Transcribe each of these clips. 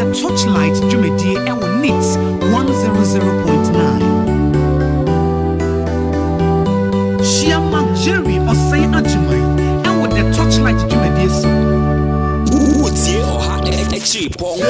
The Torchlight Jumedi Ewo Nits 100.9. Shiama Jerry OSEI AGYEMANG and with the Torchlight Jumedi so. Utie oha ekchi pongo.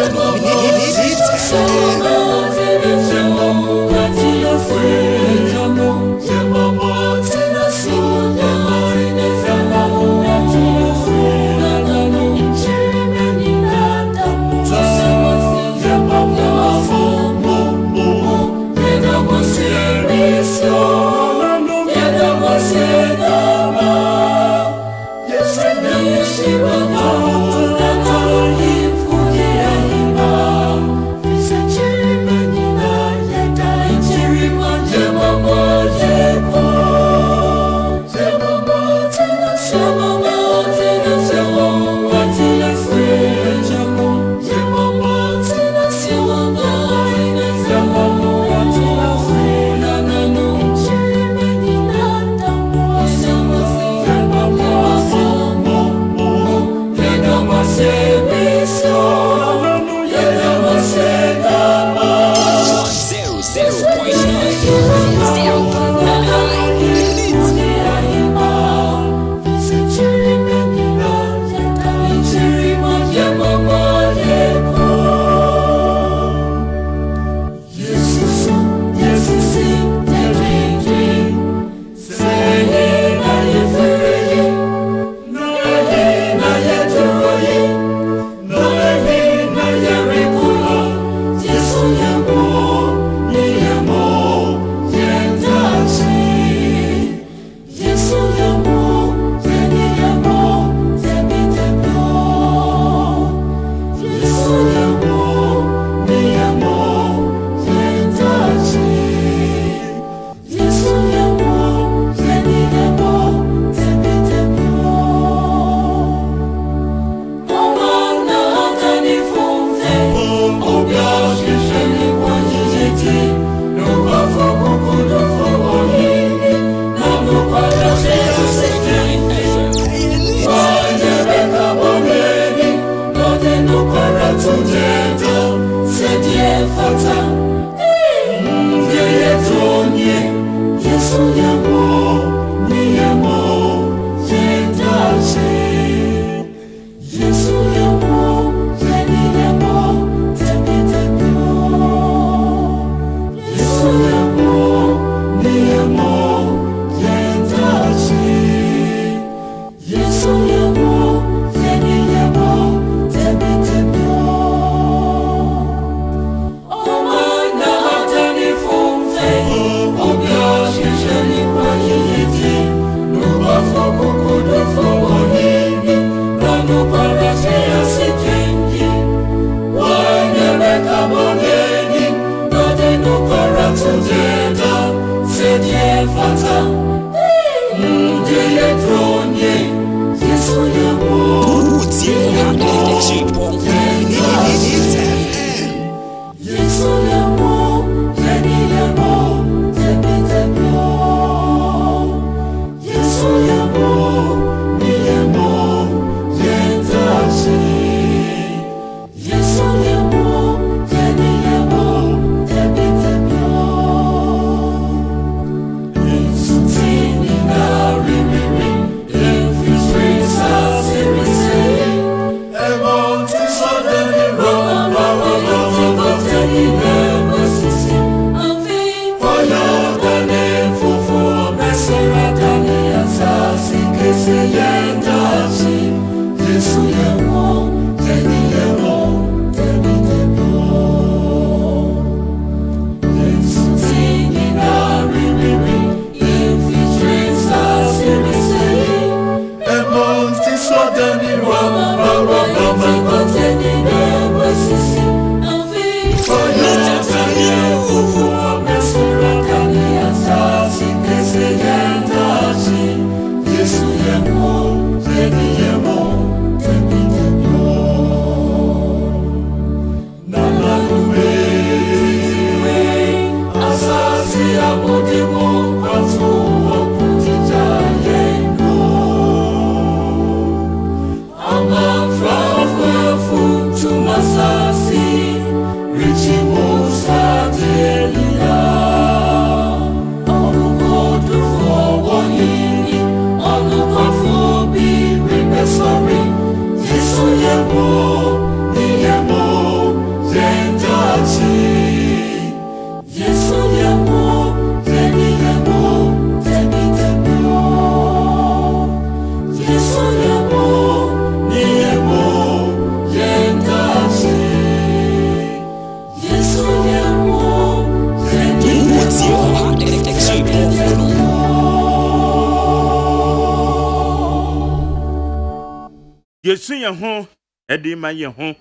Yesu ye ho edi ma ye ho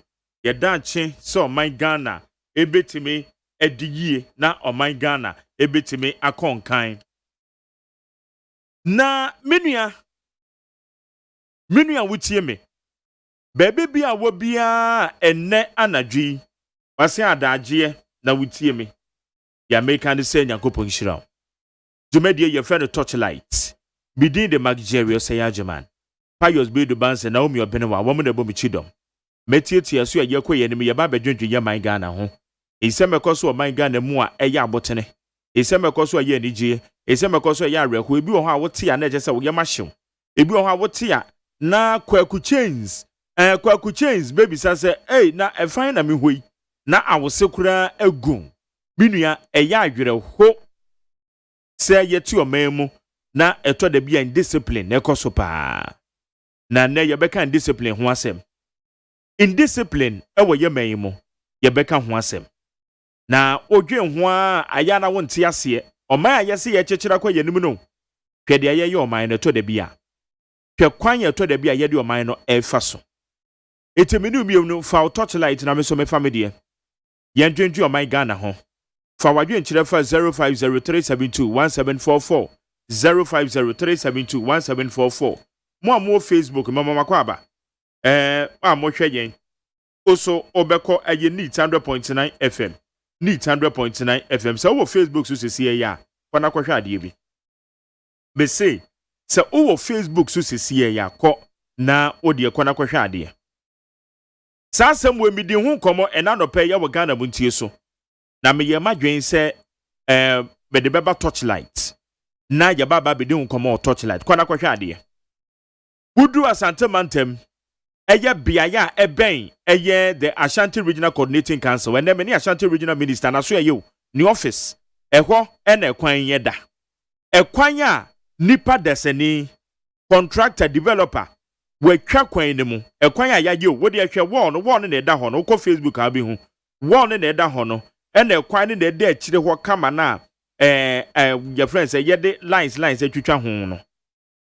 ye dache so my Ghana ebetimi ediyie na my Ghana ebetimi akonkan na menua wutie me bebe bia wo bia enne anadwi wase adaje na wutie me ya meka ne se nyankopon hira dwumedie ye friend Torchlight bidin de Magjerio say AGYEMANG Pious be the bands and Naomi Obenewa, woman of Bomichidom. Metietia so a yakwe enemy ya baba dwendwe ya my Ghana ho. Iseme koso my Ghana mu a eya abotene. Iseme koso ye nigye, iseme koso ya awereko ebi wo ho a wote ya na je se wo ye mahyew. Ebi wo ho a wote ya na kwaku chains baby say hey na efan na me hoi na awosekura agun. Binua eya adwere ho. Se yeti omemu na eto da bia indiscipline na ekoso pa. Na ne yebeka indiscipline ho asem. Indiscipline ewo yeman mu yebeka ho asem. Na odwen ho a aya na wonte ase oman ayese ye kyekira kwa yenim no. Twede aye ye oman no to da bia. Twe kwan ye to da bia ye de oman no efa so. Eteminu miom no fa Torchlight na me so me family. Ye ndwendwe oman Ghana ho. Fa wadwen kyerɛ fa 0503721744 0503721744 mo Facebook mama makwaba mo hwɛ yen oso obekɔ aye neat 100.9 FM neat 100.9 FM so wo Facebook so sesi ya kɔ na kɔhwɛ ade bi be say so wo Facebook so sesi ya kɔ na ode kɔ na kɔhwɛ ade sa asɛm we midi hu kɔmɔ ɛna no pɛ ya wo Ghana buntie so na me ye madwen sɛ be de beba Torchlight na ya baba be de hu kɔmɔ Torchlight kɔ na kɔhwɛ ade Wudu Asante Mantem eye biaya eben eye the Ashanti Regional Coordinating Council when many Ashanti Regional Minister na so ye ni office ehwo ena ekwan ye da ekwan a nipa deseni contractor developer we twa kwan ne mu ekwan a yaye wo de hwe won na eda ho no ko Facebook a bi hu won na eda ho no ena ekwan ne eda akire ho kama na your friends say ye de lines atwitwa ho no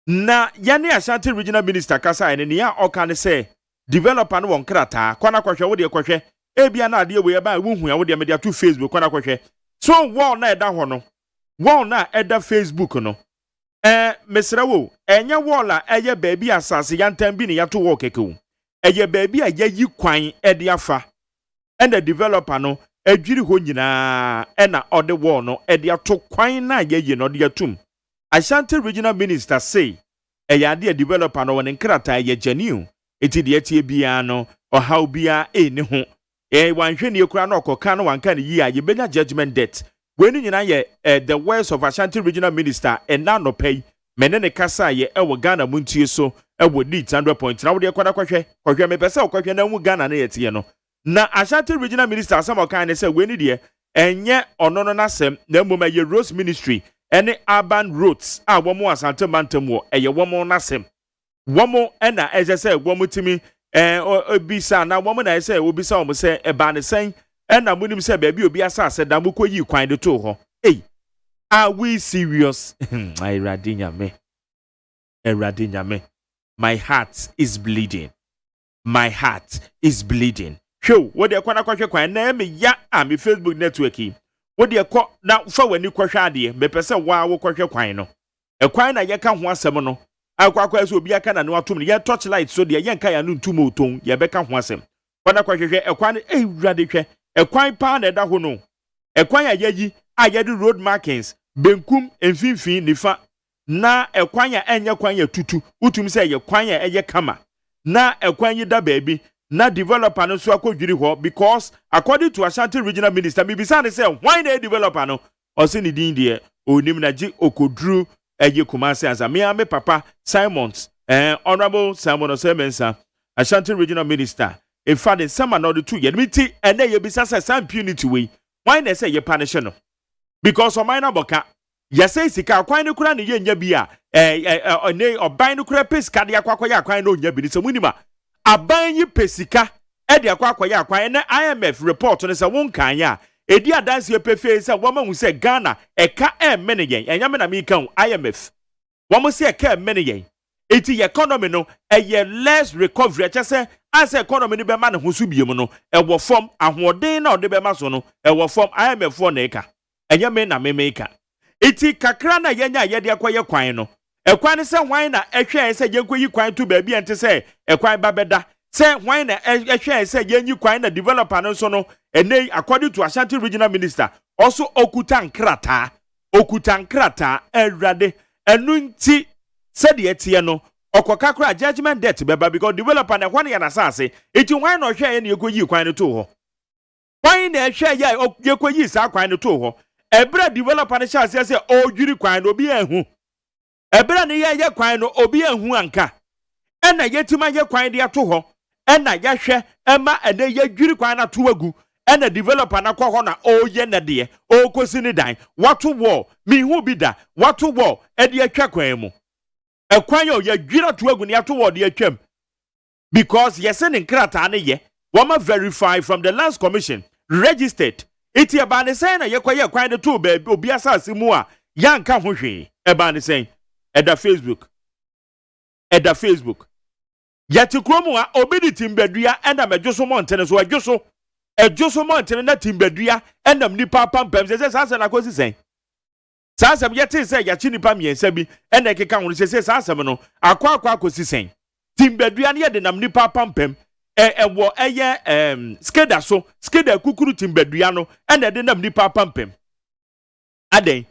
na yane Ashanti Regional Minister kasa ene ya oka ne say developer no won krata kwana kwahwe wo de kwahwe ebia na ade we ba wo hu ya wo de media to Facebook kwana kwahwe so wall na eda ho no wall na eda Facebook no mesra wo enya wall a eye baby asase yantam bi ne yato wall keke wo eye baby a yayi kwan ede afa and the developer no adwiri ho nyina na ode wall no ede ato kwan na yayi no de atum Ashanti regional minister say ade a developer no won nkrata ye janiu eti de atie bia no ohaw bia eni ho wanhwe ne ekura na okoka no wanka ne yi a ye benya judgment debt when nyina ye the words of Ashanti regional minister na no pay mene ne kasa ye ewo Ghana muntie so ewo need 100 point na wo de kwada kwhwe me pese kwhwe na mu Ghana na yetie no na Ashanti regional minister asem kan ne se weni de enye ono no nasem na mmom ye Rose ministry ene urban roads a womo Asante mantam wo eye womo nasem womo na eje se womo timi obisa na womo na ese obisa womo se eba ne sen na munim se baabi obi asase da mukoyi kwan de to ho are we serious? Eradinyame, my heart is bleeding. My heart is bleeding. Show what they kwana kwahwe kwan na me ya me Facebook network yi. What they call na fa wani kwahwe ade me pese wa wo kwahwe kwan no. Kwan na ye ka ho asem no. Akwakwa so obi aka na no atom ye torchlight so de ye nka ya no ntum oton ye beka ho asem. Kwana kwahwe kwan ewurade hwe. Kwan pa na da ho no. Kwan ya yayi a ye de road markings benkum emfinfin nifa na ekwan ya enye kwan ya tutu utum se ye kwan ya eye kama na ekwan yi da baabi na developer no so akodwiri ho because according to Ashanti regional minister mi bisa ne say why na developer no o se ni din de onim na ji okodru eye Kumasi as me papa Simons honorable Simon Osemensa Ashanti regional minister in fact in some another two ye miti ene ye bisa say some impunity we why na say ye punish no because o minor boka yase sika kwan ne kura ne ye nya bi a ne oban ne kura pesika de akwakoya kwan no nya bi ni se munima aban yi pesika e de akwakoya kwan ne IMF report ne se won kan ya edi adanse pefe se wo ma hu se Ghana eka emme ne yen enya me na mi kan IMF wo mo se eka emme ne yen eti economy no ye less recovery che se as economy ni be ma ne ho so biem no e wo form ahoden na ode be ma so no e wo form IMF for na eka enya me na me eka eti kakra na yenya ye de akoye kwan no ekwan se hwan na ehwe se yenkoyi kwan to baabi ente se ekwan babeda se hwan na ehwe se yenyi kwan na developer no so no ene according to Ashanti regional minister also okuta nkrata erade enu nti se de etie no okoka kra judgment debt beba because developer na hwan ya na sase eti hwan na ohwe ye na yekoyi kwan no to ho hwan na ehwe ya yekoyi sa kwan no to ho ebra developer ne sha se odwiri kwan no obi ehu ebra ne ye kwan no obi ehu anka ena yetima ye kwan de ato ho ena ye hwe ema ene ye dwiri kwan na to agu ena developer na kɔ ho na oye na de o kosi ni dan wato wall mi hu bi da wato wall e de atwa kwan mu ekwan yo ye dwiri to agu ne ato wall de atwam because yese ne nkrata ne ye wama verify from the lands commission registered iti eba ne sen na yekoye kwan de to ba obi asase mu a yanka ho hwe eba ne sen eda Facebook yati kromu a obi di timbadua enda medwoso montene so adwoso montene na timbadua endam nipa pampam se sase na kosi sen sase yati se yachi nipa miensa bi enda keka ho se sase no akwa kosi sen timbadua ne ye de nam nipa pampam ewo eye skeda kukuru timbadua no enda de nam nipa pampam aden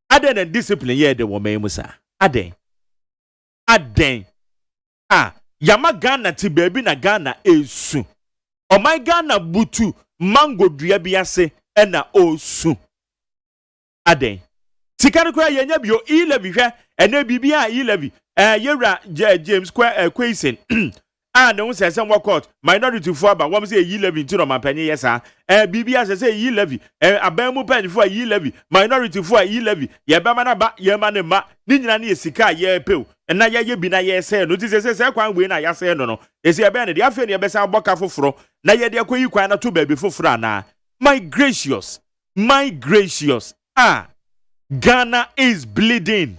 na discipline ye de wo memu sa aden yama Ghana ti baby na Ghana esu o my Ghana butu mango dua bi ase na osu aden tikari kwa yenya bio e-levy hwe ena bibia e-levy yewra James Quaison and no say some court minority for ba wom say e-levy nti no mampanye yesa bibia say e-levy abamu pen for e-levy minority for e-levy ye be ma na ba ye ma ne ma ni nyina ne sika ye pew na ye bi na ye say no ti say kwan we na ya say no esi ebe ne de afa ne be say aboka foforo na ye de akoyi kwan na to ba bi foforo na my gracious Ghana is bleeding.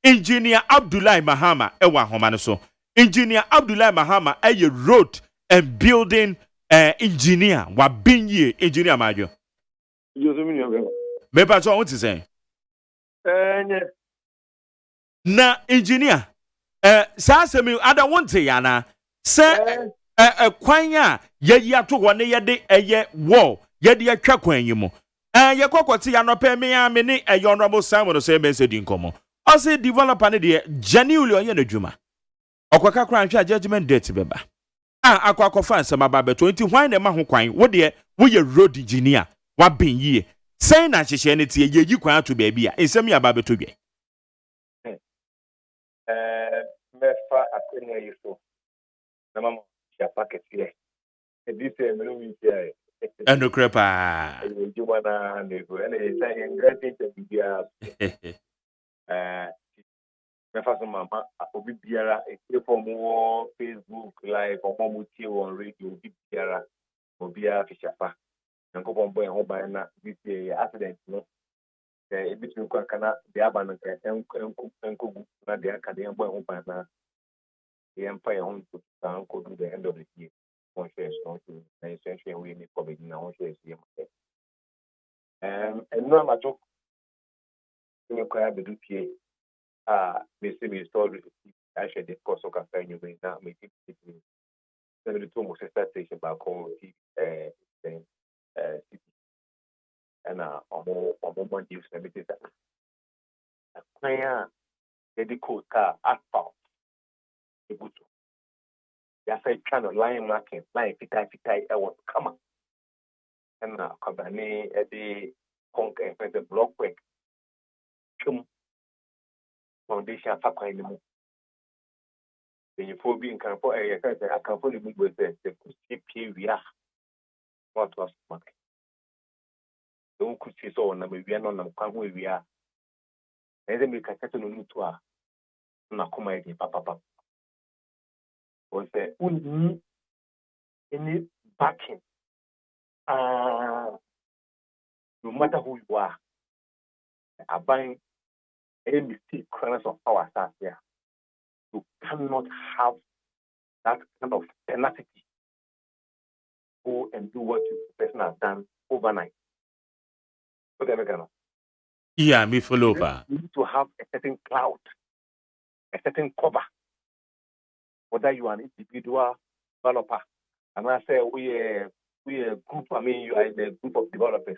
Engineer Abdullahi Mahama ewa homane so. Engineer Abdullahi Mahama a road and building engineer wa binye engineer majo. Joseph Meba so what is saying? Na engineer saa asɛm ada wonte yana sɛ kwan a yɛyi ato hɔ ne yɛde ɛyɛ wall yɛde atwa kwan yi mu yɛkɔkɔte ya nɔpɛ me a me ne honorable Simon sɛ mɛnsɛ di nkɔmmɔ ɔse developer ne deɛ genuinely ɔyɛ n'adwuma ɔkɔka kora nhwɛ a judgment date bɛba akɔfa nsɛm aba bɛto nti hwan na ɛma ho kwan wo deɛ woyɛ road engineer wabɛn yie sɛn na nhyehyɛ ne tie yɛyi kwan ato baabi a nsɛm yɛ aba bɛto dwe Mefa akwenya yi so na mama ya packet here this me we say ɛnokora paa ejuma na nego ene say ingredient to bia mefa so mama obi biara e for mo Facebook live or mo tie on radio obi biara obi a fishafa nko bombo e ho ban na this accident no e bitu kwa kana de aba no enko na de aka de embo e ho ban na empire on to go to the end of the year. One share strong to the essentially we need for being now share CM. And no matter you can be do PA. They say we story actually the course of cafe you may not make it. Then the two most station back home city and on one use limited that. The code car asphalt. They say kind of line marking, line fitai, was come on. And company at the conquer the block work. Foundation for kind of the phobia can for a can fully move with the we are what was market. Don't could see so on we are not on where we are. And then we can settle on to our Nakumai papa. Was there any backing? No matter who you are, are buying any mistake, corners of our staff here. You cannot have that kind of tenacity. Go and do what you person has done overnight. Okay, yeah, me follow you need to have a certain cloud, a certain cover. Whether you are an individual developer, and I say we a group. I mean, you are in a group of developers.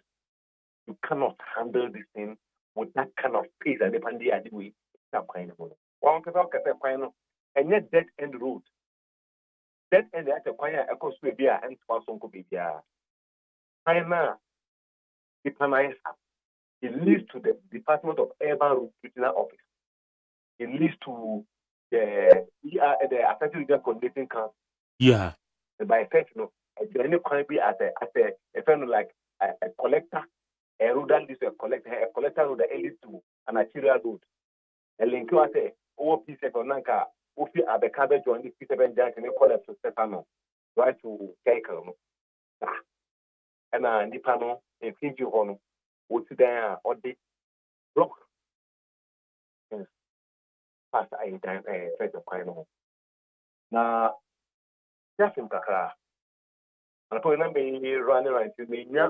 You cannot handle this thing with that kind of pace and depending on the way. One can talk at a final and yet dead end road. Dead end at a choir echoes to be and Swanson could be there. It leads to the Department of Urban Road Regional Office. It leads to the affected leader coordinating council. Yeah. By effect, any can be as a friend like a collector, a road that leads to a collector road that leads to an arterial road. A link to a OP second Nanka, Ufi Abekabe join the P7 Jack and collect to Stefano, right to Kaiko. And the panel in Fiji on what's there or the block. Past I time a threat of final. Now, just in Kaka. And I remember running around to me, yeah,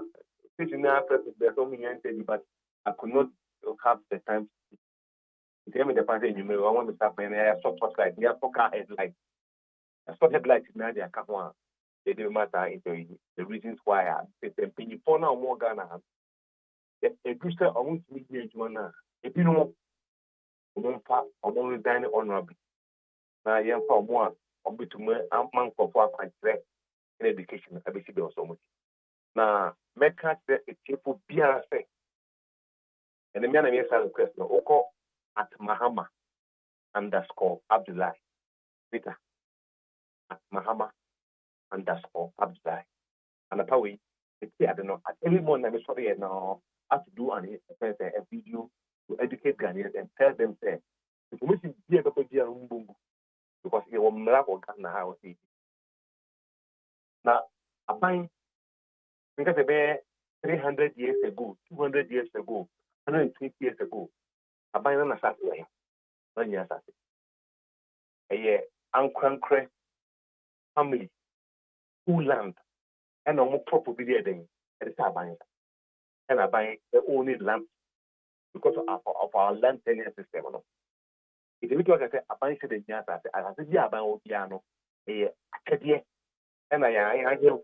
sitting there, there's so many answers, but I could not have the time. Tell me the party you may want to start playing a TORCHLIGHT. Yeah, poker headlight. A spot headlight is not there. Come on. It doesn't matter the reasons why I say them. For now, more Ghana. A booster, I want to meet you. If you know, I won't resign honorably. Now, I am for one. I'll be to me. I'm man for 4 in education. I be so much. Now, make us a cheerful beer. And the man I make a question. Oko at Mahama _ Abdullah. Peter at Mahama _ Abdullah. And apparently, I don't know. At any moment, I'm sorry now. I have to do a video to educate Ghanaians and tell them that information is because it will miracle Ghana how it is. Now, I find because about 300 years ago, 200 years ago, 120 years ago, I find an assassin. A Ankrankre family, who land, and no more proper video then. It is a bind. and aban only land because of our land tenure system. No, if you look at it, aban said the yes, I said yeah, aban will be ano, akadie, and I hear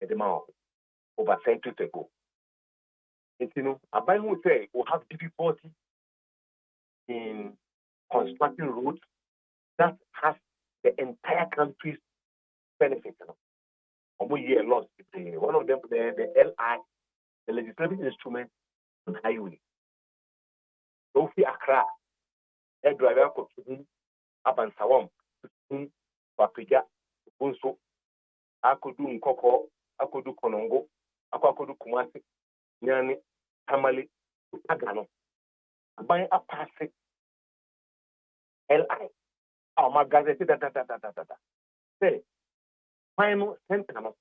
the mouth over centuries ago. And you know, aban will say we have difficulty in constructing roads that has the entire country's benefit. You know, we hear a lot. One of them, the LI, the legislative instrument on highway. So we Accra, a driver could to Abansawam, to Paprika, Bunso, I could do Nkoko, I could do Konongo, I could do Kumasi, Nyani, Tamale, Pagano. Buying a passing LI. Oh my God, say, final center,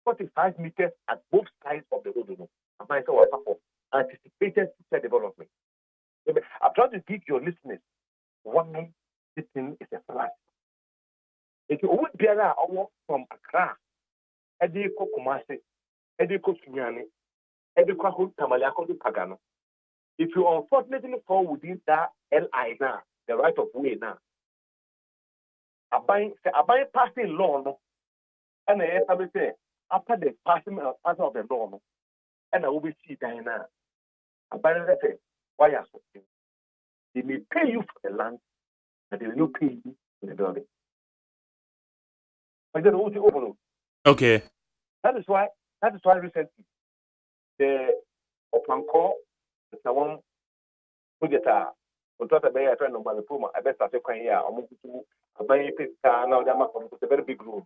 45 meters at both sides of the road. I'm for anticipated future development. I'm trying to give your listeners why this thing is a flash. If you would be from Accra, Ediko Kumasi, Ediko Sunyani, Ediko Tamaliako Pagano. If you unfortunately fall within that LI now, the right of way now, a buying passing law, no, and I say after the passing of the law, no, and I will be see Diana. A buying say, why are so? They may pay you for the land, but they will not pay you for the building. Okay. That is why recently the Oplanco, the Sawam, Pujeta, Utata Bay, a friend of my Puma, I bet that's a quite year, or a bay now it's a very big road.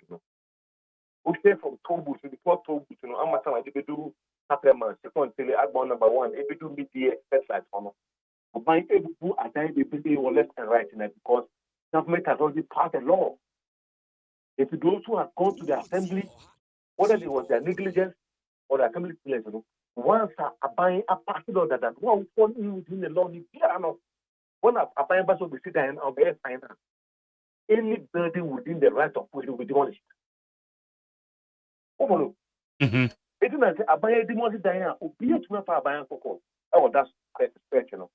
We say from Tobu to the port Tobu to Amazon, if you do Happyman, second till Agbon number 1, if you do media, that's like honor. By able to attain the people or left and right in it because government has already passed a law. If those who have gone to the assembly, whether it was their negligence or the assembly place, once a buying a party order that one fall within the law, when a buying person will sit down or get finance, any building within the right of way will be demolished. Oh, Mm-hmm. it is not a buyer demolished Diana, or be it to a buying for call. Oh, that's special.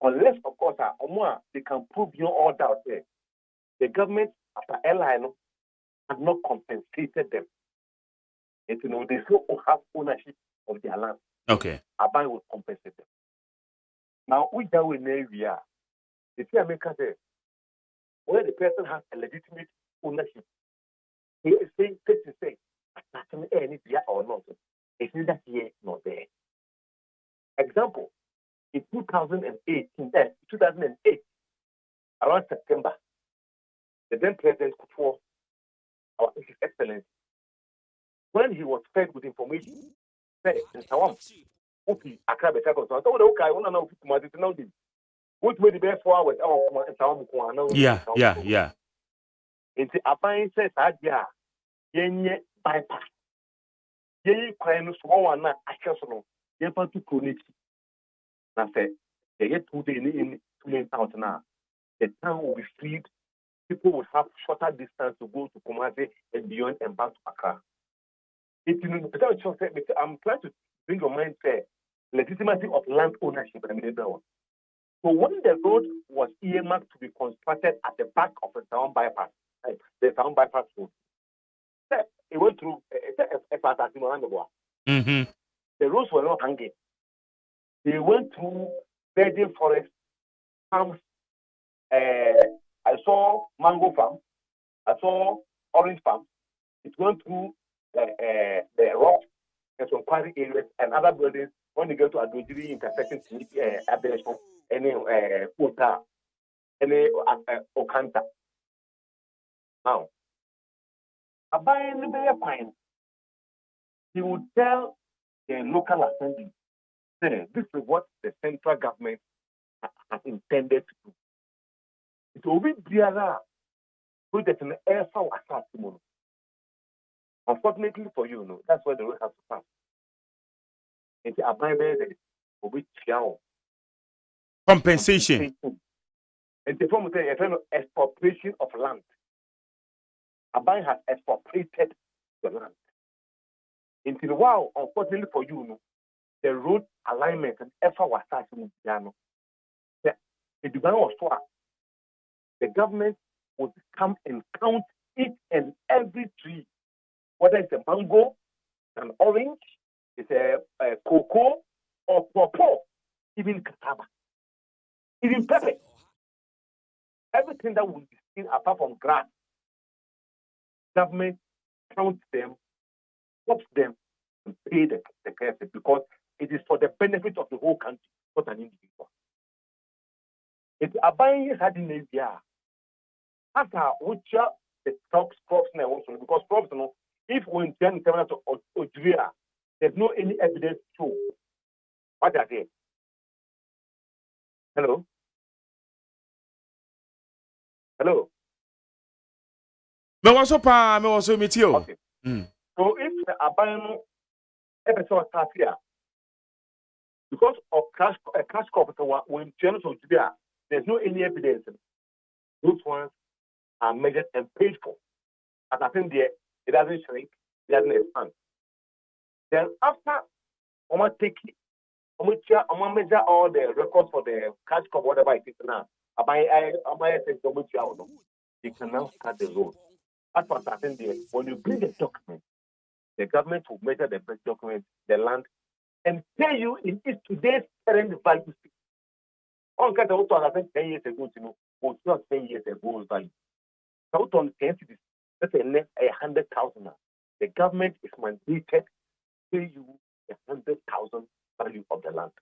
Unless, of course, they can prove beyond all doubt there. The government, after airline, have not compensated them. And they still have ownership of their land. Okay. Abai will compensate them. Now, we do in area. The thing America says, where the person has a legitimate ownership, he is saying, any year or not. It's neither here nor there. Example. In 2008, around September, the then President Kufuor, our His Excellency, when he was fed with information, said in Tawam, okay, I can't be second. So I told him, okay, I want to know if you know this. What will the best 4 hours? Yeah. And the Abai says, Yenye bypass. Yenye Quine, so one, I can't know. Yepa to Kunich. I said, they get 2 days in 2 days out now. The town will be freed. People will have shorter distance to go to Kumasi and beyond and back to Accra. I'm trying to bring your mind to legitimacy of land ownership and so when the road was earmarked to be constructed at the back of the town bypass, the town bypass road, it went through a part of Mm-hmm. the roads were not hanging. They went through virgin forest farms. I saw mango farm. I saw orange farm. It went through the rock and some quarry areas and other buildings. When you go to Adojiri intersection to meet Abelation, any Kota, any Okanta. Now, a buying the pine, he would tell the local assembly, say, this is what the central government has intended to do. It will be Biara who get an air for assassin. Unfortunately for you, that's where the road has to pass. It's a Bible will be Compensation. And the form of expropriation of land. Abai has expropriated the land. Until wow, unfortunately for you, the road alignment and effort was starting piano. The demand was for the government would come and count each and every tree, whether it's a mango, an orange, it's a cocoa, or pawpaw, even cassava, even pepper. Everything that will be seen apart from grass, government counts them, stops them, and pay the person because it is for the benefit of the whole country, not an individual. It's a buying had in India. After which the crops now also because crops, you know, if we intend to Odria, there's no any evidence to show what are they. Hello? Hello? Me also pa, me also meet you. Okay. So if the Abano episode starts here, because of cash crop, when channels of Judea, there's no any evidence. Those ones are measured and paid for. As I think there, it doesn't shrink, it doesn't expand. Then after I'm measure all the records for the cash crop, whatever it is now. You can now start the road. As for certain there, when you bring the document, the government will measure the best document, the land, and pay you in its today's current value. On cut out on 10 years ago, you know, was not 10 years ago value. Out on 10 cities, let's say 100,000. The government is mandated to pay you 100,000 value of the land.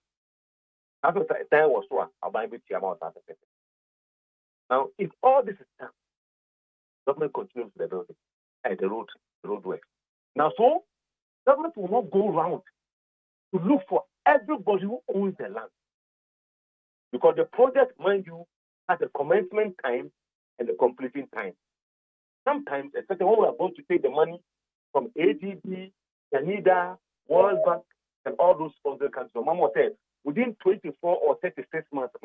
That's what the time was for. I'll buy with you about that. Now, if all this is done, government continues the building and the road works. Now, so government will not go around to look for everybody who owns the land. Because the project, mind you, has a commencement time and a completing time. Sometimes, especially when we are going to take the money from AGB, Canada, World Bank, and all those sponsor countries. So Mama said, within 24 or 36 months,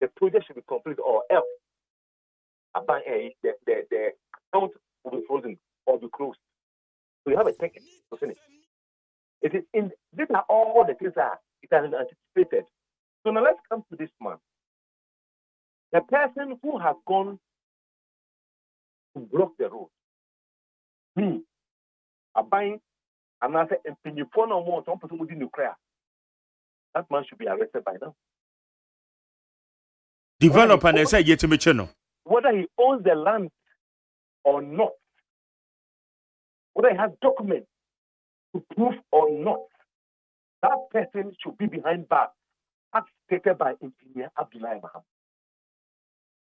the project should be completed or else the account will be frozen or be closed. So you have a ticket to finish. It is in these are all the things that it has been anticipated. So now let's come to this man. The person who has gone to block the road. Buying another opinion for no more some person within nuclear. That man should be arrested by now. Developer and say yet me channel. Whether he owns the land or not, whether he has documents to prove or not, that person should be behind bars, as stated by Engineer Abdullah Maham.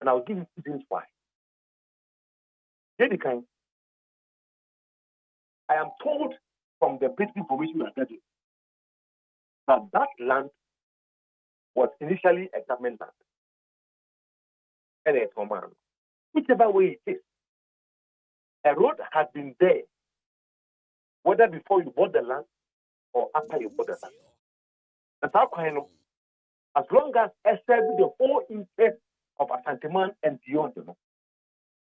And I'll give you reasons why. I am told from the basic information we are getting that land was initially a government land. And a command. Whichever way it is, a road has been there, whether before you bought the land or after you bought the land. That's how I know. As long as it serves the whole interest of Asanteman and beyond, it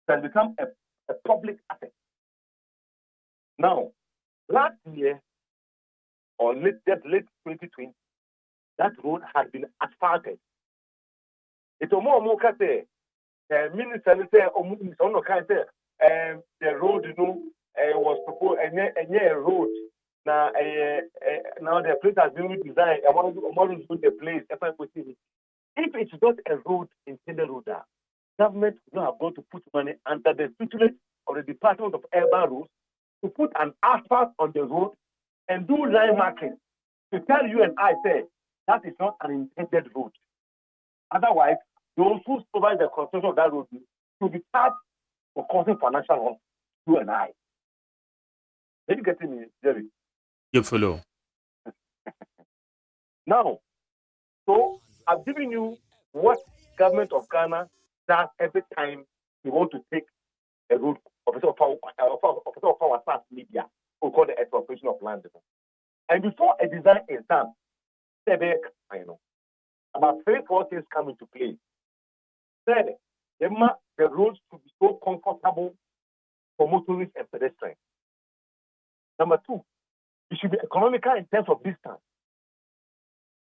can become a public asset. Now, last year, or late 2020, that road had been asphalted. It's more say, minister say, the road, was proposed, and a road. Now the place has been redesigned. I want to do the place. If it's not a road intended road, government will not have got to put money under the tutelage of the Department of Urban Roads to put an asphalt on the road and do line marking to tell you and I say that is not an intended road. Otherwise, those who provide the construction of that road will be charged for causing financial loss. You and I. Did you get me, Jerry? You follow. Now, so I've given you what government of Ghana does every time we want to take a road officer of our staff media, we call the expropriation of land. And before a design is done, about 3-4 things come into play. Third, the roads should be so comfortable for motorists and pedestrians. Number 2, it should be economical in terms of distance.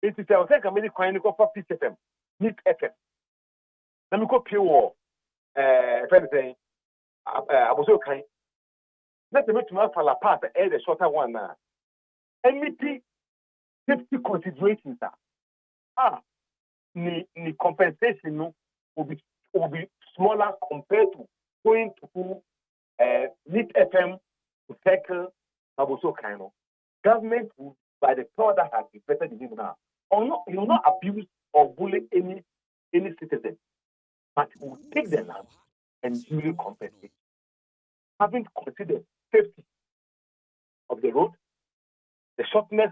It is a second many coin for PCFM, NIP FM. Let me go pure friend saying, I was okay. Let me make to fall apart the shorter one now. MEP safety considerations the compensation no, will be smaller compared to going to NIP FM to tackle Aboso Kaino. Government will, by the power that has been vested in him now, he will not abuse or bully any citizen, but he will take the land and duly compensate. Having considered safety of the road, the shortness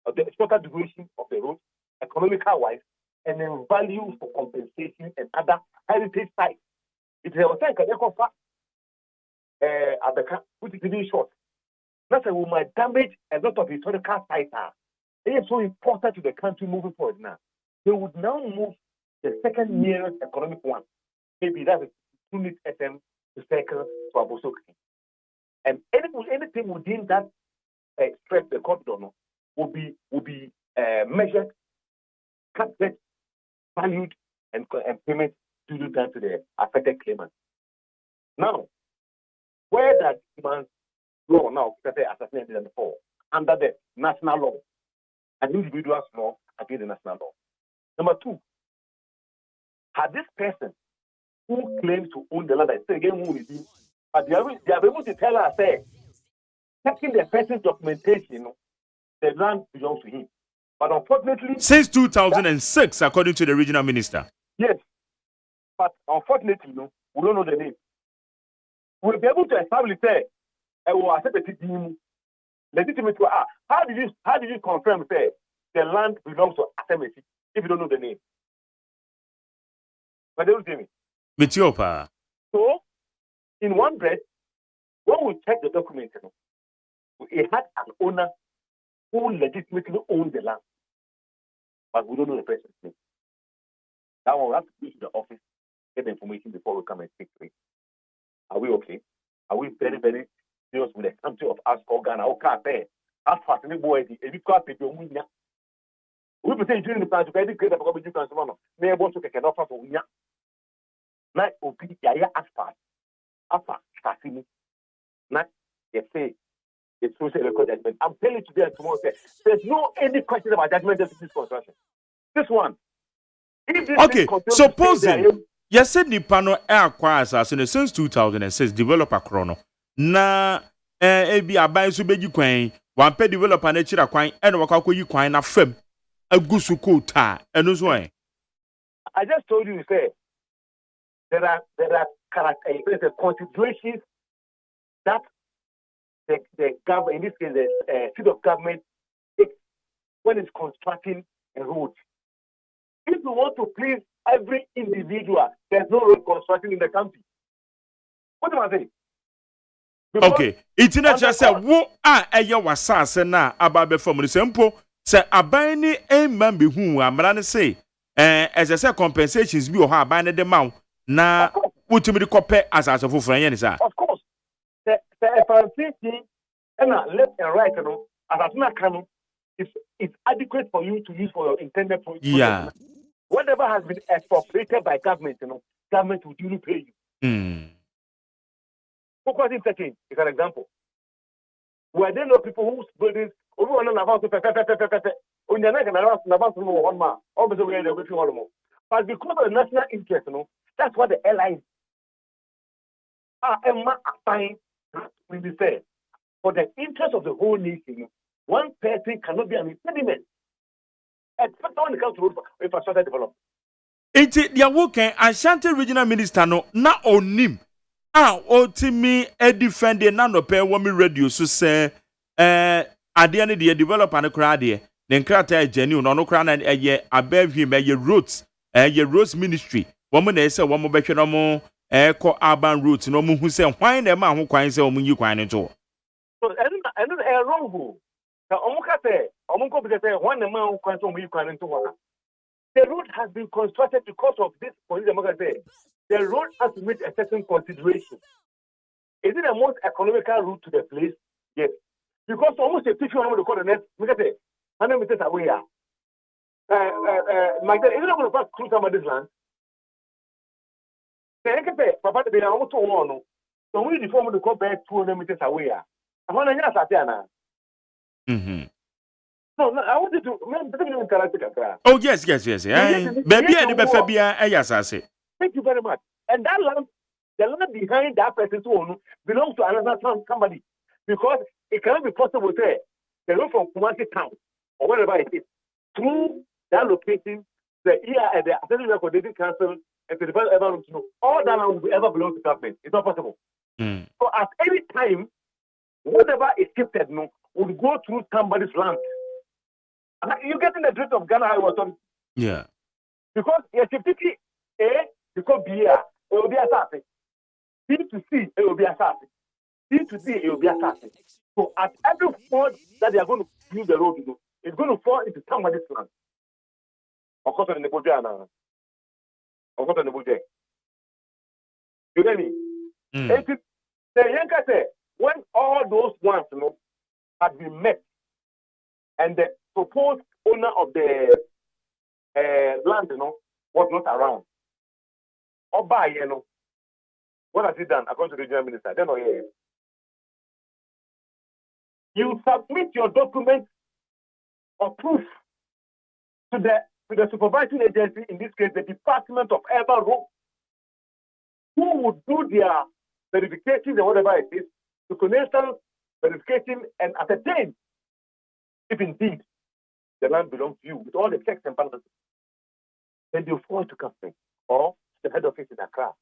of the shorter duration of the road, economical wise, and then value for compensation and other heritage sites. It is a thing at the which is really short. That's why we might damage a lot of historical sites. It is so important to the country moving forward now. They would now move the second nearest economic one. Maybe that's a 2 minute FM to circle to Aboso. And anything within that stretch, the corridor will be measured, calculated, valued, and payment due to the affected claimant. Now, where that man's law now assassinated before under the national law, an individual's law against the national law. Number two, had this person who claims to own the land, I say again, who is he? But they are able to tell us, say, checking the person's documentation, the land belongs to him. But unfortunately, since 2006, according to the regional minister. Yes, but unfortunately, we don't know the name. We'll be able to establish say, legitimate. How did you confirm say the land belongs to Asemesi if you don't know the name? But they will tell me. Mitiopa. So, in one breath, when we check the document, it had an owner who legitimately owned the land, but we don't know the person's name. That one we have to go to the office, get the information before we come and speak to it. Are we okay? Are we very, very serious with the country of us called Ghana? Okay, as far as the boy, if you can't pay your money, we will say during the time to educate the public consumer, may want to take an offer for Winya. Not open Yaya Aspas, Apa, Fasini. Not they say it's social record judgment. I'm telling you today and tomorrow, there's no any question about judgment of this construction. This one. Okay, supposing yes, said Nipano acquires us since 2006, developer chrono. Na ebi aban so beji kwan, one pay developer na chira kwan, and wakakoyi kwan na fem. A gusu kota, and those way. I just told you, say, there are considerations that the government, in this case, the seat of government, takes when it's constructing a road. If you want to please every individual, there's no road construction in the country. What am I saying? Because okay, it's not just a wo aya wasase na ababe from the simple. Say abani a man be who amran say as I say compensations be or abani the mount na what me the copy as a for friend. Of course, the FRCC and left and right, as a it's adequate for you to use for your intended purpose. Yeah. Whatever has been expropriated by government, government will duly pay you. Focus in second is an example. Where there no people whose buildings but because of the national interest, that's what the airlines are assigned to say. For the interest of the whole nation, one person cannot be an impediment. Except when it comes to infrastructure development. It's the working Ashanti regional minister no na onim. Ultimately a defender na no pay woman radio so say ade ne de developer no kra de ne nkrata genuine no kra na eye abavim eye roads roads ministry woman na say woman behwe no mo ko urban roads no mo hu say hwan na ma ho kwan say woman yi kwan no to so and wrong go na omuka say omunko be say hwan na ma ho kwan so woman yi kwan no to. The road has been constructed because of this police democracy. The road has to meet a certain consideration. Is it the most economical route to the place? Yes. Because almost a picture of the next, look at it. 100 meters away, My God, isn't going to pass through somebody's land? They can pay, Papa, they are almost one. So we deform the compare 200 meters away. I want to hear Satiana. No, I want you to remember character. Oh, yes. Baby, I never Fabia, yes, I say. Thank you very much. And that land, the land behind that person's own belongs to another somebody. Because it cannot be possible there. They go from Kumasi town or wherever it is through that location, the Assembly Coordinating Council, and to the ever to know all that land will ever belong to government. It's not possible. So at any time, whatever is shifted no will go through somebody's land. And you getting the drift of Ghana Highway Authority. Yeah. Because you're shifting A because B it will be a assassin. B to C it will be a assassin. C to D it will be a assassin. So at every point that they are going to use the road to do, it's going to fall into somebody's land. Of course, on the budget now. Of course, on the budget. You get me? The Yanka say when all those ones, had been met, and the proposed owner of the land, was not around. Oba, what has he done according to the regional minister? They don't hear. You submit your document or proof to the supervising agency, in this case, the Department of Urban Roads, who would do their verifications and whatever it is, to conditional verification and ascertain if indeed the land belongs to you with all the checks and balances. Then you fall to company or the head office in Accra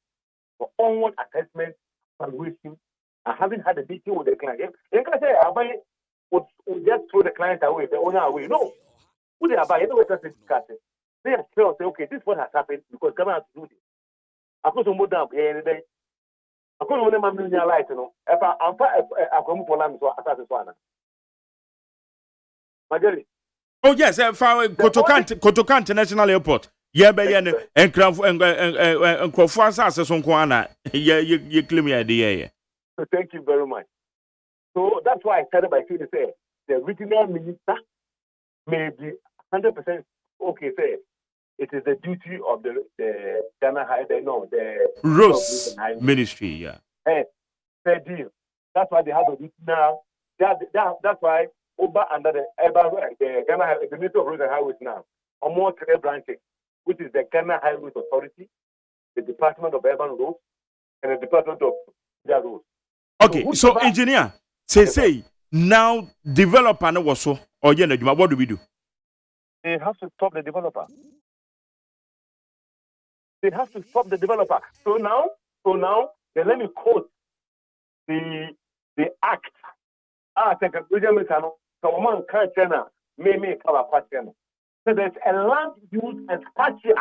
for onward assessment, evaluation. I haven't had a meeting with the client. You can say, I would just throw the client away, the owner away. No. Who they are buying, anyway, just discuss it. They are still say, okay, this is what has happened because government has to do this. I put some more down here today. I couldn't remember my million light, If I'm come for land, so I started one. Majority. Oh, yes, Kotoka International Airport. Yeah, and Craft and Crofas, on Kwana. Yeah, you claim your idea. So thank you very much. So that's why I started by saying, the regional minister may be 100% okay, say it is the duty of the Ghana High, the Rose Ministry, yeah. Fair deal. That's why they have a regional. That's why over under the Ghana, the Ministry of Roads and Highways now, or more three branches, which is the Ghana Highways Authority, the Department of Urban Roads, and the Department of Roads. Okay, so engineer, say now developer no was so or what do we do? They have to stop the developer. They have to stop the developer. So now, then let me quote the act. Take a regional mechanic. So man can't may cover question. So there's a land use and spatial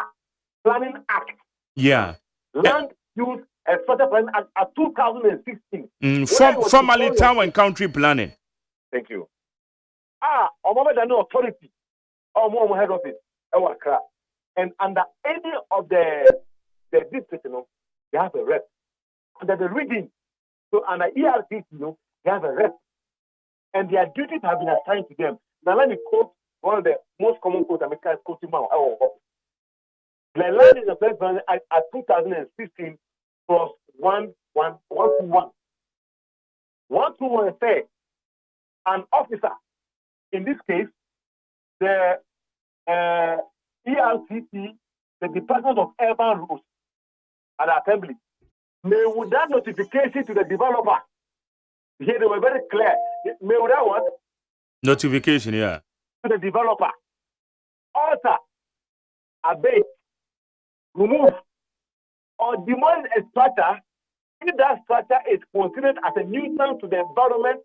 planning act. Yeah. Land use and spatial planning act of 2016. Formerly town and country planning. Thank you. Omama no authority. More head office. And under any of the districts, they have a rep. Under the region, so under ERC, they have a rep. And their duties have been assigned to them. Now let me quote one of the most common quotes America is quoting now. The land is a place at 2016 plus 121. 121 says an officer, in this case, the ERCC, the Department of Urban Roads and Assembly, may with that notification to the developer. Here they were very clear. May with that what? Notification, yeah. To the developer. Alter, abate, remove, or demolish a structure if that structure is considered as a nuisance to the environment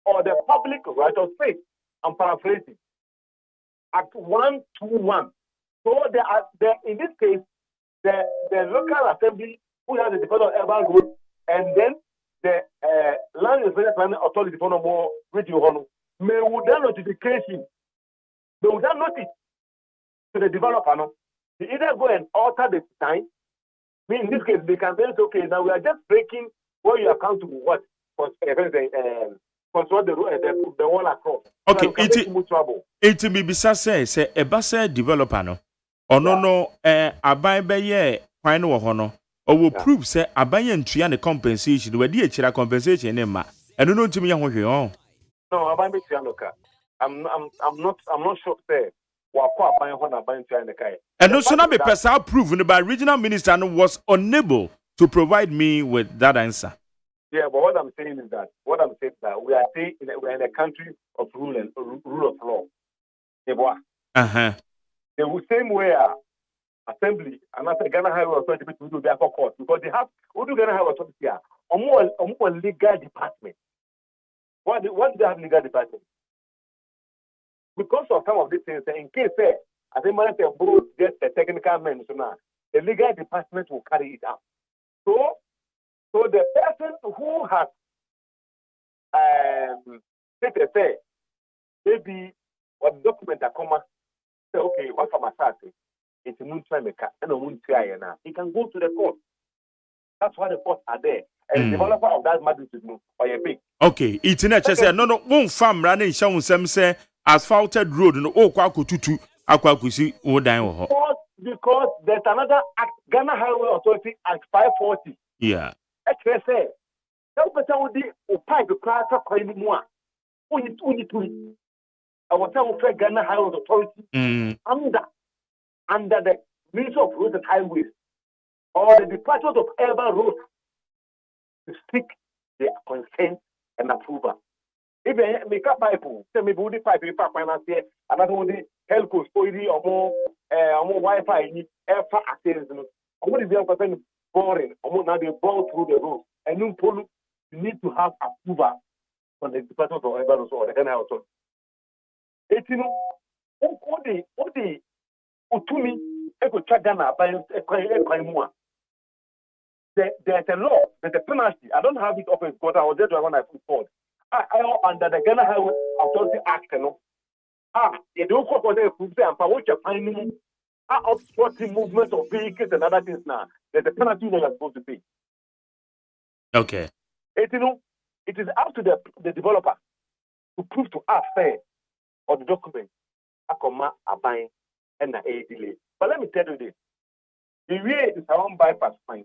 or the public right of space. I'm paraphrasing. Act 121. So in this case, the local assembly who has the Department of Urban Roads and then the Land Development Planning Authority for no more regional may with that notification, they would that notice to the developer. They either go and alter the time. In this case, they can say, okay, now we are just breaking what you account to what control the wall across. Okay, so it make trouble. It me bisa say eba say developer no. Ono no aban be ye kwan no ho no. O will prove say aban ye ntua ne compensation. We di echira compensation ne ma. Eno no ntimi ye ho hwe on. No, aban be tua no ka. I'm not sure say wa kwa aban ho na aban tua ne kai. And so na be person proven by regional minister and was unable to provide me with that answer. Yeah, but what I'm saying is that we are saying we're in a country of rule of law. The same way assembly and after Ghana Highway Authority to do their court because they have Ghana Highway Authority here or more legal department. What do they have legal department? Because of some of these things, in case as a matter of both just a technical man, so now the legal department will carry it out. So the person who has say maybe what document that come say okay, what from a start it's a maker and a moon now. He can go to the court. That's why the courts are there. And the developer of that magnitude no or a big. Okay, it's in a say no one farm running show some say asphalted road no kwa kututu akwa kusi wo dan wo ho. Because there's another act, Ghana Highway Authority Act 540. Yeah. Actually say that person would be o pipe class kwa ni mu a. Only I was saying Ghana Highway Authority under the Ministry of Roads and Highways or the Department of Urban Roads to seek their consent and approval. If you make a pipe, say maybe would the pipe if I finance here, another would the telcos or more Wi-Fi, air access, or what is the other boring, or more now they bore through the road. And you need to have approval from the Department of Urban Roads or the Ghana Authority. It's Utumi, Eko Chagana, by a there's a law, there's a penalty. I don't have it up in court. I was there when I put forward. I under the Ghana Highway Authority Act, you don't call for the and for what you're finding obstructing movement of vehicles and other things now. There's a penalty that you're supposed to pay. Okay. It is up to the developer to prove to us fair or the document Akoma Abine and a delay. But let me tell you this. The way is around bypass fine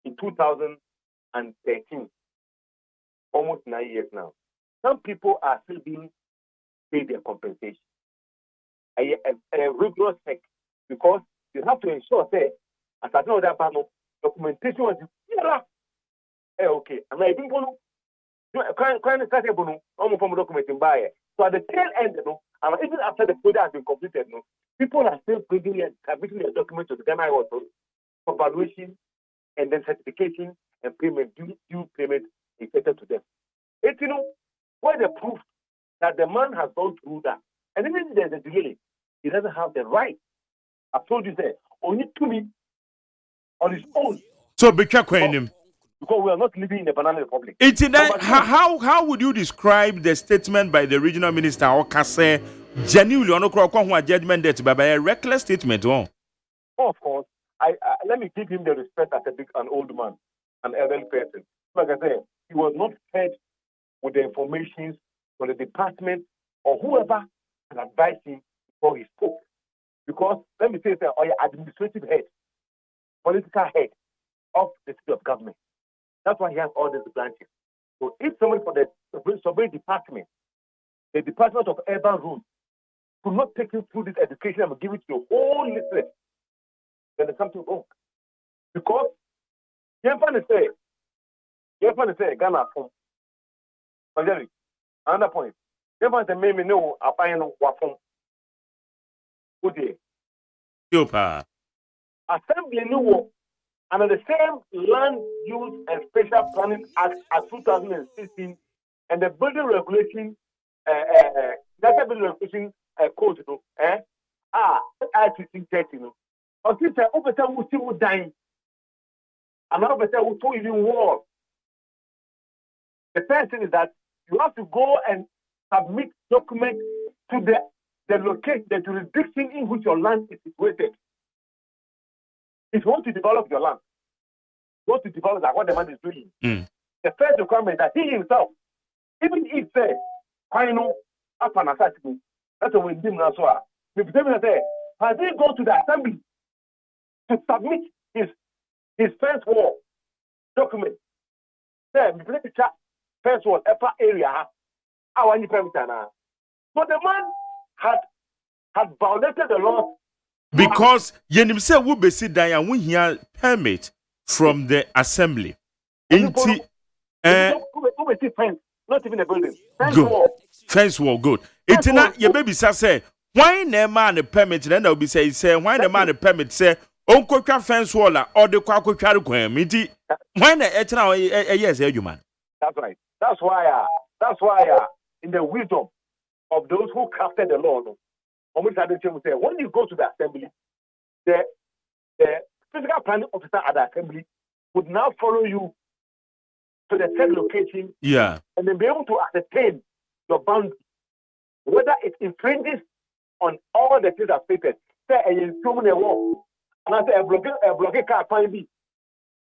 in 2013, almost 9 years now. Some people are still being paid their compensation. A rigorous check because you have to ensure, say, as I know that panel, documentation was okay. And I think kind of almost from documenting by so at the tail end, and even after the project has been completed, people are still bringing and submitting their documents to the Ghana Authority for valuation and then certification and payment, due payment effected to them. It's where the proof that the man has gone through that. And even if there's a delay, he doesn't have the right. I've told you that only to me on his own. So be careful him. Because we are not living in a banana republic. It's in that, how would you describe the statement by the regional minister or Kase genuinely on a judgment that by a reckless statement? Oh, of course. Let me give him the respect as an old man, an elderly person. Like I said, he was not fed with the information from the department or whoever can advise him before he spoke. Because let me say, or your administrative head, political head of the city of government. That's why he has all these branches. So if somebody for the survey department, the Department of Urban Roads, could not take you through this education and give it to the whole list, then there's something wrong. Because Ghana from another point. Ghana made me know a buying from good day. Assembly new under the same Land Use and Special Planning Act of 2016 and the building regulation data building regulation code ICC 30 or since I over time we still dying and over time we still even war. The first thing is that you have to go and submit documents to the location, the jurisdiction in which your land is situated. If you want to develop your land, you want to develop like what the man is doing. The first requirement that he himself Even if say final up an assassin, that's what we do now. So the president say, has he gone to the assembly to submit his first war document? Say, the president first war upper area. I want you to now. But the man had violated the law. Because yenim say we be sit down and we hear permit from the assembly. Inti fence, not even a building. Fence wall, good. It's not your baby say, why the man the permit? Then they'll be say, why the man the permit say, Uncle fence wall or the Quaco Charuquem. Why the eternal yes, you man. That's right. That's why in the wisdom of those who crafted the law, when you go to the assembly, the physical planning officer at the assembly would now follow you to the third location, and then be able to ascertain your boundary, whether it infringes on all the things that stated. Say a human wall, and I say a blockade car can be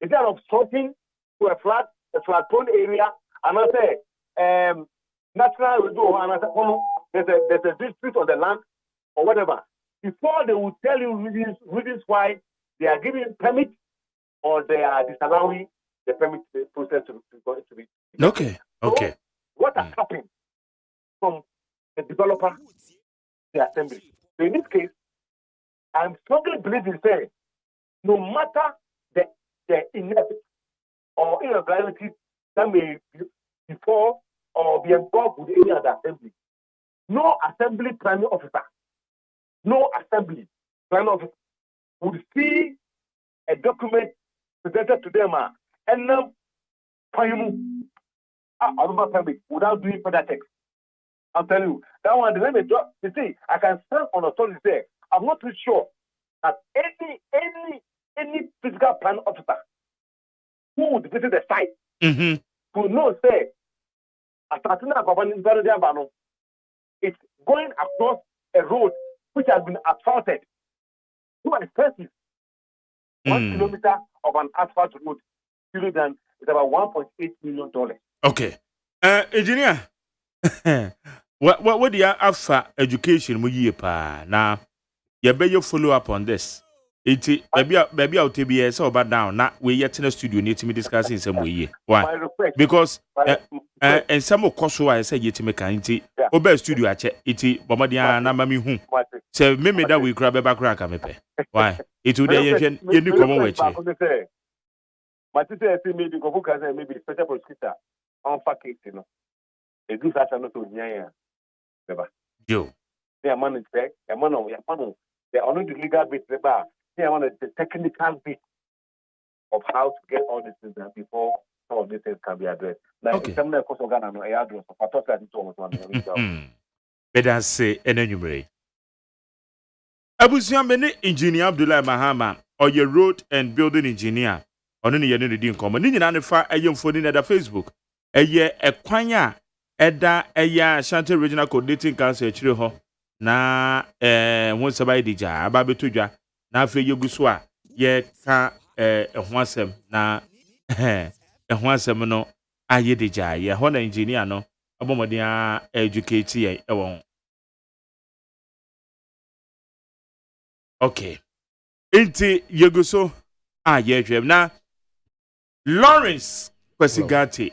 instead of sorting to a flat prone area, and I say natural redo, and I say there's a dispute on the land or whatever. Before they will tell you reasons why they are giving permit or they are disallowing the permit process to be. Okay. So what has happened from the developer, the assembly? So in this case, I'm strongly believing saying, no matter the inequity or irregularity that may before or be involved with any other assembly, no assembly planning officer would see a document presented to them and now without doing further text. I'm telling you, that one, let me drop. You see, I can stand on authority there. I'm not too sure that any physical plan officer who would visit the site who knows, say, it's going across a road which has been asphalted. Too expensive. 1 kilometer of an asphalt road, is about $1.8 million. Okay. Engineer, what do you offer education we pa now? You better follow up on this. Maybe I'll tell you so about now. Now we yet in the studio need to be discussing some way. Why? Because and some of course I say yet to make an Obe studio at it, Bomadia na mami hu. So maybe that we grab a back rack. Why? It would you do come away. My sister said maybe go book as maybe special prosecutor on package, you know. They do such a not to Nya. Yo. They are man is back, a man of Yapano. They are only the legal bit the bar. They are on the technical bit of how to get all these things done before some of these things can be addressed. Like some of the Ghana no address of a total to almost one. Better say an enumerate. Abusia many engineer Abdullah Mahama or your road and building engineer. On any year in common. Nina fa a young phone in the Facebook. A year a quanya Eda a year Shanty Regional Coordinating Council Chiriho. Na once a by Dija, Babituja, na fe Yoguswa, ye ka a wansem na a wansem no aye Dija, ye hona engineer no, abomodia educate ye won. Okay. Inti Yoguso ye na Lawrence Kwesigate,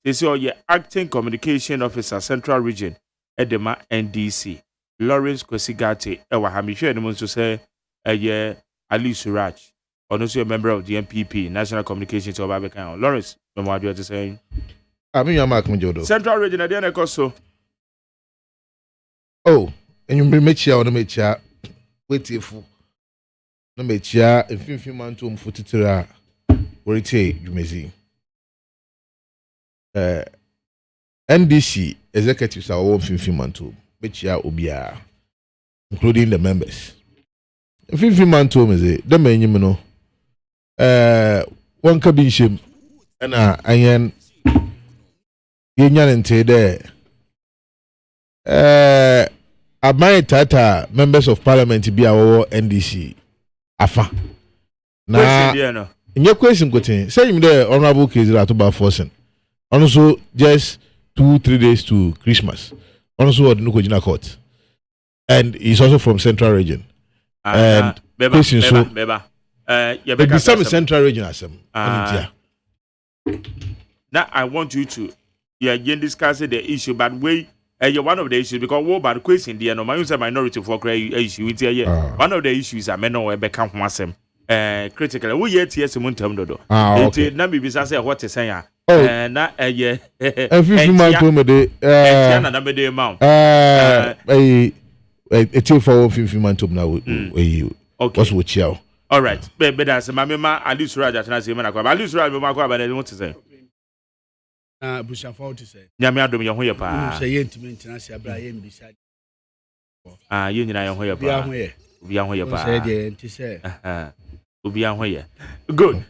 is your acting communication officer, Central Region, Edema NDC. Lawrence Kwesigate, Hamisha, and wants to say, Ali Suraj, or also a member of the MPP, National Communications of Abakan. Lawrence, what you are saying? I mean, you're Mark Majodo. Central Region, I didn't also. Oh, and you make sure to make sure. Wait if. No mecha mfimfim mantom futitira worite dwumezi NDC executives are all mfimfim mantom mecha obia including the members mfimfim mantom is the menyim no one ka binshim na ayen yenyan nte de abai tata members of parliament bi awo NDC afa na nye question kotin say him there honorable Kezira to ba forcing Also, just 2-3 days to Christmas. Also, at Nukojina Court. And he's also from Central Region. And Beba. But some Central Region as now I want you to discuss the issue, but you're one of the issues because what about the question the minority for issue one of the issues I may know where become one critically we yet yes dodo okay. Na bibisa say what is saying na and 50 man to me de na me de amount it's for 50 man to now okay what's with you all right but that's my mama Alice Raja na say me na kwa Alice Raja me ma kwa ba na what is saying Busha fault say nyame adom ye ho ye pa say yentimi ntina abra ye mbisa ye nyina ye ho ye pa obi ho ye pa say de nti say obi ho ye good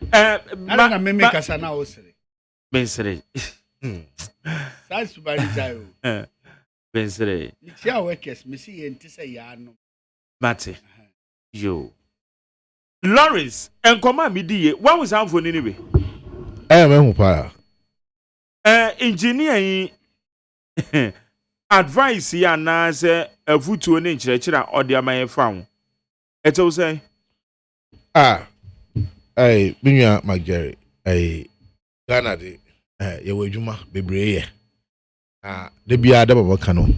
na me kasa na osere bensere sai subari jayo bensere ti a workers me see yenti say ya no mate yo Lawrence enkoma mi die wan was am for ni be me hu pa engineer yi advice ya na say afutuo ne nkyerɛkyerɛ ɔde amaye fa ho eto say Binya Magere Ghana de ye wadwuma bebree ye de bia da baba ka no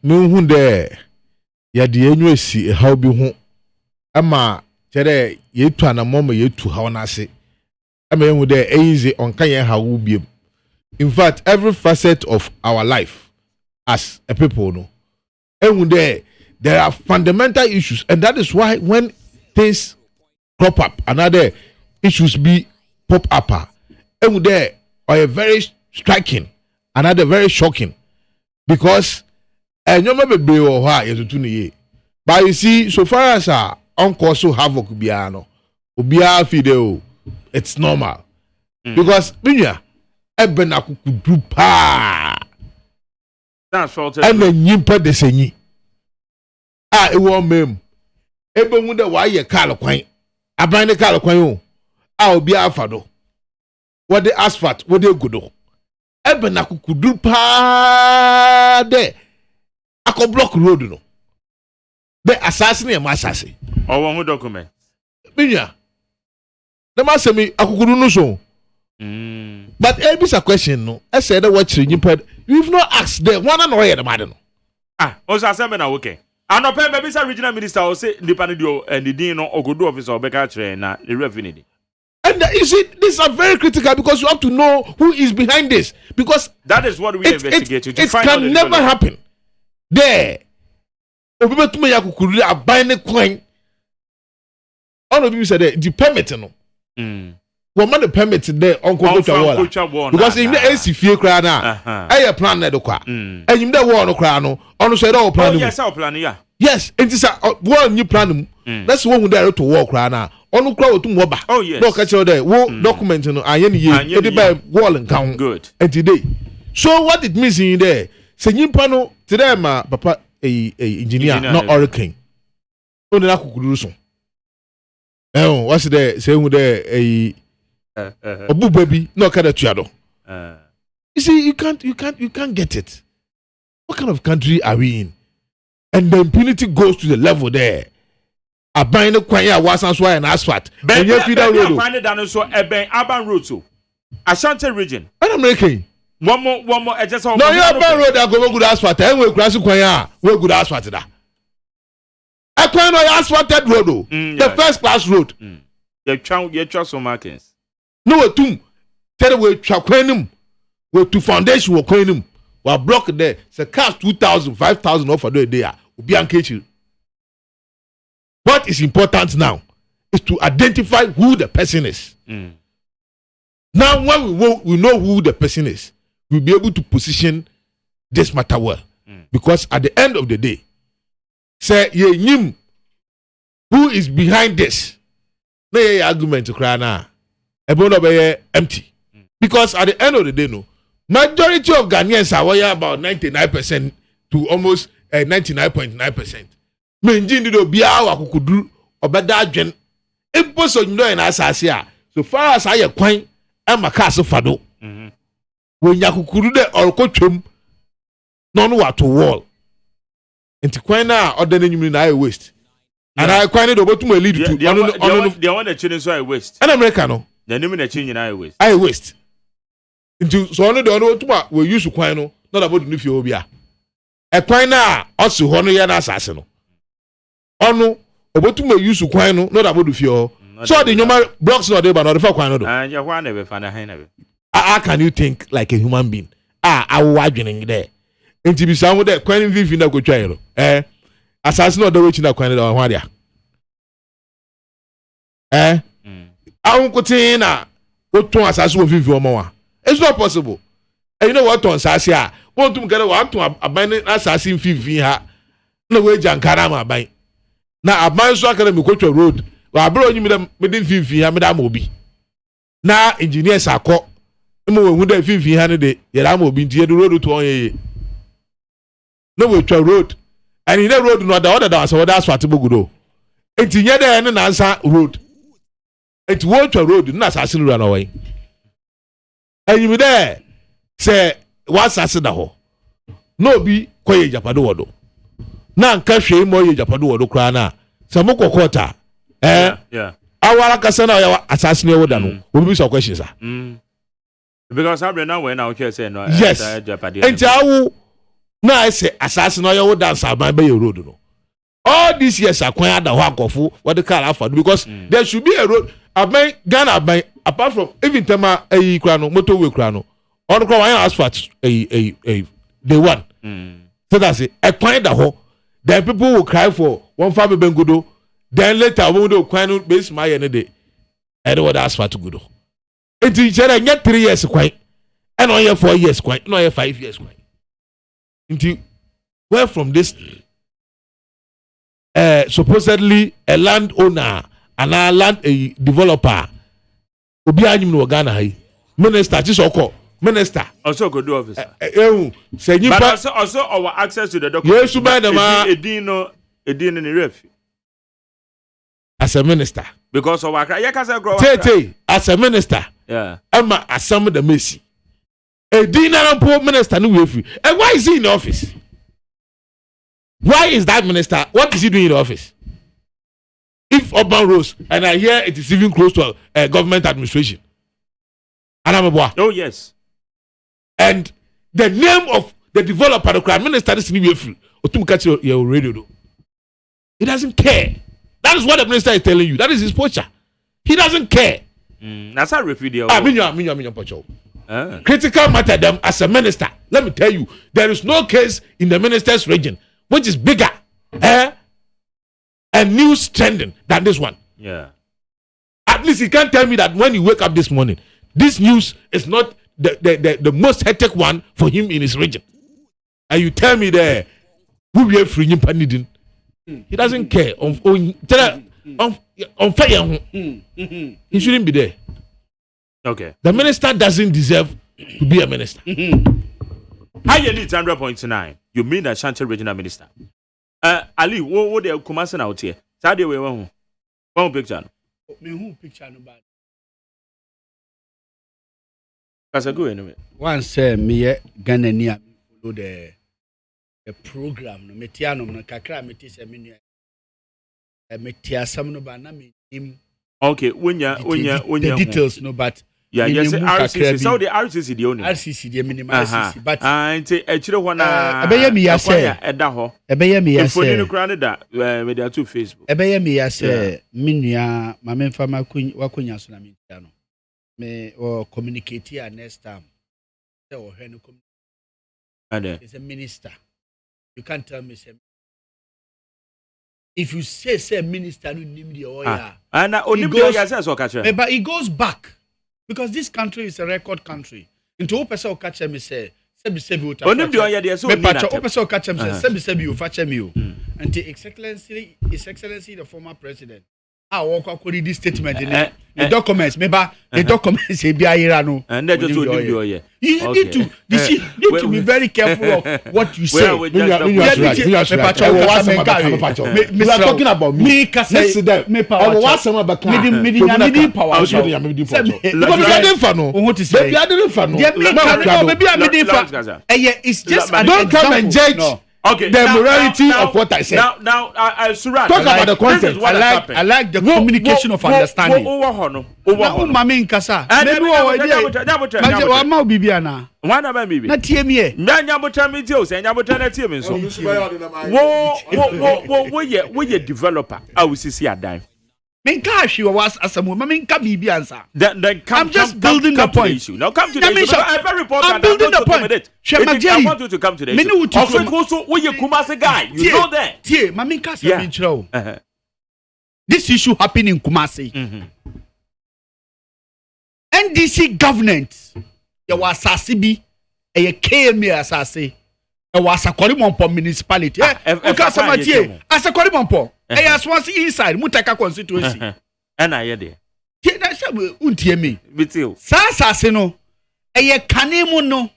me hu de ya de enyu esi haw bi ho ama kere ye tu anamoma ye tu haw na ase ama hu de easy onka ye haw biem. In fact, every facet of our life as a people, no, and there are fundamental issues, and that is why when things crop up, another issues be pop up, and there are very striking, another very shocking, because and you remember but you see, so far as our uncle so havoc biano, ubia fideo, it's normal because binya. Ebena kukudu pa that's fault and nyimpa de senyi e wo mem ebe hu de wa ye kal kwan aban ne kal kwan o obi afado what the asphalt what the gudo ebena kukudu pa de akọ block road no the assassin e ma assassin o won document binya the ma semi akukudu no so but it's a question no I said what you've not asked them one and all the matter no also assemble na okay and no maybe say regional minister or say independent and the dean or go do officer or beka train na the revenue and you see these are very critical because you have to know who is behind this because that is what we investigate to find out it can never happen there obi betume yakukuru aban ne kwan all of you said the permit no woman the permit there uncle go to wall because in the AC fie kra na plan na de kwa enyim de wall no kra no ono so dey plan yes our plan yeah yes it is wall new plan that's one who there to wall kra na ono kra otum wo ba no ka che there wo document no aye ne ye e dey by wall nkan good and today so what it means in there se nyimpa no today ma papa engineer not hurricane ono na kukuru so what's there say who there Obu baby, no kada tuado. You see, you can't get it. What kind of country are we in? And the impunity goes to the level there. A buying a kwanya wasan swa and asphalt. And you feed that road. Find it down so Urban Road so. Ashanti region. And I'm making one more. I just no, you Urban Road. I go good asphalt. And we cross kwanya. We good asphalt da. I can't know asphalted road. The first class road. You try some markings. No tum tell we trakwanum we to foundation we kwanum we block there say cars 2,000 5,000 offer do dey obi ankechi. What is important now is to identify who the person is. Now when we know who the person is, we'll be able to position this matter well. Because at the end of the day, say ye nyim who is behind this. No argument to cry now. Empty. Because at the end of the day, no, majority of Ghanaians are about 99% to almost 99.9%. Menjin do be our kukudu or better gen. Impose on you and as so far as I acquaint, I'm a castle fado. when yakukuru de or coachum no what to wall into kwena or then you na waste and I kwena do botum lead to the one that children so I waste an Americano the name na change na I waste into so no do no to we use kwan no not about the fie obia e kwan na osu ho no ye na asase no onu obotum use kwan no not about the fie so the normal blocks no dey ba no the fa kwan no do and you wan be fa na hin na be how can you think like a human being awo adwening there enti bi samu there kwan vivi na go twa yero asase no do we chi na kwan da ho dia awunkotin na oton asase wo vivi omo wa it's not possible and you know what on asase a won tum gere wa ton aban asase vivi ha na we jankara ma aban na aban so akara mi kotwa road wa abro onyi mi dem vivi ha mi da ma obi na engineers akọ mo we hu da vivi ha ne de ye da ma obi ntie de road to onye no we twa road and in the road no da order da so da asfalt bogudo enti nye da ne na ansa road enti wo twa road na asase no na wan anyi mi da se wa asase da ho no bi koye japado wodo na nka hwe mo ye japado wodo kra na se mo kokota yeah awara kasa na ya asase no woda no obi so questions because I'm now when I say no yes enti awu na I say assassin no you dance aban be your road no all these years akwan ada ho akofo what the car afford because there should be a road aban Ghana aban apart from even tema ayi kra no motorway kra no on kra wan asphalt day one so that's it akwan da ho then people will cry for one family bengodo then later when do kwan no base my ne dey and what asphalt godo it is get 3 years kwan and on here 4 years kwan no here 5 years kwan into where from this supposedly a landowner and a land a developer obi anyim no Ghana hai minister ti soko minister also go do officer say nipa but also our access to the document yes ba dem edin ni ref as a minister because of our ya kasa grow as a minister yeah ama asam the mercy edin na po minister no we free and why is he in the office? Why is that minister? What is he doing in the office? If Urban Rose and I hear it is even close to a government administration. Oh yes. And the name of the developer, the crime minister, is free. Your radio. He doesn't care. That is what the minister is telling you. That is his posture. He doesn't care. That's how refugee. Critical matter them as a minister. Let me tell you, there is no case in the minister's region which is bigger and news trending than this one. Yeah. At least you can't tell me that when you wake up this morning, this news is not the most hectic one for him in his region. And you tell me there, who we are free him. He doesn't care. On fire. He shouldn't be there. Okay. The minister doesn't deserve to be a minister. How you need 100.9? You mean Ashanti regional minister? Ali, what they Kumasi out here? Saturday we one picture. Me who picture no bad. Cause I go anyway. One say me Ghana near follow the program no metiano no kakra meti se me metia sam no ba na me him. Okay, when you details no but yeah, yes, RCC. So the RCC the only. RCC the minimum RCC, but say actually wana. Ebeye mi ya say. Eda ho. Ebeye mi ya say. Phone no kra da with their two Facebook. Ebeye mi ya say. Minua mama mfa wakonya so na me no. Me or communicate here next time. Say o he no communicate. He's a minister. You can't tell me say. If you say minister no nim the oya. And only ya say so catch. But it goes back. Because this country is a record country. Into opesa catch me say sebi uta. Only the oya there so me pacha opesa catch me say sebi you fetch me you. And His Excellency the former president I walk according this statement in the documents, maybe the documents be no. And they just told you, yeah. You need to be very careful of what you say. We are talking about me. Listen there. Me power. What's some about me power. Because I didn't know. What to say? Maybe I didn't know. Maybe I didn't know. It's just don't come and judge. Okay. The morality of what I said. Now, Surat. Talk about the content. I like the communication of understanding. Mami nkasa. Maybe what idea? But ma bibiana. One about me. Na tie me. Nyabuta me tio say nyabuta na tie me so. Wo ye developer. I will see adan. Minkashi was asamu. Mami nka bibi ansa. Then I'm just building the point. Now come to the issue. I'm very important. I'm building the point. I want you to come to the issue. Also, we you Kumasi guy. You know that. Tie, mami nka se minchro. This issue happened in Kumasi. NDC government. There was Sasibi. A KMA asase. There was a Korimompo municipality. Because as a Korimompo. As once inside Mutaka constituency. And I hear there. That's untie me. Bitil. Sasa no. Kanemu no.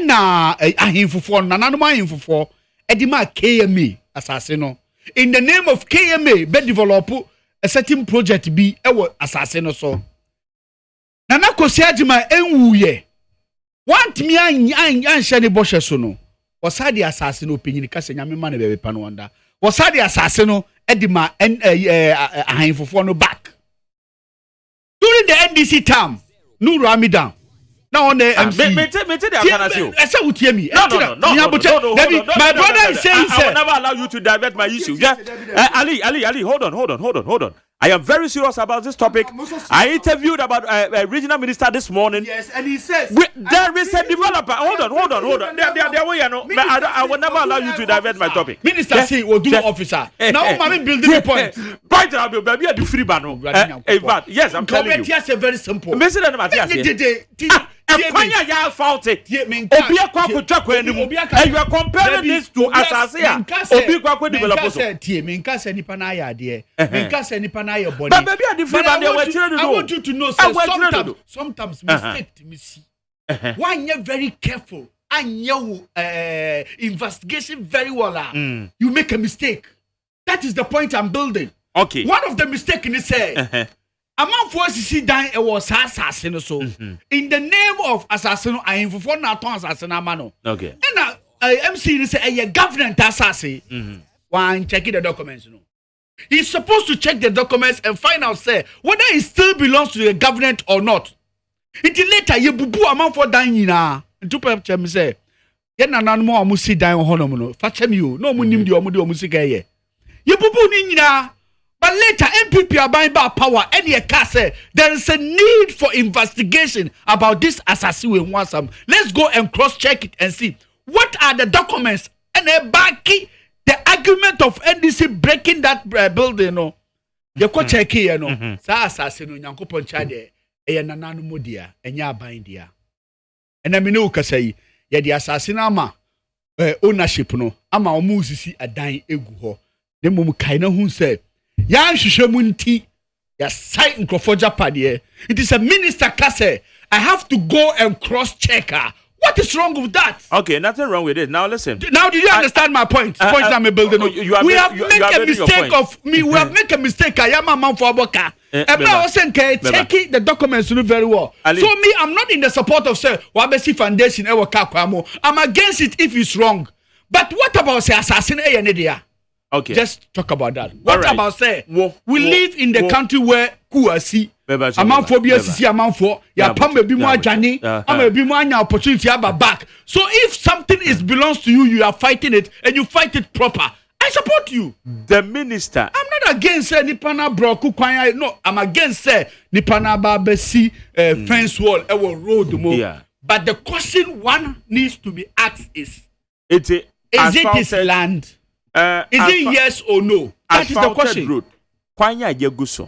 Na ahimfufo nananoma ahimfufo edima KMA asase no. In the name of KMA be develop a certain project bi ewo asase no so. Nana Kosi Agyemang enwuye. Want me an share the boshe so no. Osade asase no opinion kase nyame ma na bebe pa no wanda. Osade asase no edima ahimfufo no back. During the NDC term, Nuru Amidan. Now on the MC. Me tell you. I said, "Would me?" No. My brother is saying, "I will never allow you to divert my issue." Yeah, Ali, hold on. I am very serious about this topic. I interviewed about a regional minister this morning. Yes, and he says there is a developer. Hold on. There way, I will never allow you to divert my topic. Minister say, "Will do officer." Now, I'm building the point. Point out, baby, I do free bano. Yes, I'm telling you. Yes, very simple. Kwanya ya faulty. Obi akwa kutwa kwa enimu. And you are comparing this to Asasia. Obi kwa developer so. Minka se nipa na ya de. Minka se nipa na ya body. But baby I different than they were children. I want you to know sir, sometimes mistake me see. One you very careful. And you investigation very well. You make a mistake. That is the point I'm building. Okay. One of the mistake in say among forces see down it was assassin so in the name of assassin I am for not assassin amano. Okay. And MC say a government assassin. One checking the documents. No. He's supposed to check the documents and find out say whether it still belongs to the government or not. Until later you bubu among for dying na. Two people say yen nanan mo amusi dan honom no. Fachem you no mu nim di omusi gaye. You bubu ni nyina. But later, MPP are buying back power. And your car say there is a need for investigation about this assassin. Let's go and cross-check it and see what are the documents and the argument of NDC breaking that building. No, you go check here. No, sa assassin no nyanko ponchade. Eya nananu modia. Enya buying dia. And I mean, no say ya the assassin ama ownership no ama omusisi adan egu ho. Dem mu kaina hu say. Yan Shishamunti, ya site in Crawford. It is a minister case. I have to go and cross-check her. What is wrong with that? Okay, nothing wrong with it. Now listen. Now, did you understand my point? Point I'm building. We have made a mistake of me. We have made a mistake. I am a man for Aboka. I was saying, checking the documents very well. So me, I'm not in the support of say Wabesi Foundation. I'm against it if it's wrong. But what about say assassin? Okay. Just talk about that. What about say we live in the country where Kuasi amanphobia sisi amanfo ya pamba bi mu ajani ama bi mu anya opportunity aba back. So if something is belongs to you, you are fighting it and you fight it proper. I support you. The minister. I'm not against say nipana broku kwanya. No, I'm against say nipana babesi fence wall ewo road mo. Yeah. But the question one needs to be asked is it his land? Is it yes or no? That is the question. Road. Kwanya yeguso.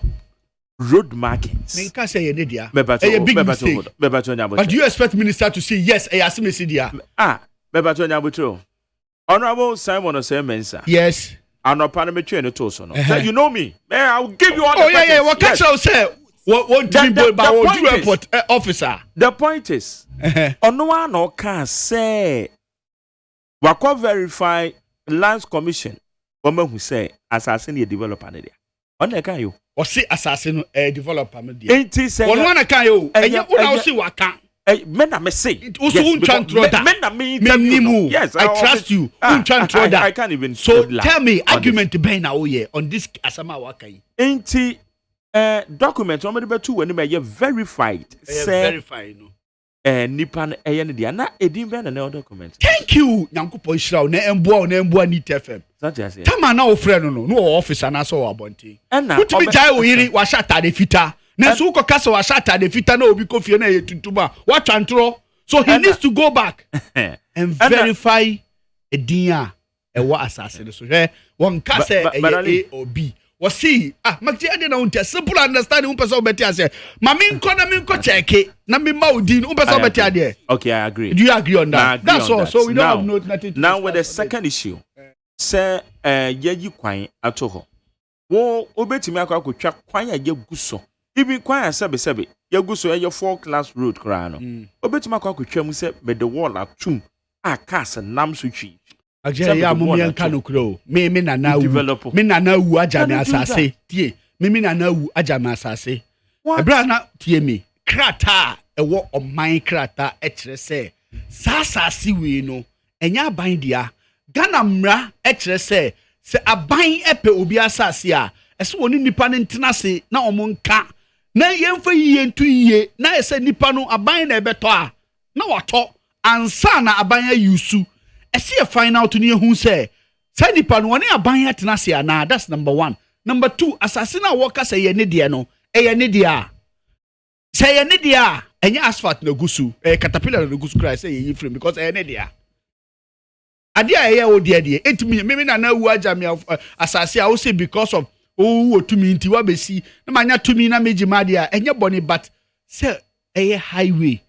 Road markings. Menka say ye dia. A big mistake. But do you expect minister to say yes? I assume see dia. Bebato nyabutro. Honorable Simon Osemensa. Yes. Anopa na metwe ne to so no. So you know me. Man, I will give you all the yeah. What catch you say? What do you about what report officer? The point is, ono wa no can say wakọ verify lands commission. Woman who say assassin the developer there. On the can you? Or see assassin developer me there. Ain't he say? One can you? And you will see what can. Men I say. Also, yes, I trust you. I can't even. So tell me, argument be now here on this asama wakai. Ain't he? Document. I'm going to when you verified. Verified. No. Nipan dia na edin be na document. Thank you. Nyankopon shira na emboa ni TFM. Tama na o frɛ no officer na so abonte. Utimi jai o yiri wa shata de fita. Na so ko kasa wa shata de fita na obi kofie na yetuntuma. Wa twantro. So he needs to go back and verify edin a ɛwɔ asase so. Hwɛ won kasa A or B. See, Magdi na unte simple understanding person obeti ase. Mami nko check na me maudin person obeti ade. Okay, I agree. Do you agree on that? That's all. So we don't have nothing. Now with the second issue, say yeyi kwan ato ho. Wo obetimi akwa kwan ya yeguso. Even kwan sebe yeguso ye 4-class road kra no. Obetimi akwa mu say be the wall atum cars nam so twi. Agye ya mum yanka no kro me na na wu aja me asase tie me na na wu aja me asase ebra na tie me krata ewo oman krata e kire se sasase we no enya aban dia Ghana mra e kire se aban epe obi asase a ese woni nipa ne ntena se na omonka na yemfa yiye ntu yiye na ese nipa no aban na ebeto a na wato ansa na aban ayusu esi a final to near who say nipa no one aban atena se ana. That's number 1. Number 2, assassin a worker say ye ne dia no ye ne dia say ye ne dia enya asphalt na gusu caterpillar na gusu cry say ye frame because ye ne dia ade a ye o dia etimi me na wu aja me asase a wo say because of otumi nti wa besi na manya tumi na meji ma dia enya boni but say ye highway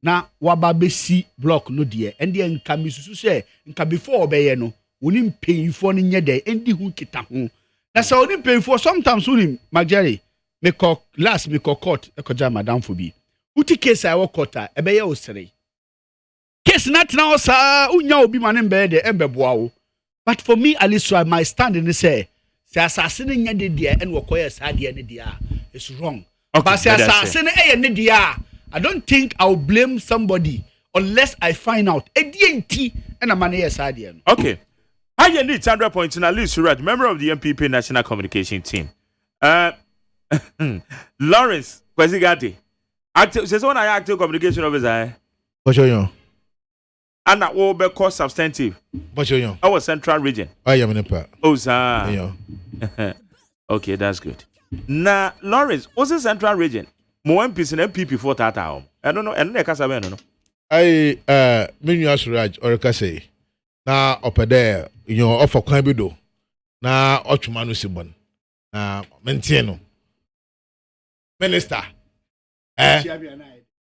na waba besi block no de ende nka misusu se nka before obeye no woni mpeyifo no nye de endi hu kita ho na sa woni mpeyifo sometimes woni Magere me court ekoja madam for bi uti case I work court ebeye osere case na tena osa unya obi mane mbe de embeboa wo but for me at least my stand in say assassin nye de and wokoye sa de ne de it's wrong but say assassin ne de I don't think I'll blame somebody unless I find out. ADNT and a money aside. Okay. I need 100 points in at least right. Member of the MPP National Communication Team. Lawrence Kwezigati. Says one I active communication officer. What's your young? And that will be called substantive. What's your young? Our central region. I am in a part. Oh, sir. Okay, that's good. Now, Lawrence, what's the central region? Mo MPs and MPP for Tata. I don't know. And they can't say no. I menu Suraj or Kase. Na up there, offer Kaibido. Na Ochumanu Sibon. Maintiano. Minister.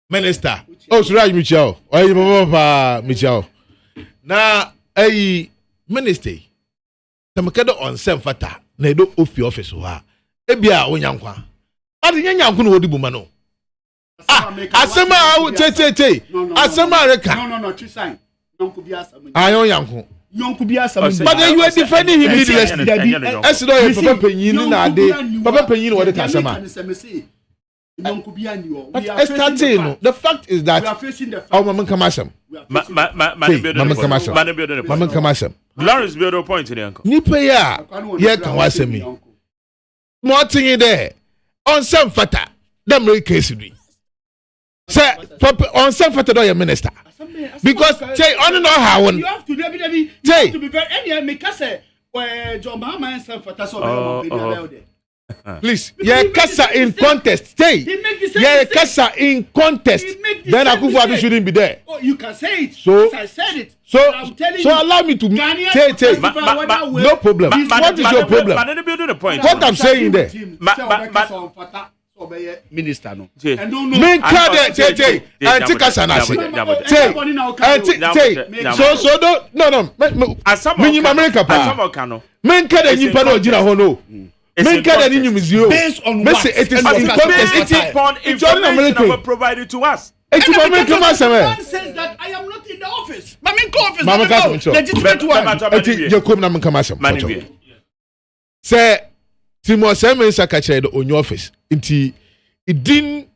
Minister. Oh, Suraj Michel. Oh, Papa Michel. Na minister. Tamakado on Semfata. Na do ofi office wa. Ebia onyankwa. Adi nyanyanku no odibu mano. Asema asema reka. No, Chisan. Yonku bi asama. Ayon yanku. Yonku bi asama. But then you are defending him needlessly. Esido ye papa penyin na ade. Papa penyin wo de kasama. Yonku bi ani wo. The fact is that we are facing the fact. Oh, mama kamasam. Mama kamasam. Lawrence build a point in the uncle. Nipa ya ye kan wasemi. Mo tin there. On some fata. Them really case we. Say on some fata do your minister. Because say on no how you have to be very any make say John Mahama and some fata so please, yeah, kasa in contest. Say, yeah, kasa in contest. Then Akufo-Addo shouldn't be there. Oh, you can say it. So I said it. So allow me to say. No problem. What is your problem? What I'm saying there. minister no. And don't know. Men kada say anti-kasa na say. So no. Minimum America pa. Men kada nyimpa na ogina ho no. Men kada ni nyumzio. Based on what? It is upon information provided to us. It's America man says that I am not in the office. Mama office. Legitimate one. You come na men kama asem. Say Timo Semen Sakache on your office. It didn't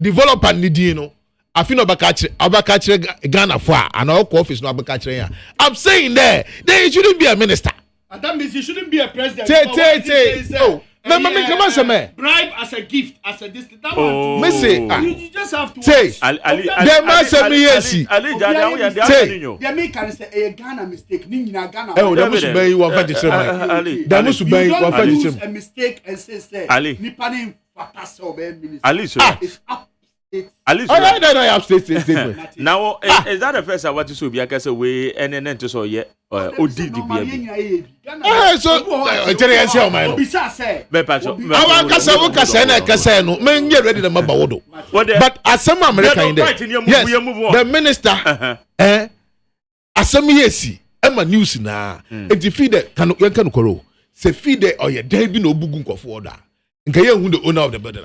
develop an idea, no. I feel Abakache Ghana for and our office no Abakache. I'm saying there shouldn't be a minister. And that means he shouldn't be a president. Oh, bribe as a gift, as a district. You just have to say Ali they make say a Ghana mistake. Ghana. Oh, that must be one for the That must be one for the a mistake and say Ali. Nipanim pass over minister. Ali, it's up. No, I have statement. Now, is that the first I want to say? Because we and to so yet ODDB. So, Jerry, say, my no. Men get ready to mabawodo. But as some American, yes, the minister, as some yesi, Emma news na, and defeat the can koro. Se feed the or your day be no bugun of order. And can you the owner of the building?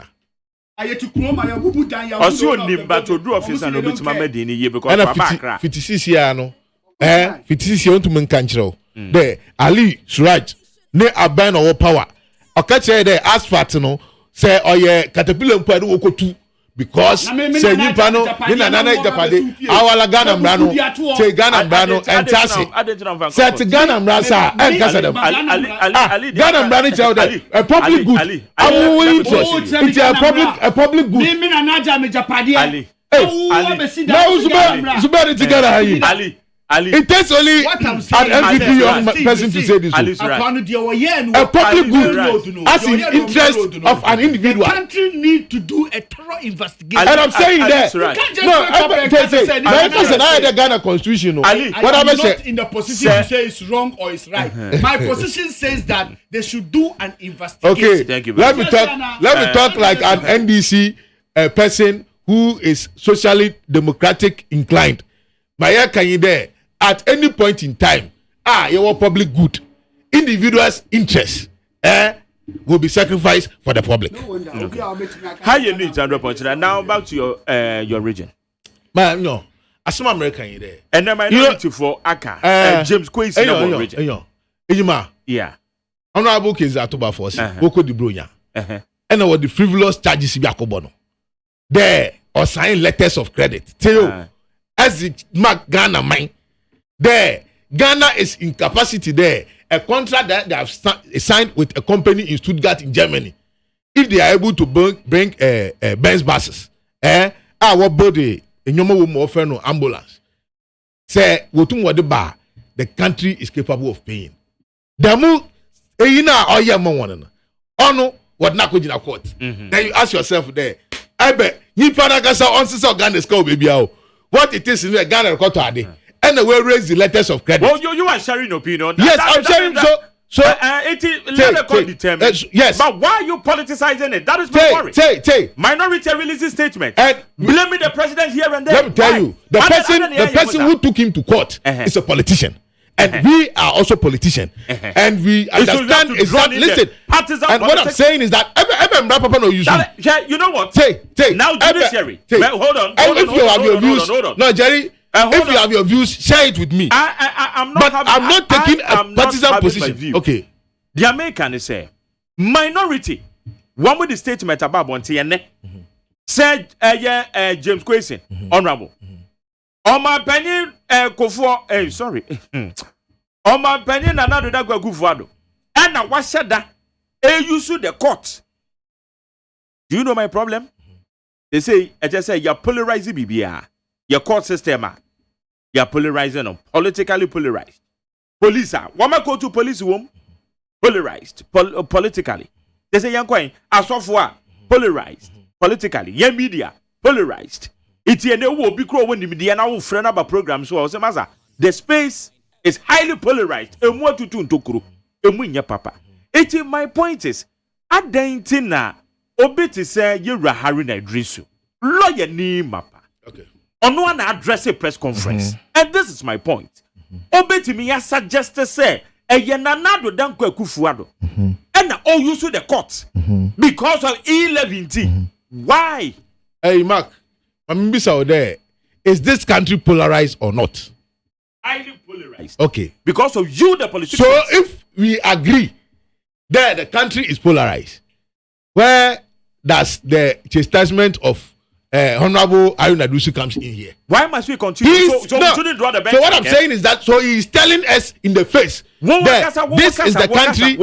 Also, but to do office and obit my medini ye because and 56 year no 56 year to men kanchro there Ali Suraj ne aban or power okache there asphalt no say oye caterpillar mpo do okotu because say nipa no ni nana japade awala Ghana mrano say Ghana mrano entase say to Ghana mrasa enkasa dem Ali Ghana mrano tell them a public good it's a public good me nana japade Ali now Zubair together Ali. It takes only an MVP young person to say this. A public good as in interest of an individual. The country need to do a thorough investigation. And I'm saying that. No, I the Ghana constitution. What I'm not in the position to say it's wrong or it's right. My position says that they should do an investigation. Okay, thank you. Let me talk like an NDC person who is socially democratic inclined. Maya Kanyide. At any point in time, your public good, individuals' interests, will be sacrificed for the public. No wonder. Okay. How you need to point now back to your region. Man, no, as some American there, and then minority for Aka, James Quays in the region. Yeah. Honorable case at Toba Force, Boko de Bronya, and what the frivolous charges be Akobono. There or sign letters of credit. Tell you, as it mark Ghana mine. There, Ghana is in capacity there. A contract that they have signed with a company in Stuttgart in Germany. If they are able to bring Benz buses, our body in your mobile offer no ambulance. Say, the country is capable of paying. Damu, or Yamon, oh no, what Nakojina court. Then you ask yourself there, I bet you Panagasa on Sister Ghana's call, baby. What it is in the Ghana court are they? And they will raise the letters of credit. Well, you are sharing opinion. Yes, I'm sharing. Yes. But why are you politicizing it? That is my worry. Minority releases statement. And blaming the president here and there. Let me tell you, the person who took him to court is a politician. And we are also politicians. And we understand exactly. Listen, and what I'm saying is that you know what? Now judiciary. Hold on. If you have your views, no, Jerry. If you have your views, share it with me. I'm not taking a partisan position. Okay. The American say minority. One with the statement about Bontiene said, James Quason, honorable. On my opinion, Kofo, sorry. On my opinion, another that go Gufado. And I was said that you sue the court. Do you know my problem? They say, I just say, you're polarizing BBR. Your court system, you're polarizing them, politically polarized. Police are. Why go to police room? Polarized, politically. They say, young coin, as software, polarized, politically. Your media, polarized. It's a new big crow when the media now friend about programs. So I say, the space is highly polarized. And what to do to crew? And when your papa. My point is, at the intina, Obiti say Yura Harina Idrisu. Lawyer ni mapa. Okay. Ono an address a press conference. And this is my point. Obiti me ya suggested say Nanado Danko Kufuado. And all use the court because of E11. Why? Hey, Mark, I'm there. Is this country polarized or not? Highly polarized. Okay. Because of you, the politicians. So if we agree that the country is polarized, where does the chastisement of Honorable Aruna Dusu comes in here? Why must we continue? We shouldn't draw the bench. So what I'm saying is that so he is telling us in the face that this is the country.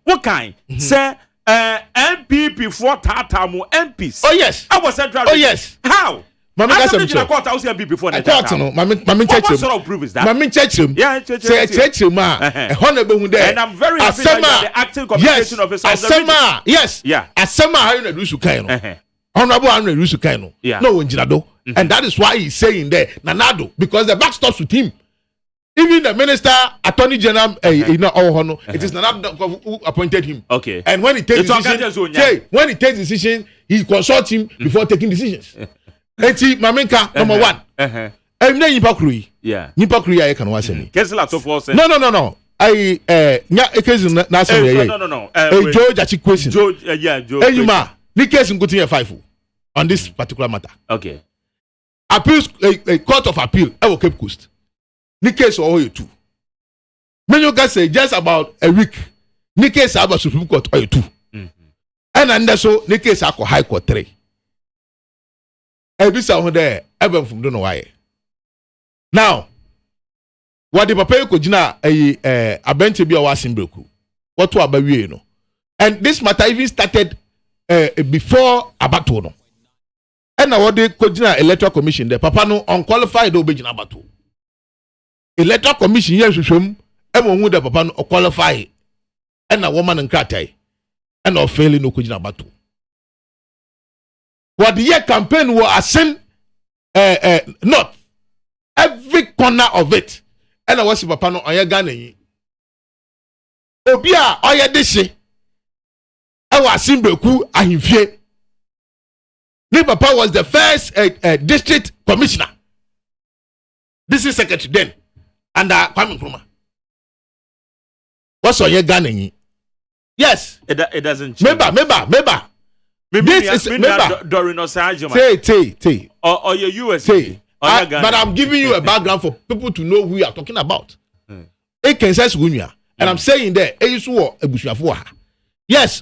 What kind? Say MPP for Tatamu MPs. Oh yes. I was central. Oh yes. How? Mami I said court house MPP before the court no. Mami check. What sort of proof is that? Mami check him. Yeah, check him. Honorable hunde. And I'm very happy that the acting communication officer of the region. Yes. Yeah. Asema Aruna Dusu kaino. Honorable Aruna Dusu kaino. Yeah. No Njinado. And that is why he's saying there Nanado because the back stops with him. Even the minister, attorney general, it is Nanado who appointed him. Okay. And when he takes decision, he consults him before taking decisions. Eti Mamenka number 1. Emne nipa krui. Yeah. Nipa krui ya kan wasemi. Kesela to force. No. I nya ekezi na asem ye. No. Joe Jachi question. Joe Joe. Enyuma, ni case nkutin ye 5 on this particular matter. Okay. Appeals a court of appeal e Cape Coast. Ni case o you 2. Many you guys say just about a week. Ni case about Supreme Court o you 2. And so ni case akọ High Court 3. Ebisa ho there ebe from don't know why. Now, what the papa ko gina abente bi a wasimbreku. What to abawie no. And this matter even started before abato no. And now what they ko gina electoral commission there papa no unqualified obegina abato. Electoral commission here hwehwem emo hu the papa no qualify. And na woman nkratai. And no failing no ko gina abato. What the year campaign was ascend not every corner of it. And I was papa no oya Ghana yi. Obia oya dese. I was Simbreku ahimfie. Ne papa was the first district commissioner. This is secretary then. Under Kwame Nkrumah. What's oya Ghana yi? Yes. It doesn't change. Member. This is Dorino Sajima. Say. Or your US. But I'm giving you a background for people to know who you are talking about. It can say Gunya. And I'm saying there, yes,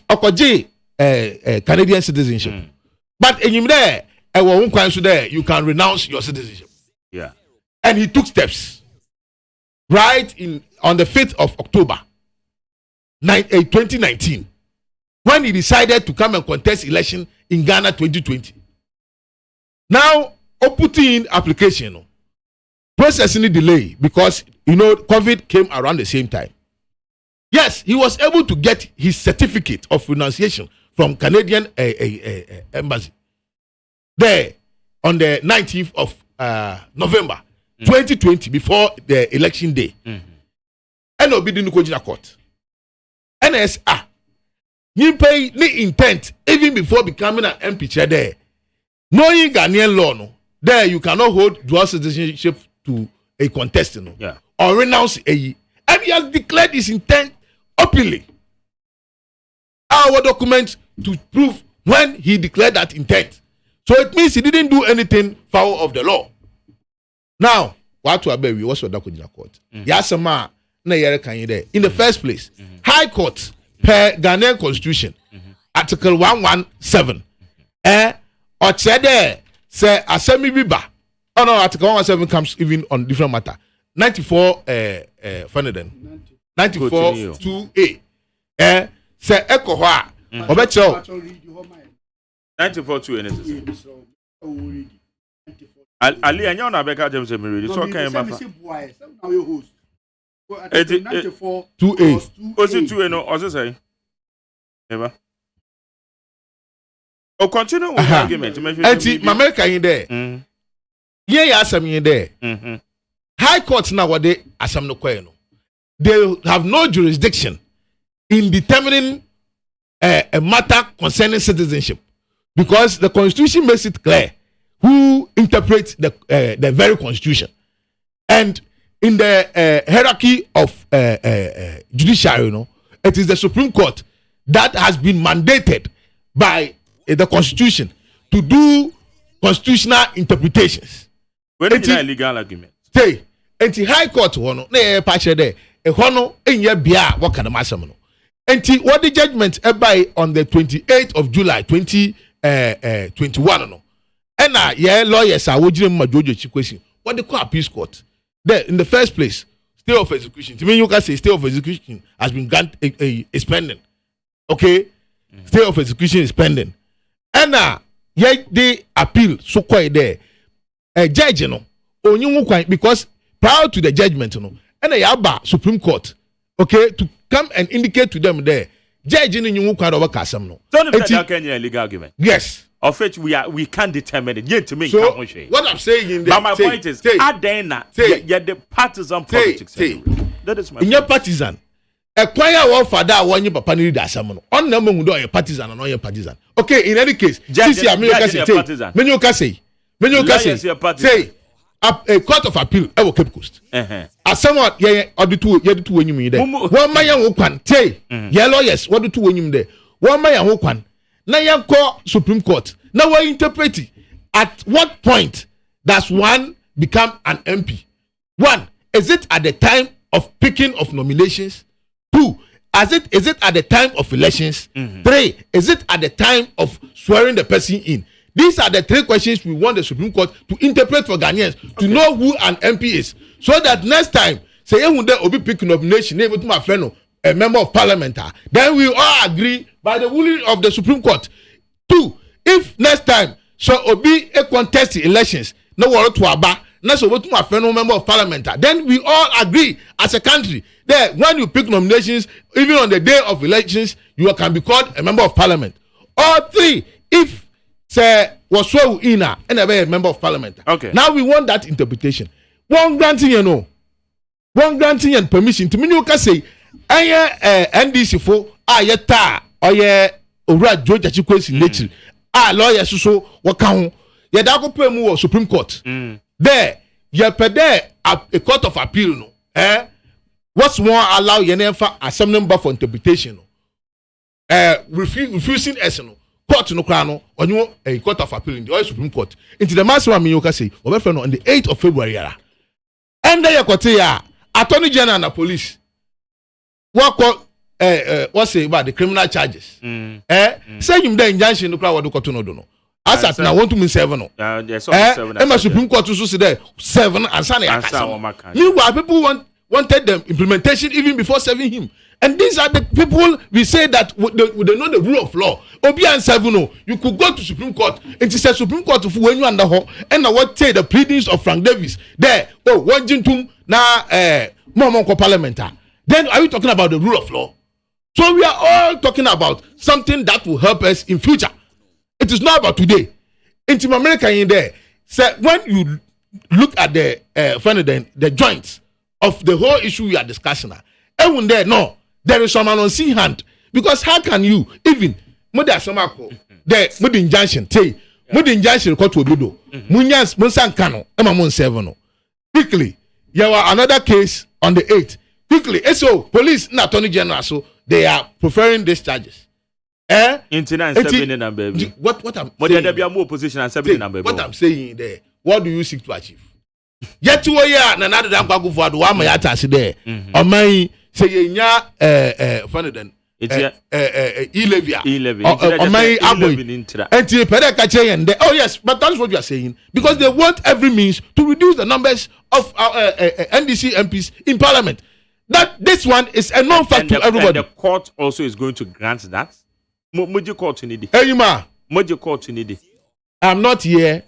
Okoji Canadian citizenship. But in there, you can renounce your citizenship. Yeah. And he took steps. Right on the 5th of October 2019. When he decided to come and contest election in Ghana 2020. Now, putting in application, processing delay because, COVID came around the same time. Yes, he was able to get his certificate of renunciation from Canadian embassy. There, on the 19th of November 2020, before the election day. And Obi Nukojina court. NSA. You pay the intent even before becoming an MP chair there. Knowing Ghanaian law, no, there you cannot hold dual citizenship to a contestant, or renounce a. And he has declared his intent openly. Our documents to prove when he declared that intent. So it means he didn't do anything foul of the law. Now, what to abewi? What's your document court? Yasama na yere kanye there. In the first place, High Court. Per Ghanaian Constitution, Article 117. Or there, say Assembly Biba. Oh no, Article 117 comes even on different matter. 94 Fernanden. 94 2A. Say Echo Hua. Obecho. 94 2A. Ali, I know na beka James Emery. So can you 94 2A. Was it 2A no? What's it say? Never. Oh, continue with the argument. America in there. Yeah, some in there. High Court now what they asam no kweno. They have no jurisdiction in determining a matter concerning citizenship, because the constitution makes it clear who interprets the very constitution. And in the hierarchy of judiciary, it is the Supreme Court that has been mandated by the constitution to do constitutional interpretations. When is a legal argument? Say, enti high court no na patch there no enye bia what can masam no. Enti what the judgment by on the 28th of July 2021 no. And lawyers are wojire majojo chikwesi. What the court appeals court. There in the first place, stay of execution. To me you can say stay of execution has been granted is pending. Okay? Stay of execution is pending. And the appeal so quite there. A judge because prior to the judgment and yaba Supreme Court, okay, to come and indicate to them there, judge in you kind of kasam no. So if legal argument. Yes. Of which we can't determine it yet to make. So what I'm saying in but my point is, Adena, you're the partisan politics. That is my. In your partisan, acquire one father one your papa need asam no. On no mo do your partisan and not your partisan. Okay, in any case, this year me you can say a court of appeal e wo Cape Coast. As someone the two enyim there. One man yan wo kwan say ye lawyers what the two enyim there. One man yan wo kwan na yan call Supreme Court. Now we interpret it. At what point does one become an MP? One, is it at the time of picking of nominations? Two, is it at the time of elections? Three, is it at the time of swearing the person in? These are the three questions we want the Supreme Court to interpret for Ghanaians to know who an MP is, so that next time say you will be picking nomination able to my friend a member of parliament, then we all agree by the ruling of the Supreme Court. Two, if next time so obi a contest elections no worry to aba na so to my friend member of parliament, then we all agree as a country that when you pick nominations even on the day of elections you can be called a member of parliament. Or three, if say was so in and a member of parliament. Okay. Now we want that interpretation. One granting and permission to me you can say NDC for ayeta oye owura George Chikwesi nature lawyers so waka ye da go pay mu Supreme Court there ye pede a court of appeal no what's more allow ye never assembly member for interpretation no refusing us no court no kra no onyo a court of appeal in the Supreme Court into the maximum you can say we on the 8th of February and there ye court ya attorney general and police what's say about the criminal charges? Say you the injunction no crowd what do koto no do no. As at now 1 to 7 no. Supreme Court to say there 7 and Sunday. Meanwhile, people wanted them implementation even before serving him. And these are the people we say that they know the rule of law. Obi and 7 no, you could go to Supreme Court and say Supreme Court when you under her and what say the pleadings of Frank Davis there. Oh, one jintum na Momonko parliamentar. Then are we talking about the rule of law? So we are all talking about something that will help us in future. It is not about today. In Team America in there, so when you look at the joints of the whole issue we are discussing, even there, no, there is some unseen hand. Because how can you even Mother Samako there with injunction, say with injunction court to do Munyans Monsankano, Emma Monsevano. Quickly, there were another case on the 8th. Quickly, so police and attorney general, so they are preferring these charges. What I'm saying, what I'm saying there, what do you seek to achieve? Yet to a year, and another than Bagu for the one my attach there. On my say, Fanadan, E-Levia, on my Aboy, and to Pedakache and oh, yes, but that's what you are saying because they want every means to reduce the numbers of NDC MPs in parliament. That this one is a non-fact to everybody. The court also is going to grant that. Moji court need it. Hey, ma. Moji court need it. I'm not here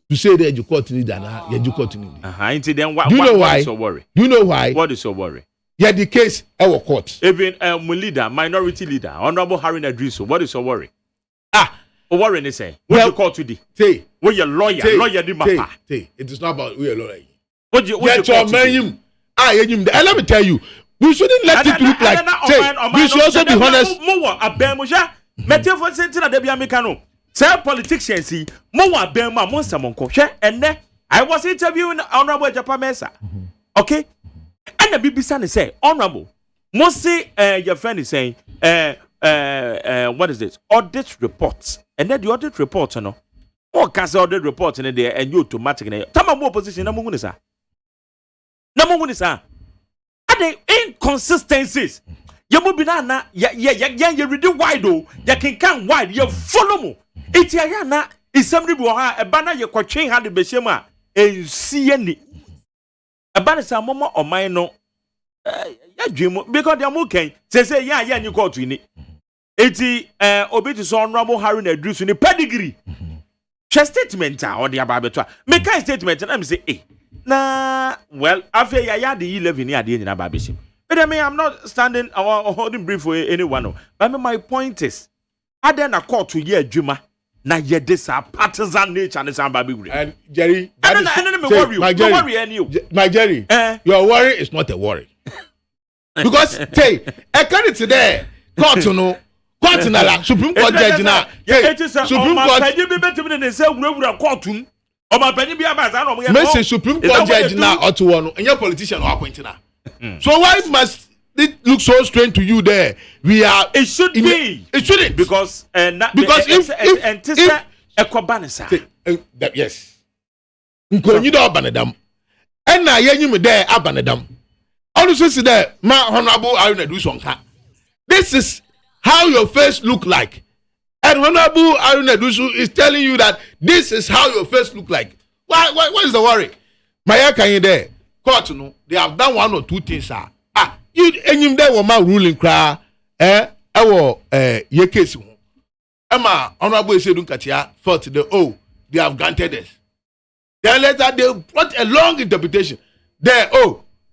to say that you court need and you court need it. Then do you know why? What is your worry? Do you know why? What is your worry? Yeah, the case our court. Even leader, minority leader, Honorable Harry Adriso. What is your worry? Worry they say. What you court today? Say. What your lawyer? Lawyer di mapa. Say. It is not about we are lawyer. What you court today? And let me tell you, we shouldn't let it look like. We should also be honest. Mete for sentina de bia meka no. Say politicians see mo wa ben ma mo nsam nko. Hwe enne I was interviewing Honorable Japan Mesa. Okay? And the BBC say Honorable Mosi your friend is saying what is this? Audit reports. And then the audit report, you know. Or cast audit report in there and you automatically. Tama more position number 1 is that. Number 1 is that. Are they inconsistencies? You move na you read wide though. You can come wide. You follow mo. It's ya na. It's somebody who a banner you could change how the beshema and see any. A banner sa mama or mine no. Ya dream because they are okay. Say yeah you call to it. Eti obiti so honorable Harry na Drew ni pedigree. Chest statement or the ababeto. Make a statement and I'm say na well after ya the 11 year the na babeship. But I mean I'm not standing or holding brief for anyone. But my point is I then a call to year Juma na ye this partisan nature and some baby. And Jerry, my Jerry, your worry is not a worry. Because say I can't today court no court na la Supreme Court judge na Supreme Court pedi be betimi ne say wura courtum o ma pedi bi abaza na o mo Messi Supreme Court judge na oto no any politician or appoint na. So why must it look so strange to you there? We are it should be it shouldn't because if ekobanisa yes nkonyi do abanedam and na yenyi me there abanedam also see there my honorable Aruna do sonka. This is how your face look like, and honorable Aruna Dusu is telling you that this is how your face look like. What is the worry? Maya can you there? Court no, they have done 1 or 2 things. You enyim there were my ruling cry. Ye case. Emma honorable Isedun Katia felt the they have granted this. Then later they brought a long interpretation. There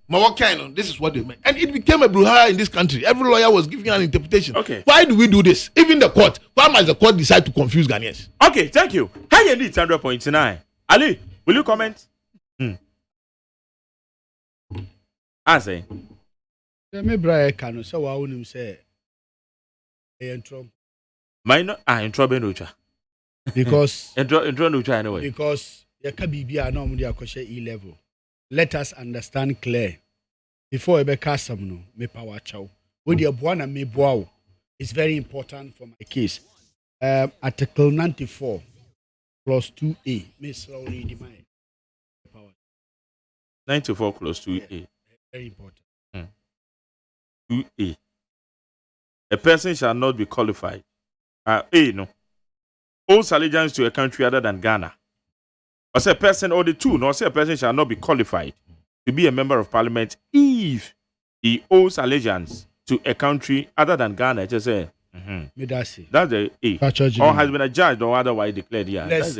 this is what they meant. And it became a brouhaha in this country. Every lawyer was giving an interpretation. Okay. Why do we do this? Even the court. Why must the court decide to confuse Ghanaians? Okay, thank you. How you need 100.9? Ali, will you comment? Answer. Me bra kanu se wa wonim se Trump. Mine in trouble no cha. Because intro no cha anyway. Because ya ka bibia na omudi akoshe E-level. Let us understand clear. Before ebe kasam no me power chow. We dey boa na me boa. It's very important for my case. Article 94 clause 2A. Me slowly read my power. 94 clause 2A. Very important. 2A. A person shall not be qualified. A no. Owes allegiance to a country other than Ghana. Or say a person or the two, no say a person shall not be qualified to be a member of parliament if he owes allegiance to a country other than Ghana. Just say that's the A. Or has been adjudged or otherwise declared. Yeah. Let's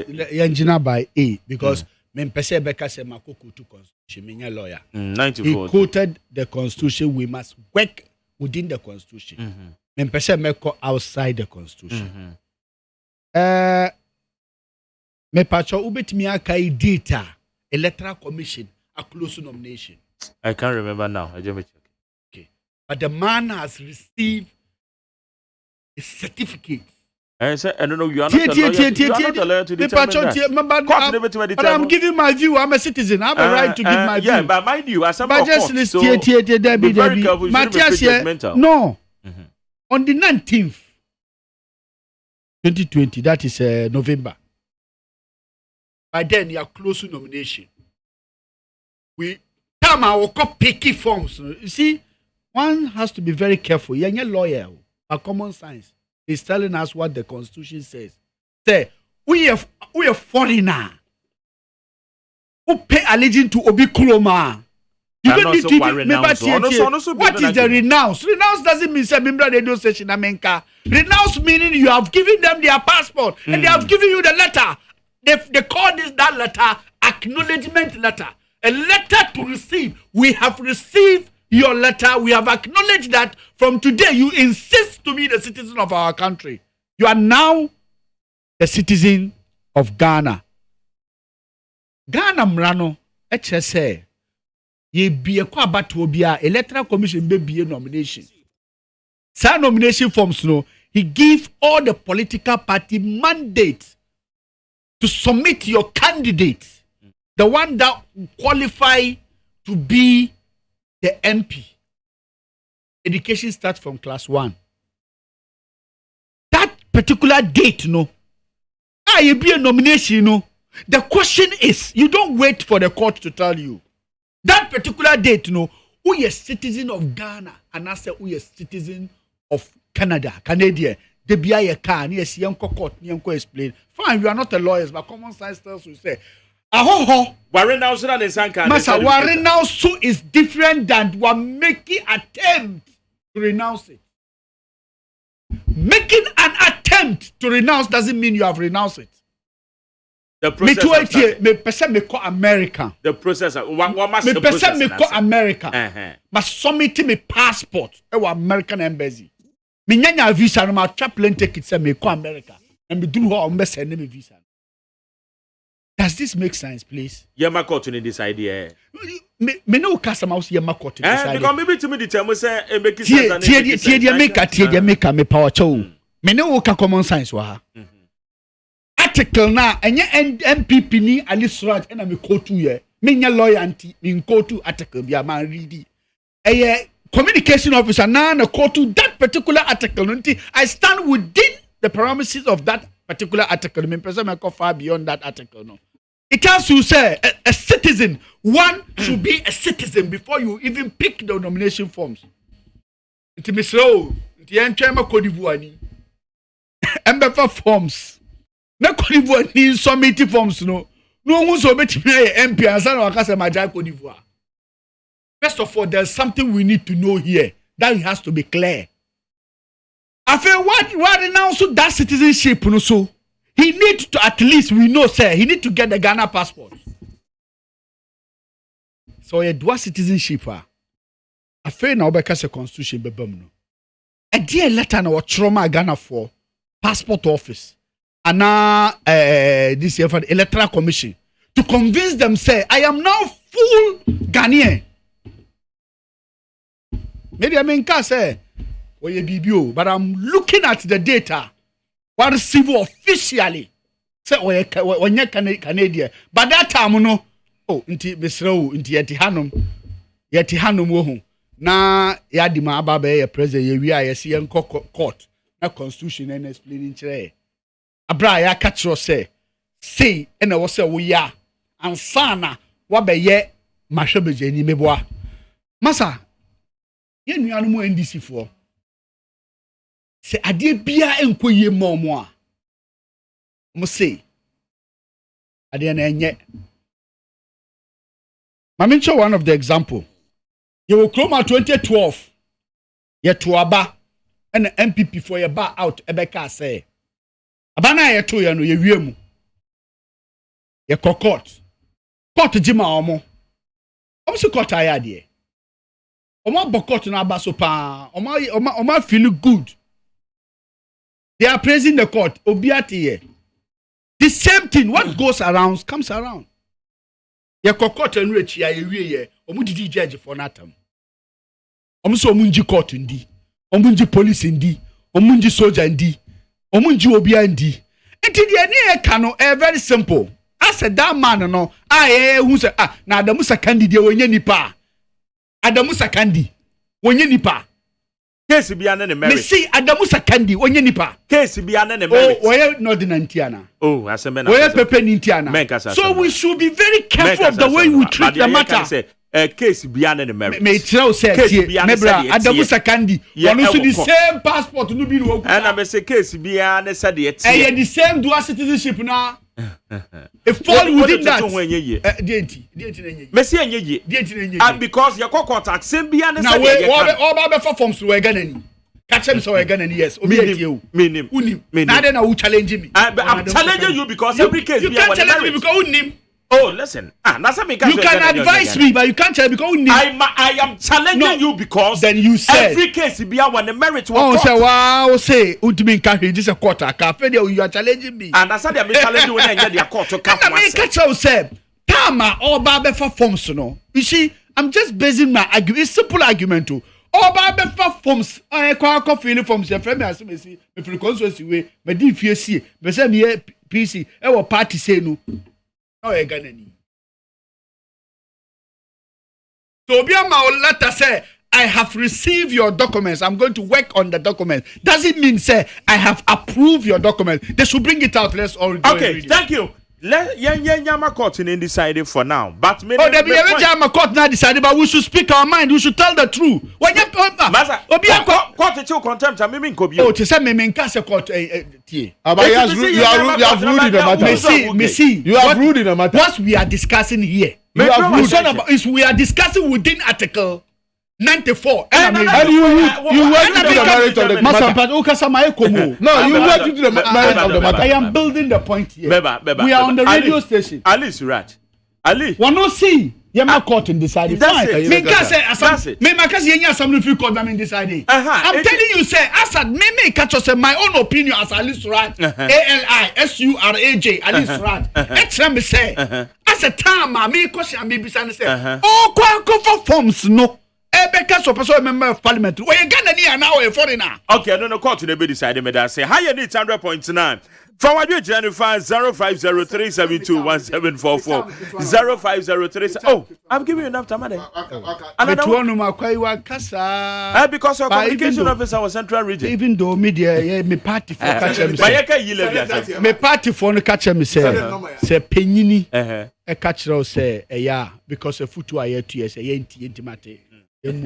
by A because Mempese Beka se makoko to constitution. Me lawyer. 94. He quoted the constitution. We must work within the constitution. Mempese meko outside the constitution. Me pacho ubetimi akai data electoral commission a close nomination. I can't remember now. I just check. Okay, but the man has received a certificate. I said, I don't know. You are not a lawyer to determine that. But I'm giving my view. I'm a citizen. I have a right to give my view. Yeah, but mind you, as a but just listen, be very careful. Matthias, no. On the 19th, 2020, that is November. By then, you are close to nomination. We come our picky forms. You see, one has to be very careful. You're a lawyer, a common sense. He's telling us what the Constitution says. Say, we are foreigner who pay allegiance to Obi Kuroma. You don't need to remember what is the renounce? Renounce doesn't mean say member radio station Amenka. Renounce meaning you have given them their passport and they have given you the letter. They call this that letter acknowledgement letter. A letter to receive. We have received your letter. We have acknowledged that from today you insist to be the citizen of our country. You are now the citizen of Ghana. Ghana mrano HSA ye be a kwabatu bia electoral commission be a nomination. Sa nomination forms no he give all the political party mandate to submit your candidate, the one that qualify to be the MP. Education starts from class 1. That particular date, you be a nomination, the question is, you don't wait for the court to tell you. That particular date, who is citizen of Ghana, and I say who is citizen of Canadian. They be a car, yes, young court, young explain. Fine, you are not a lawyer, but common sense tells you say, Masa, renounce is different than what making attempt to renounce it. Making an attempt to renounce doesn't mean you have renounced it. The process me person me call American. The process me person me call American. But submit me passport e American embassy. Me nyanya visa no ma tra plane ticket say me call America. And me do how me send me visa. Does this make sense, please? Yema court in this idea. Me no customer house yema court in this idea. Because maybe to me the term say e make sense. Tie make me power chow. Me no ka common sense wa. Article na enye MPP ni Ali Suraj na me quote to ye. Me nya lawyer anti me quote to article bi man read. Communication officer na quote to that particular article. I stand within the promises of that particular article. Me person me go far beyond that article no. It has to say a citizen, one should be a citizen before you even pick the nomination forms. It me slow. It entry ma Cote d'Ivoire ni. Embefa forms. Na Cote d'Ivoire ni submit forms no. No one so bet me MP and say waka say majai Cote d'Ivoire. First of all, there's something we need to know here that it has to be clear. I feel what now so that citizenship no so he needs to at least we know sir he need to get the Ghana passport. So a dual citizenship I feel now because the constitution bebam no. A dear letter na trauma Ghana for passport office and now this year for the electoral commission to convince them say I am now full Ghanaian. Maybe I mean can say well you BBO but I'm looking at the data what receive officially say when you Canadian but that time no oh inti besro inti yeti hanum wo hu na yadi ma aba be president ye wi ayesi en court na constitution and explaining kire abra ya catch say na wo say wo ya ansana wa be ye mahwebeje ni meboa masa ye nuanu mo NDC for se ade bia enkoye momo a mo say ade na enye mami show one of the example you will Chroma 2012 ye to aba and MPP for your bar out ebeka say abana ye to ye no ye wiemu ye court jima omo so court ayade omo bokot na aba so pa omo feel good. They are praising the court. Obiati. The same thing. What goes around comes around. Ye court and rich ya ye. Omu didi judge for natam. Omu so omunji court ndi. Omunji police ndi. Omunji soldier ndi. Omunji obia ndi. Enti the ne kano very simple. As a that man no. Who say na Adamu Sakandi de wonye nipa. Adamu Sakandi wonye nipa. Case bi ane ne merit. Me see Adamu Sakandi onye nipa. Case bi ane ne merit. Oh, oye no dinantiana. Oh, aseme na. Oye pepe nintiana. So we should be very careful of the way we treat the matter. Case bi ane ne merit. Me tell say Mebra Adamu Sakandi one so the same passport no bi no. And I say case bi ane say de tie. The same dual citizenship na. If fall within that. DNT. Messi enyeje. DNT. And because your contact same bi ane say. Now we all ba for forms we Ghana. Catch him so we Ghana yes. Minim. Now then I will challenge me. I'm challenging you because every case you can't challenge me because unim. Oh, listen. That's what you can advise me, but you can't challenge because unim. I am challenging you because then you said every case be when the merit was. Oh, say wow, say ultimate carry this a quarter. Cafe you are challenging me. And that's how they are challenging when I get their court to come. I mean, catch you say Tama all Baba for forms no. You see, I'm just basing my argument. It's simple argument too. Oba befa forms kwa coffee forms e frame as me see me feel constituency we me di fie sie me say me PC e wo party say no no e Ghana ni so be ma letter say I have received your documents. I'm going to work on the documents. Does it mean say I have approved your documents? They should bring it out. Let's all go okay, thank you. Let Yama court in decided for now. But maybe oh, the Yama court now decided, but we should speak our mind. We should tell the truth. When you court is contempt. I mean, oh, to say me mean case court. You have ruled in the matter. Me you have ruled in the matter. What we are discussing here, you have ruled. Is we are discussing within Article 94. And you went into the merit of the matter. No, you went into the merit of the matter. I am building the point here. We are on the radio station. Alice, right? Ali. We no see. Yama court in deciding. That's it. Me say me makasi yenya assembly free court na me deciding. I'm telling you say Asad me catch us my own opinion as Alice Suraj. ALISURAJ Alice Suraj. Extra me say as a time me question me bisa say oh kwa forms no. Because of person member of parliament. Where you Ghana ni now a foreigner. Okay, no court to the be decided me that say higher need 100.9. Forward you Jennifer 0503721744 0503. Oh, I'm giving you enough time. Another one kasa. Because your communication officer was central region. Even though media me party for catch me. Me party for no catch me say penyini e catch us say yeah because the foot wire to yes intimate. Okay,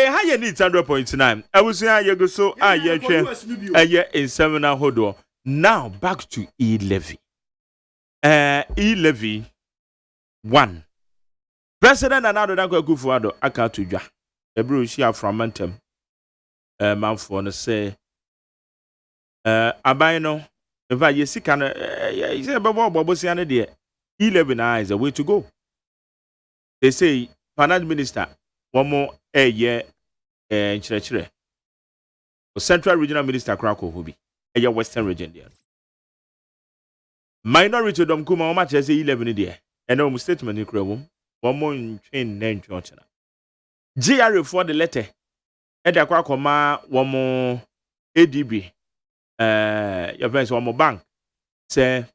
how you need 100.9? I was saying you go so in seminar hold. Now back to E-levy. E-levy 1. President Anado Danko Akufo-Addo aka to dwa. Ebru shia from Mantem. Man for no say aban no if I yesika no you say babo bobosia no de E-levy is a way to go. They say finance minister one more a year in Chile. Central regional minister Krako Hubi a western region there. Minority dom kuma much as E-levy there. And no statement in Krabum. One more in train name Georgia. GRA for the letter. And the Kwakoma one more ADB. Your friends one more bank. Say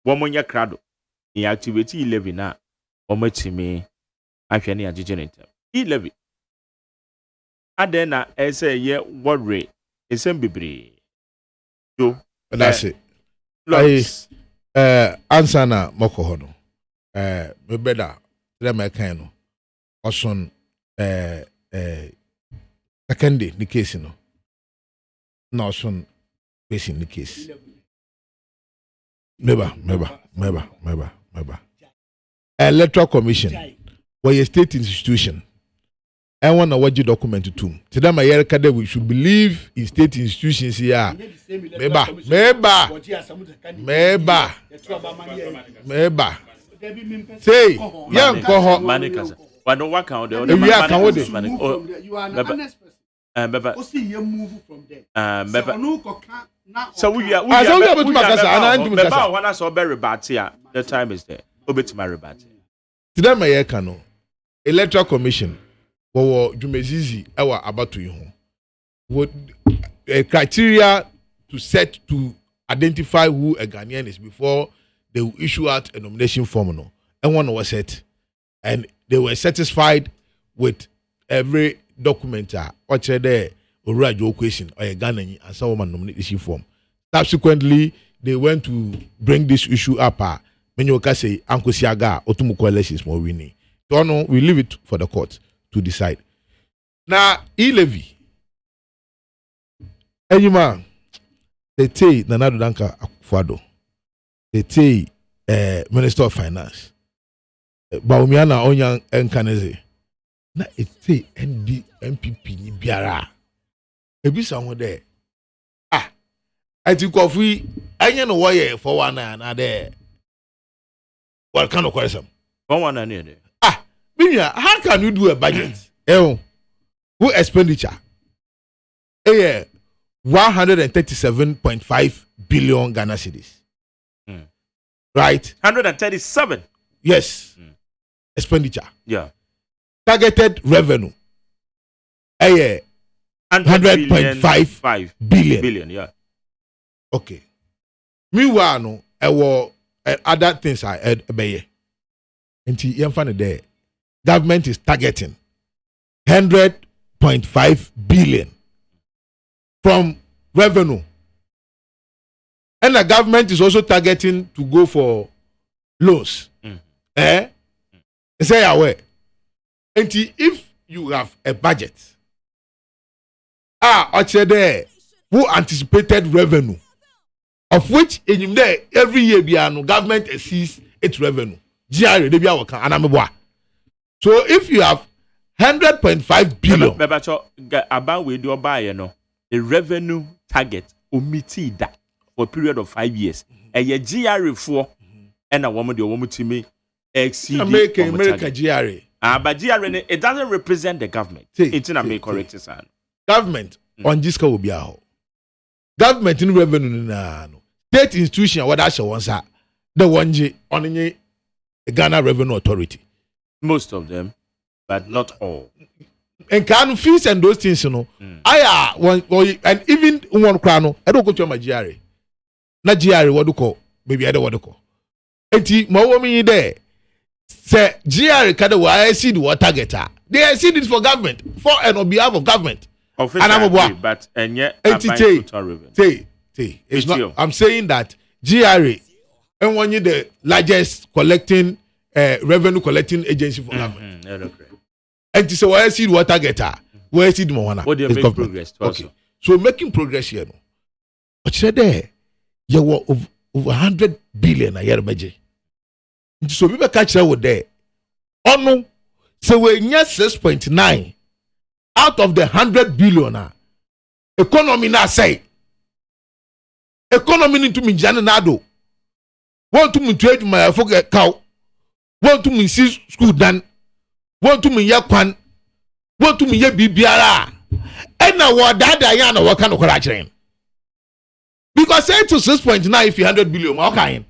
one more year crowd. In activity E-levy na omatimi ahwe ne agegenate E-levy adena say ye worry esem bebre do that's it answer na moko no me beda dem kan no oson second the case no na oson facing the case meba Electoral Commission was a state institution. I want to watch the document to. Today, my year we should believe in state institutions here. Meba. Say, young cohort. But no work out there. You are an honest person. You move from there. So we are. The time is there. Today, my year cano Electoral Commission for Jumezizi ewa abatu you would criteria to set to identify who a Ghanaian is before they will issue out a nomination form. No, and one was set, and they were satisfied with every document. What's there? Or question or a Ghanaian and someone nomination form. Subsequently, they went to bring this issue up. When you say Uncle Siaga, Otumukwa elections more winning. So we leave it for the court to decide. Now, E-levy. AGYEMANG, they say Nanado Danka Akufo-Addo. They say Minister of Finance. Baumiana Onyang Nkaneze. Na it say MPP ni biara. Ebi someone there. I think Kofi we anya no wire for one na there. What kind of question? One near there. Binya, how can you do a budget? Who expenditure? 137.5 billion Ghana cedis. Right? 137. Yes. Expenditure. Yeah. Targeted revenue. 100.5 billion. Yeah. Okay. Meanwhile, no, other things are obey. Until you find there, government is targeting 100.5 billion from revenue. And the government is also targeting to go for loans. Say away. Until if you have a budget, there who anticipated revenue, of which in there every year government sees its revenue. So if you have 100.5 billion, about we do buy the revenue target omitted that for a period of 5 years. A year GRA 4 and a woman to me exceed America GRA. But GRA it doesn't represent the government. It's in a correct sign. Government on this will be a government in revenue state institution what I show the one on the Ghana Revenue Authority. Most of them, but not all. And can fees and those things, you know. And even one crown, I don't go to my GRA. Not GRA, what do you call? Maybe I don't want to call. And my woman there say GRA can I see the water getter. They see it for government, for and on behalf of government. Officially, but and yet it's not. I'm saying that GRA and one you the largest collecting revenue collecting agency for government. And so where see the water getter, where see the Moana? What do you make progress? Okay, so making progress here. But there, you were over 100 billion a year, Major. So we catch that there. Oh no, so we need 6.9 out of the 100 billion. Economy na say. Economy into me Janado. Want to me trade my forget cow. Want to me see school done. Want to me yakwan. Want to me ye bibiara. And now what that Diana what kind of correction? Because say to 6.9 if you 100 billion, okay.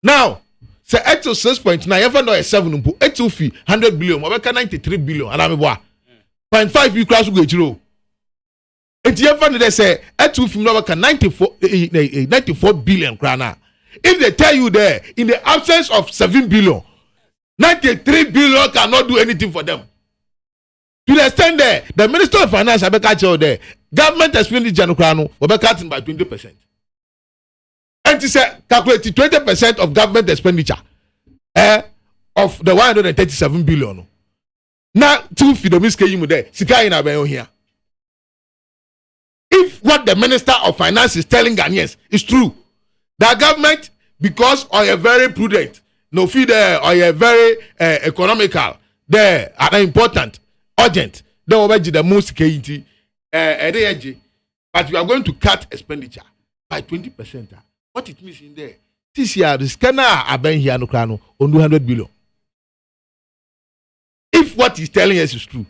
Now, say 8 to 6.9, ever know a 7 8 to 100 billion, what 93 billion, and I'm 0.5 you class go through. And you ever they say 8 to 94 billion krana. If they tell you there, in the absence of 7 billion, 93 billion cannot do anything for them. To the extent there, the Minister of Finance, I catch out there, government expenditure will be cutting by 20%. And to say, calculate 20% of government expenditure of the 137 billion. Now, 2 feet of miscarriage there, Sika in Abayo here. If what the Minister of Finance is telling Ghanaians is true, the government, because of a very prudent, no fee there, or a very economical, there are important, urgent, they will be the most KT, but we are going to cut expenditure by 20%. What it means in there? This year, the scanner are been here no crano on 200 billion. If what he's telling us is true,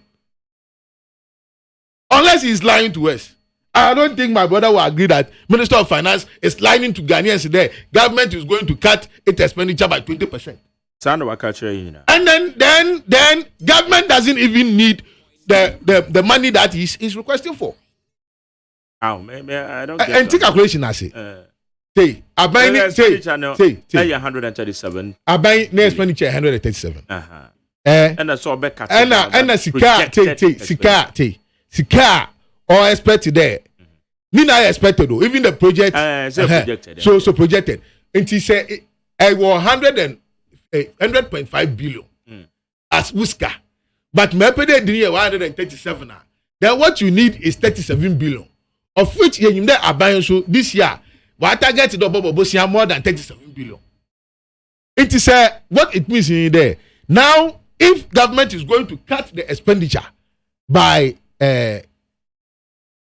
unless he's lying to us, I don't think my brother will agree that Minister of Finance is lying to Ghanaians there. Government is going to cut its expenditure by 20%. And then government doesn't even need the money that he's requesting for. Oh, maybe I don't get and take calculation I say. Say, I buy 137. I buy next expenditure 137. And I saw back and Sika or expected there. Nina expected though, even the project projected. So projected. And he said I was 100.5 billion as Wuska. But my payday didn't 137. Then what you need is 37 billion. Of which you are buying so this year. What I get to the Bobo more than 37 billion. It is what it means in there. Now, if government is going to cut the expenditure by 20%,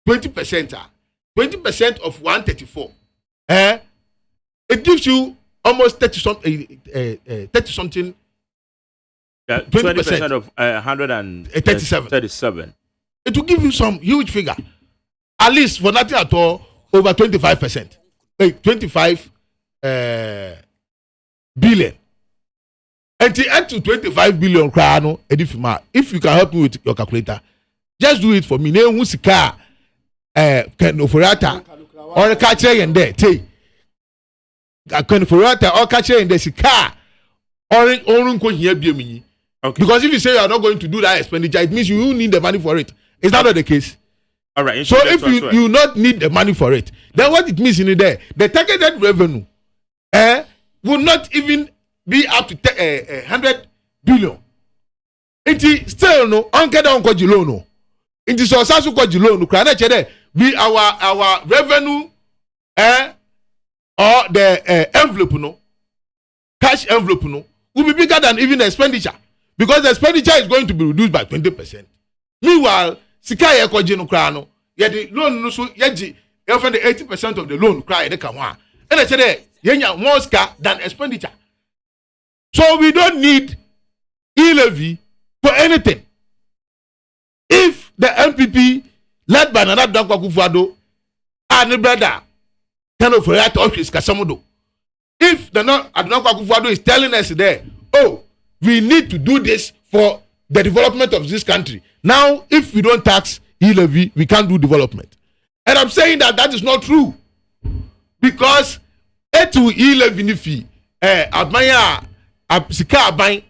20% of 134, it gives you almost 30 something. 20% of 137. It will give you some huge figure. At least for nothing at all, over 25%. 25 billion. Until up to 25 billion crown, if you can help me with your calculator, just do it for me. Name who's car, can operata or a catcher and there. Take a conforata or catcher and there's a car or here be a mini. Okay. Because if you say you are not going to do that expenditure, it means you need the money for it. Is that not the case? All right. So if you not need the money for it, then what it means in there, the targeted revenue will not even be up to 100 billion. It is still no anke da onko jilo no. It is also ko jilo no. Kra na che we our revenue or the envelope no, cash envelope no, will be bigger than even the expenditure because the expenditure is going to be reduced by 20%. Meanwhile, sika ye ko jino kra no, ye the loan no so ye ji e for the 80% of the loan kra ye de ka ho a. E na che yenya more sika than expenditure. So we don't need e-levy for anything. If the MPP led by Nana Dankwa Akufo-Addo and the brother kind of react office Kasamodo, if the Nana Dankwa Akufo-Addo is telling us there, oh, we need to do this for the development of this country. Now, if we don't tax e-levy, we can't do development. And I'm saying that is not true. Because to e-levy fee, admire sika aban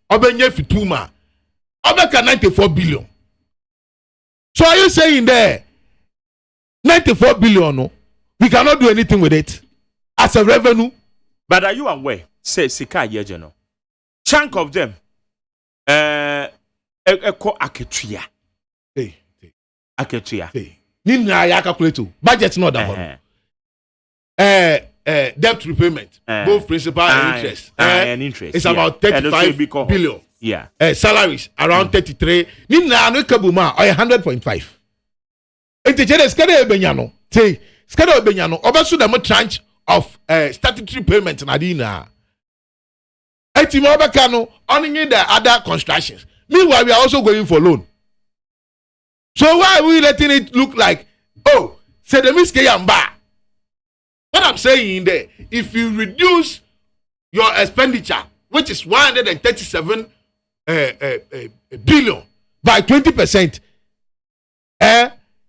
obenye fituma obeka 94 billion. So are you saying there 94 billion no, we cannot do anything with it as a revenue? But are you aware say sika yeje no chunk of them eko aketua aketua ni na ya calculate budget no da debt repayment, both principal and interest. And interest. It's about 35 billion. Yeah. Salaries around 33. Nina no kabuma or 100.5. Ente skade benyano. Say skade benyano. Obasu the tranche of statutory payment na dina. Eti mo obeka no only the other constructions. Meanwhile, we are also going for loan. So why are we letting it look like, oh, say the miske yamba? What I'm saying there, if you reduce your expenditure, which is 137 billion by 20%,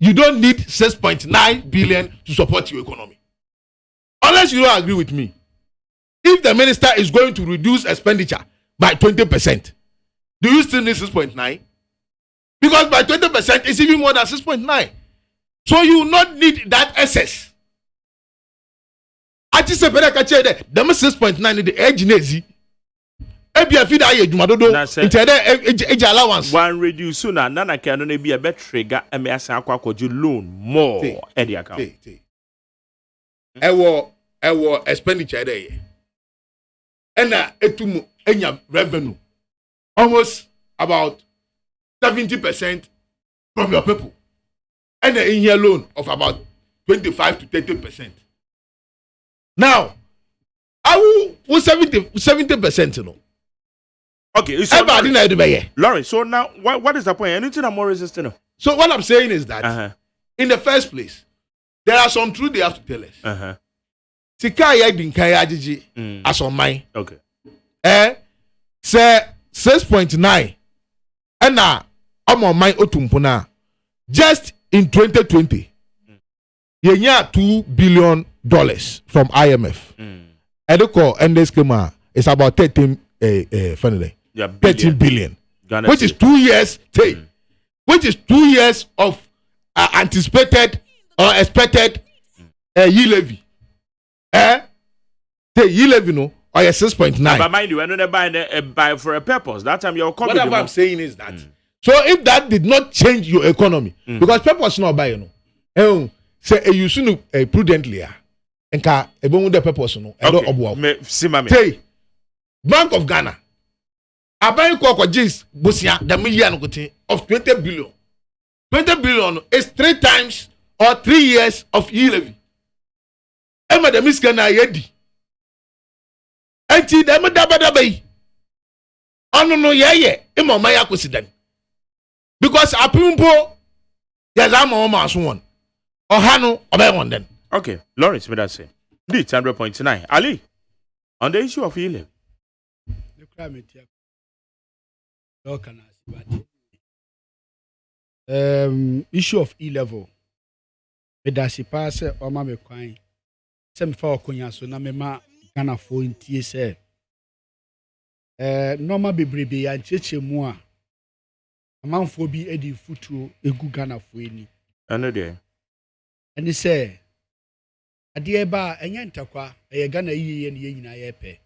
you don't need 6.9 billion to support your economy. Unless you don't agree with me. If the minister is going to reduce expenditure by 20%, do you still need 6.9? Because by 20% it's even more than 6.9. So you will not need that excess. I just said, "Better catch it." The 6.9 the edge nezi. Ebia feed aye jumadodo. Into age allowance. One reduce sooner. Nana can only be a better trigger. And me ask you loan more at the account. Our expenditure there. And etumu enya revenue almost about 70% from your people. And in here loan of about 25 to 30%. Now, I will 70%, you know. Okay, so Laurie, so now what is the point? Anything I'm more resistant. So what I'm saying is that in the first place, there are some truth they have to tell us. Sika ya din kaya ajiji as on mine. Okay. Say 6.9 and now I'm on my otumpuna. Just in 2020, you get $2 billion from IMF. And the call and this schema is about 13 billion. Which is 2 years which is 2 years of anticipated or expected yield levy. The yield levy no or 6.9. But mind you, we're not buy for a purpose. That time you're coming. What I'm saying is that so if that did not change your economy, because purpose not buy say you should prudently enka ebon the purpose no say Bank of Ghana aban ko jis bosia the million of 20 billion. 20 billion is 3 times or 3 years of yield levy. Emma the miska na yedi enti dem dabada bay onu no yeye imo maya kosidan because apimpo yazama o maso won ohano obey won den. Okay, Lawrence, me that say. This 100.9. Ali, on the issue of yield levy. Krametia. No can but issue of E-level. Medasi pass or mammy crying. Some for Konya so na mema Ghana for in TSA. Norma bebrebe and cheche mua. Amount for be Eddie Futu, a good Ghana for any. Another. And he say, a dear bar, a yantakwa, a Ghana ye and ye in a yepe.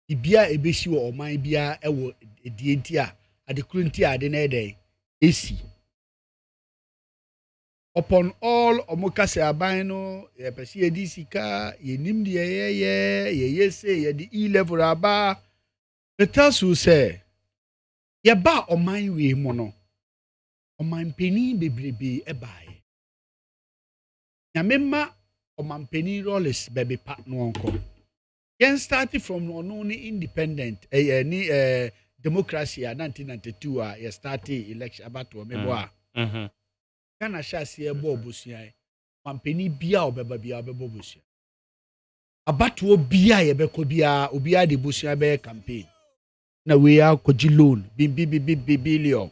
Ibia a beshu or my bia a wo a dientia, at the cruntia the nede, AC. Upon all omokase abino, ye pesi edisika, ye nim the ye say ye the E-level aba. The tells who say, ye ba o my we mono, o my penny be a buy. Yamema o man penny rollers baby pat no uncle. Yen started from only independent, democracy 1992, ye started election about to memoir. Kana shasi e bo busia man penny bia obeba bia obebo busia abatuo bia ye beko bia obia de busia be campaign na we are koji loan billion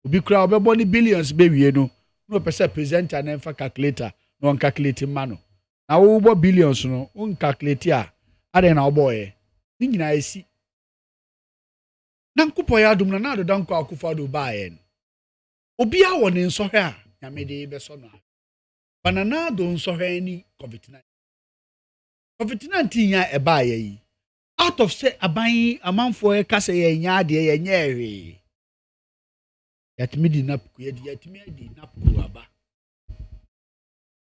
obi kura obebo ni billions be wie no no pese presenter na enfa calculator no on calculate mano na wo bo billions no on calculate a ade na obo ye ni nyina esi na nkupo ya dum na do danko akufo do ba ye obi a woni nsohwe a Yamede Besono. Banana don't so any COVID-19. COVID-19 ya ebaye. Out of say abayi amount for a case ya de nyere. Yet me di napku yet me di napku aba.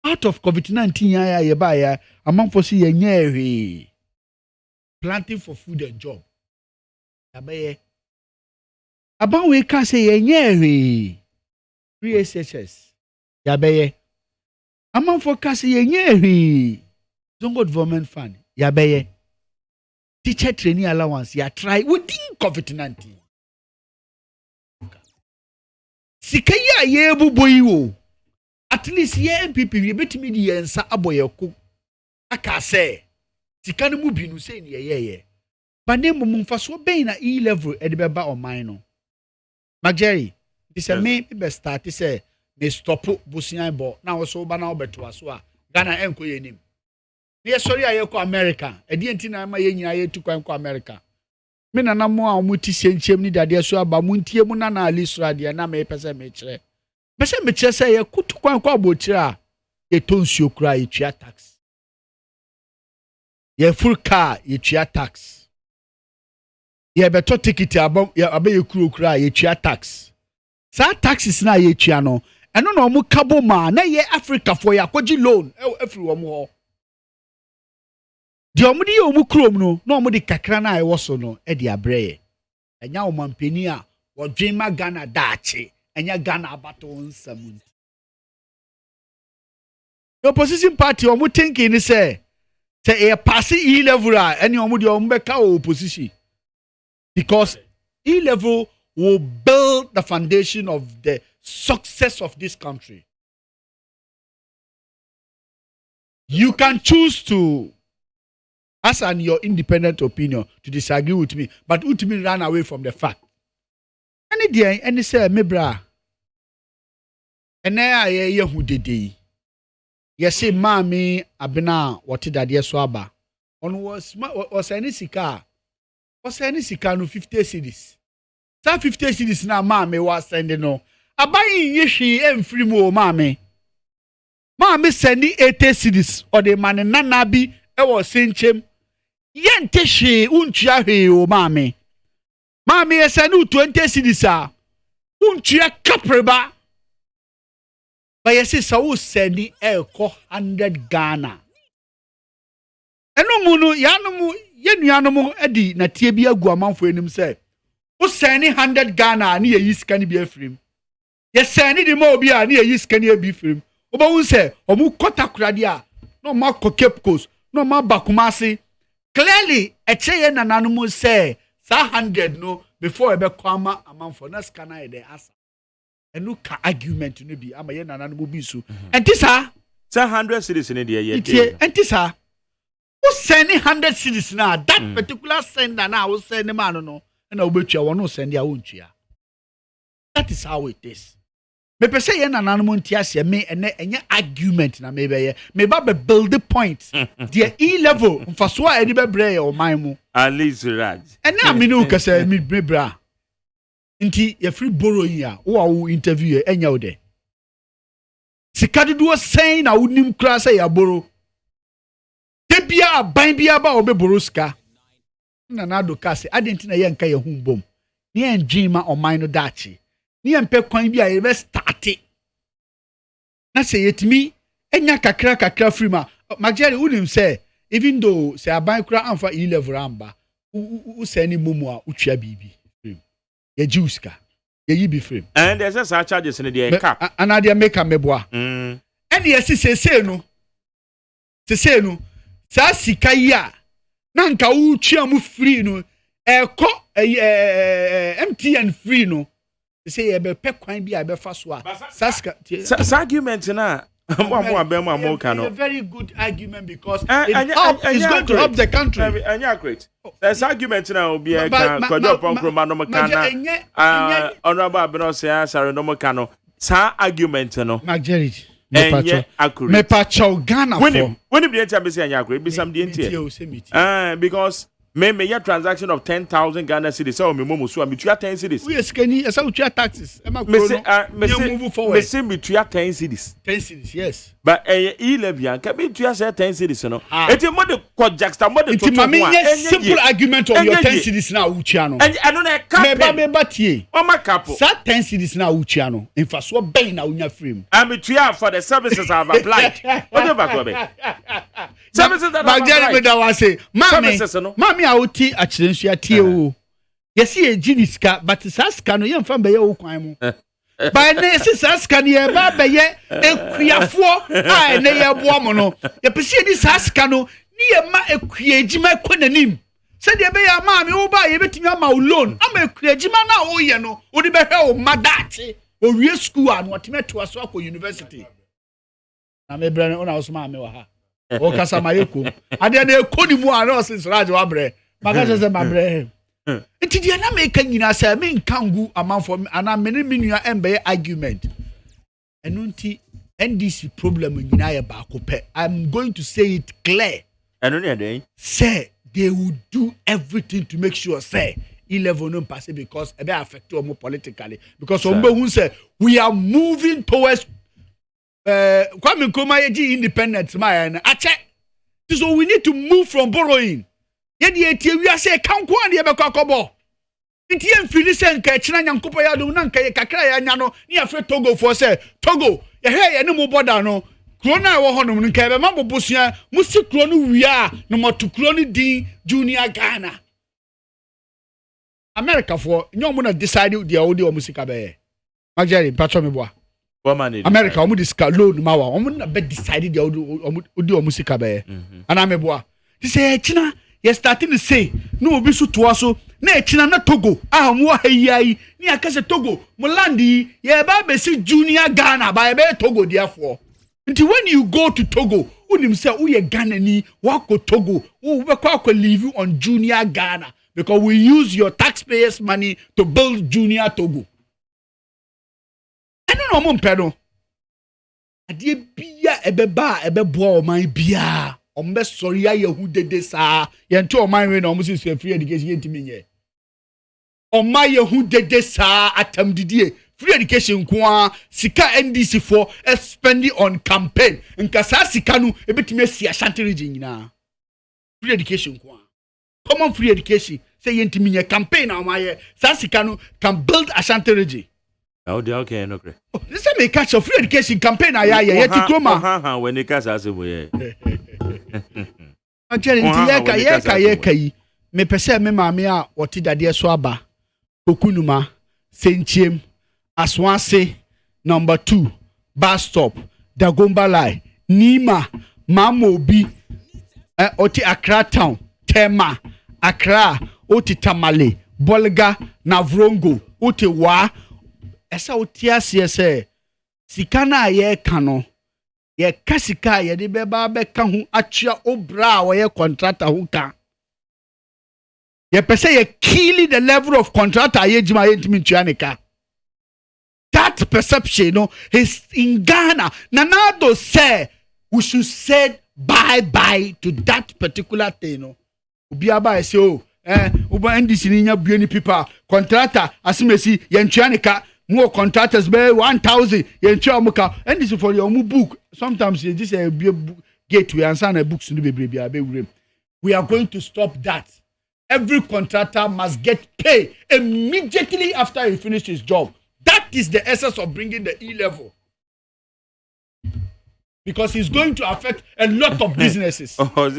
Out of COVID-19 ya ebaye amount for see nyere. Planting for food and job. Abaye. Aban we case nyere. 3 SHS. Yabeye. Among for kasi yenyehi. Zongo government fund. Yabeye. Teacher training allowance. Ya try within COVID-19. Sikaya yebu boyiwo. At least ye MPP we beti me di yensa aboyeko. Aka say. Sikanu mu binu say ni ye. Bane mu mfaso ben na E-level edebeba o mine no. Magjerry. This a me be start say me stop busian bo na wo so ba na obeto aso a Ghana enko yenim ne sorry aye ko America e die ntina ma ye nyina ye tu kwan ko America me na mo a mo ti senchem ni dade so aba mo ntie mu na ali sura de na me pese me kire say ye kutu kwan ko abochire a ye tonsuo kura ye tua tax ye full car ye tua tax ye beto ticket abam ye abaye kura ye tua tax. Sa taxes na ye tua no eno na omu kabo ma na ye Africa for ya kwaji loan every omu ho di omu di omu krom no na omu di kakra na e woso no e di abreye enya omampeni a wodwema Ghana daache enya Ghana abato nsam the opposition party omu thinking ni say e pass E-level a eni omu di omu beka opposition because E-level will build the foundation of the success of this country. You can choose to, as an your independent opinion, to disagree with me, but ultimately run away from the fact. Any day, any say, me bra, and now ye who did ye. Yes, say, mammy, abena, what did that yes swaba? On was any sika? Was any sika no 50 cedis? 50 cedis na mama was sending no. Abayi yeshi emfiri mu o mama. Mama sending 80 cedis or the man nana bi e was senchem. Yente she untua he o mama. Mama ye send 20 cedis a. Untua kapreba. Ba yesi sa wo sending e ko 100 Ghana. Eno mu no ya no mu ye nuano mu edi na tie bi agu amanfo enim say. O send 100 Ghana ni ye yiska bi afrim. Ye send di mo obi a ni ye yiska ni bi afrim. Oba won say omu kota kurade a no ma ko Cape Coast no ma bakumase. Clearly e cheye nananu mu say sa 100 no before e be kwama amanfo na scanner e dey asa. Enu ka argument no bi ama ye nananu mu bi so. Enti sa 100 cedis in the year. Enti sa who sending 100 cities now that particular sender now will send the man no and I will you want to send their own chair. That is how it is. Me per se na nanamu ntiase me ene argument na me be build the point. The E level mfaso a edi bebre o man mu. Alice Raj. And na me no kase me bra. Nti ye free borrow ya wo interview enya wo de. Sika dodo sen na wonim kra say ya borrow. Debia ban bia ba obe borrow sika. Na do kase adenti na ye nka ye hu bom. Ni enjima o man no dachi. Ni empe kwan bi a ye be start. Na say yetimi enya kakra free ma. Magere unim say even though say aban kra amfa E level amba. U say ni momo a utwa bibi. Ye juice ye yi be frame. And there's a charges in the cap. And I make a meboa. And yes, say no. Say no. Sa sika ya. Na nka uchi mu free no. Eko MTN free no. Say ye be pe kwan bi a be fa so a. Sa argument na a very good argument because it's going to help the country. Great. There's argument now be a honorable Abenosia Saranomakano. Sa argument no. Maggerity. Me pacho Ghana when you be be some DNT. Because me your transaction of 10,000 Ghana cedis. So me momo so me 10 cedis. We scanning as taxes. Me say me 10 cedis. 10 cedis, yes. But E11 can be 10 cedis no. It is more the juxta more the simple argument on your 10 cedis now Uchiano. And I don't know me batie. On my couple. Sa 10 cedis now Uchiano. In fact, so ben na unya frame. I'm a for the services I've applied. Whatever go be. Services that I've applied. Mami awoti achirensu ya tie o. Yesi e jiniska but saska no yemfa be ye wo kwan mu. Ba na yesi saska no ye ba be ye ekuafo a na ye boa mo no. Ye pese di saska no ni ye ma ekuajima ekonanim. Se de be ya mami wo ba ye betimi ama wo loan. Ama ekuajima na wo ye no, wo di be hwe wo madachi. O wie school an wotimeto aso akọ university. Na me brane ona wo so ma me wa ha. O kasa mayekom ade na ekoni mu ana osis raje wa bre maka se mabre enti dia na me kan nyina se me nkangu amanfo ana me ne menua embe argument enu nti NDC problem nyina ye ba ko pe. I'm going to say it clear enu ne dey say they will do everything to make sure say E11 no pass because e be affect omo politically because ombe hu say we are moving towards Kwame Nkrumah yeji independent man ache. So we need to move from borrowing. Yedi etie wi ase kanko an ye be kwakobo. Nti ye mfili se nka china nyankopo ya do na nka ye kakra ya nya no ni afre Togo for say Togo ye he ye ne mo border no kro na wo honom nka be mabobosua musi kro no wi a no moto kro no din Junior Ghana. America for nyom na decide dia wo de o musika be. Magere patcho me boa. America omu diska loan mawa omu na be decided dia odi omu sika be ana meboa ti say china ye starting to say no obi so to so na china na Togo mu hayai ni akase Togo mo landi ye ba be si Junior Ghana ba be Togo therefore until when you go to Togo unim say wo ye Ghana ni wako Togo wo be kwa live on Junior Ghana because we use your taxpayers money to build Junior Togo. No mo mpedo ade bia ebeba ebeboa o man bia o mbe sori ya yehu dede saa ye nto o man we na o mo si free education yentimi nye o ma yehu dede saa atam didie free education kwa sika NDC for spending on campaign nka saa sika no ebetimi asi Ashanti region nyina free education kwa common free education say yentimi nye campaign na o ma ye saa sika no can build Ashanti region. Oh, they okay, no great. This is me catch a free education campaign. I to Kroma. When they catch us, we. Yeka. Me pese me mame a woti dade so aba. Okunuma, Senchiem, Aswanse, number 2, bus stop, Dagomba Lai, Nima, Mamobi, oti Accra town, Tema, Accra, oti Tamale, Bolga, Navrongo, oti Wa. Esa otia se sika na ye ka no ye kasika ye de beba beka ho atwa obra wo ye contractor ho ka ye pese ye killing the level of contractor ye jima ye ntimi ntua ne ka. That perception, you know, is in Ghana. Nanado say we should say bye to that particular thing. You know, Ubiaba say, oh, Uba NDC ninya bueni people contractor asimesi yenchuanika more contractors be 1,000 yenchuamuka NDC for your book. Sometimes this a gateway and sign a books to be. We are going to stop that. Every contractor must get paid immediately after he finishes his job. That is the essence of bringing the E-level. Because it's going to affect a lot of businesses. Oh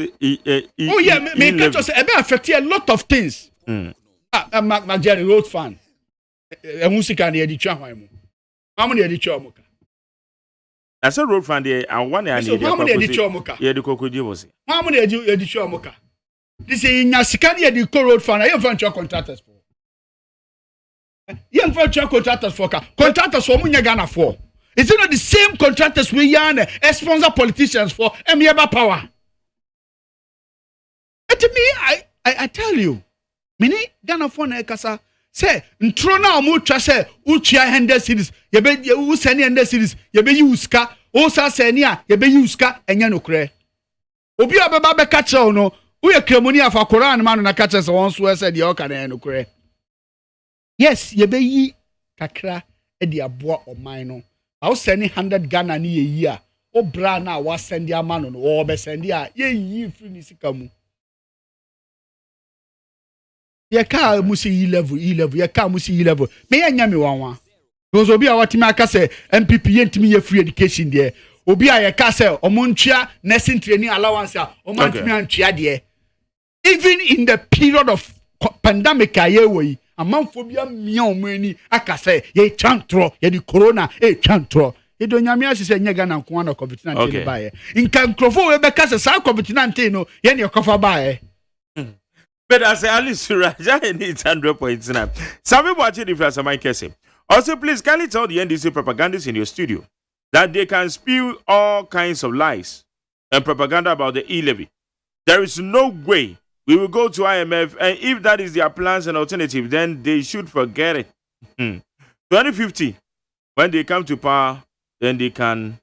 yeah, may catch us. It may affect a lot of things. Jerry road fan. Musika ni edichwa hwan. How many edichwa muka? I said road fan there and one and how many edichwa muka? Yeah, the kokoji was. How many edichwa muka? This is in Yasikani edichwa road fan. I am fan contractors for. Young virtual contractors for contractors for Munya Ghana for. Is it not the same contractors we yarn sponsor politicians for Emiaba power? And to me, I tell you, many Ghana for Nekasa say, Ntrona Mucha say, Uchia Hender cities, Yabe Usani Hender cities, Yabe Yuska, Osa Senia, Yabe Yuska, and Yanukre. Obia Baba Catcher no, we are Cremonia for Koran man and a catchers once who said the Okan and Ukre. Yes, ye be yi kakra e de aboa o man no. I was sending 100 Ghana ni a year. O bra na wa send ya man no o be send ya ye yi free ni sika mu. Ye ka musi E-level ye ka musi E-level. Me ya nya me wanwa. Those obi a watimi aka say MPP ye ntimi ye free education there. Obi a ye ka say omontua nursing training allowance a o man timi antua there. Even in the period of pandemic aye we amanfobia mia omani aka say ye chantro ye di corona chantro e do nyame asese nya Ghana nko na COVID-19 bae nka nkrofo we beka say sa COVID-19 no ye ne kofa bae. But as Alice Raja needs 100.9. Some people watching the flash my case. Also, please kindly tell the NDC propagandists in your studio that they can spew all kinds of lies and propaganda about the E-levy. There is no way we will go to IMF, and if that is their plans and alternative, then they should forget it. 2050, when they come to power, then they can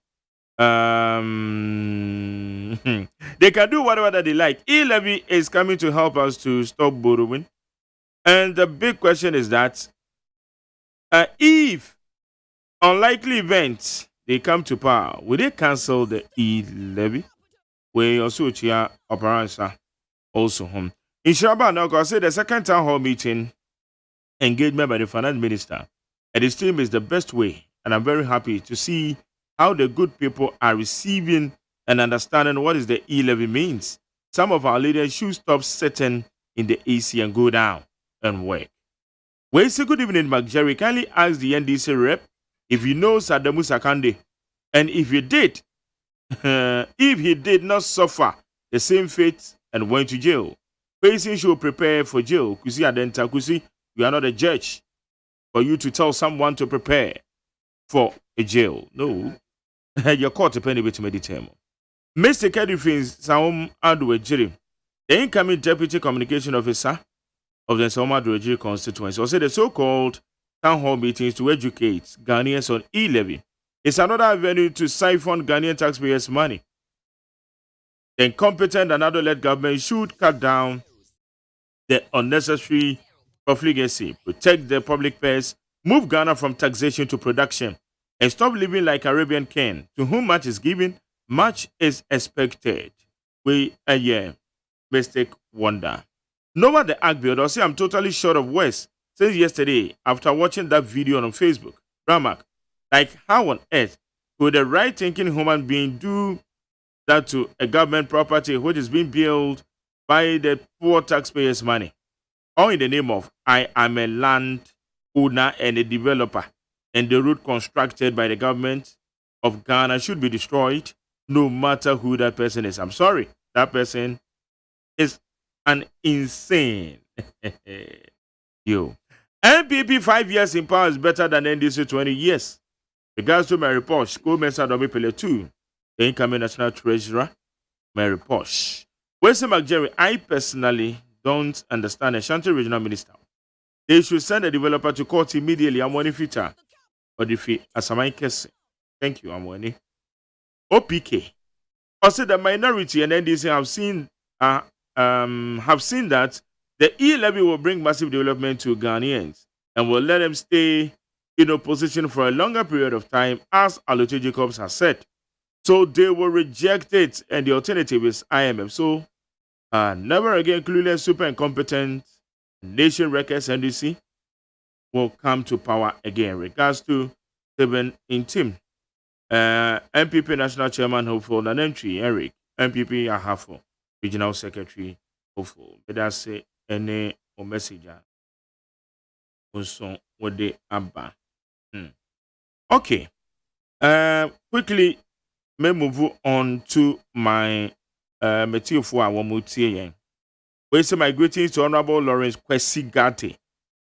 they can do whatever that they like. E-levy is coming to help us to stop borrowing, and the big question is that if unlikely events they come to power, will they cancel the E-levy? We also cheer operanza. Also, in Shabbat, now, I say the second town hall meeting engagement by the finance minister and his team is the best way. And I'm very happy to see how the good people are receiving and understanding what is the E-levy means. Some of our leaders should stop sitting in the AC and go down and work. Well, say good evening, Mark Jerry. Kindly ask the NDC rep if you know Sadamu Sakande, and if you did, if he did not suffer the same fate and went to jail. Facing should prepare for jail. Kusi Adenta Kusi, you are not a judge for you to tell someone to prepare for a jail. No. Your court depending with meditate. Mr. Kedifins Saum Adwejiri, the incoming deputy communication officer of the Saum Adwejiri constituency, also the so-called town hall meetings to educate Ghanaians on E-levy. It's another avenue to siphon Ghanaian taxpayers' money. The incompetent and adult-led government should cut down the unnecessary profligacy, protect the public purse, move Ghana from taxation to production, and stop living like Arabian king. To whom much is given, much is expected. We a year mistake wonder. Nova the act builder say I'm totally short of words since yesterday after watching that video on Facebook. Ramak, like how on earth could a right-thinking human being do that to a government property which is being built by the poor taxpayers' money? All in the name of I am a land owner and a developer, and the road constructed by the government of Ghana should be destroyed no matter who that person is. I'm sorry, that person is an insane. Yo. NPP 5 years in power is better than NDC 20 years. Regards to my report, school Mensa Domi Pele 2. the incoming National Treasurer, Mary Posh. Where's McJerry? I personally don't understand Ashanti Regional Minister. They should send a developer to court immediately. I'm winning future. Or the fee as a case. Thank you, I'm winning. OPK. Also, the minority and NDC have seen that the e-levy will bring massive development to Ghanaians and will let them stay in opposition for a longer period of time, as Alote Jacobs has said. So they will reject it, and the alternative is IMF. So, never again clueless, super incompetent Nation Records NDC will come to power again. Regards to Stephen Intim, MPP National Chairman hopeful, Nanentry Eric, MPP Ahafo, Regional Secretary hopeful. But I say any message also what they abba. Okay. Quickly, may move on to my material for our multi. We say my greetings to Honorable Lawrence Kwesi Gate.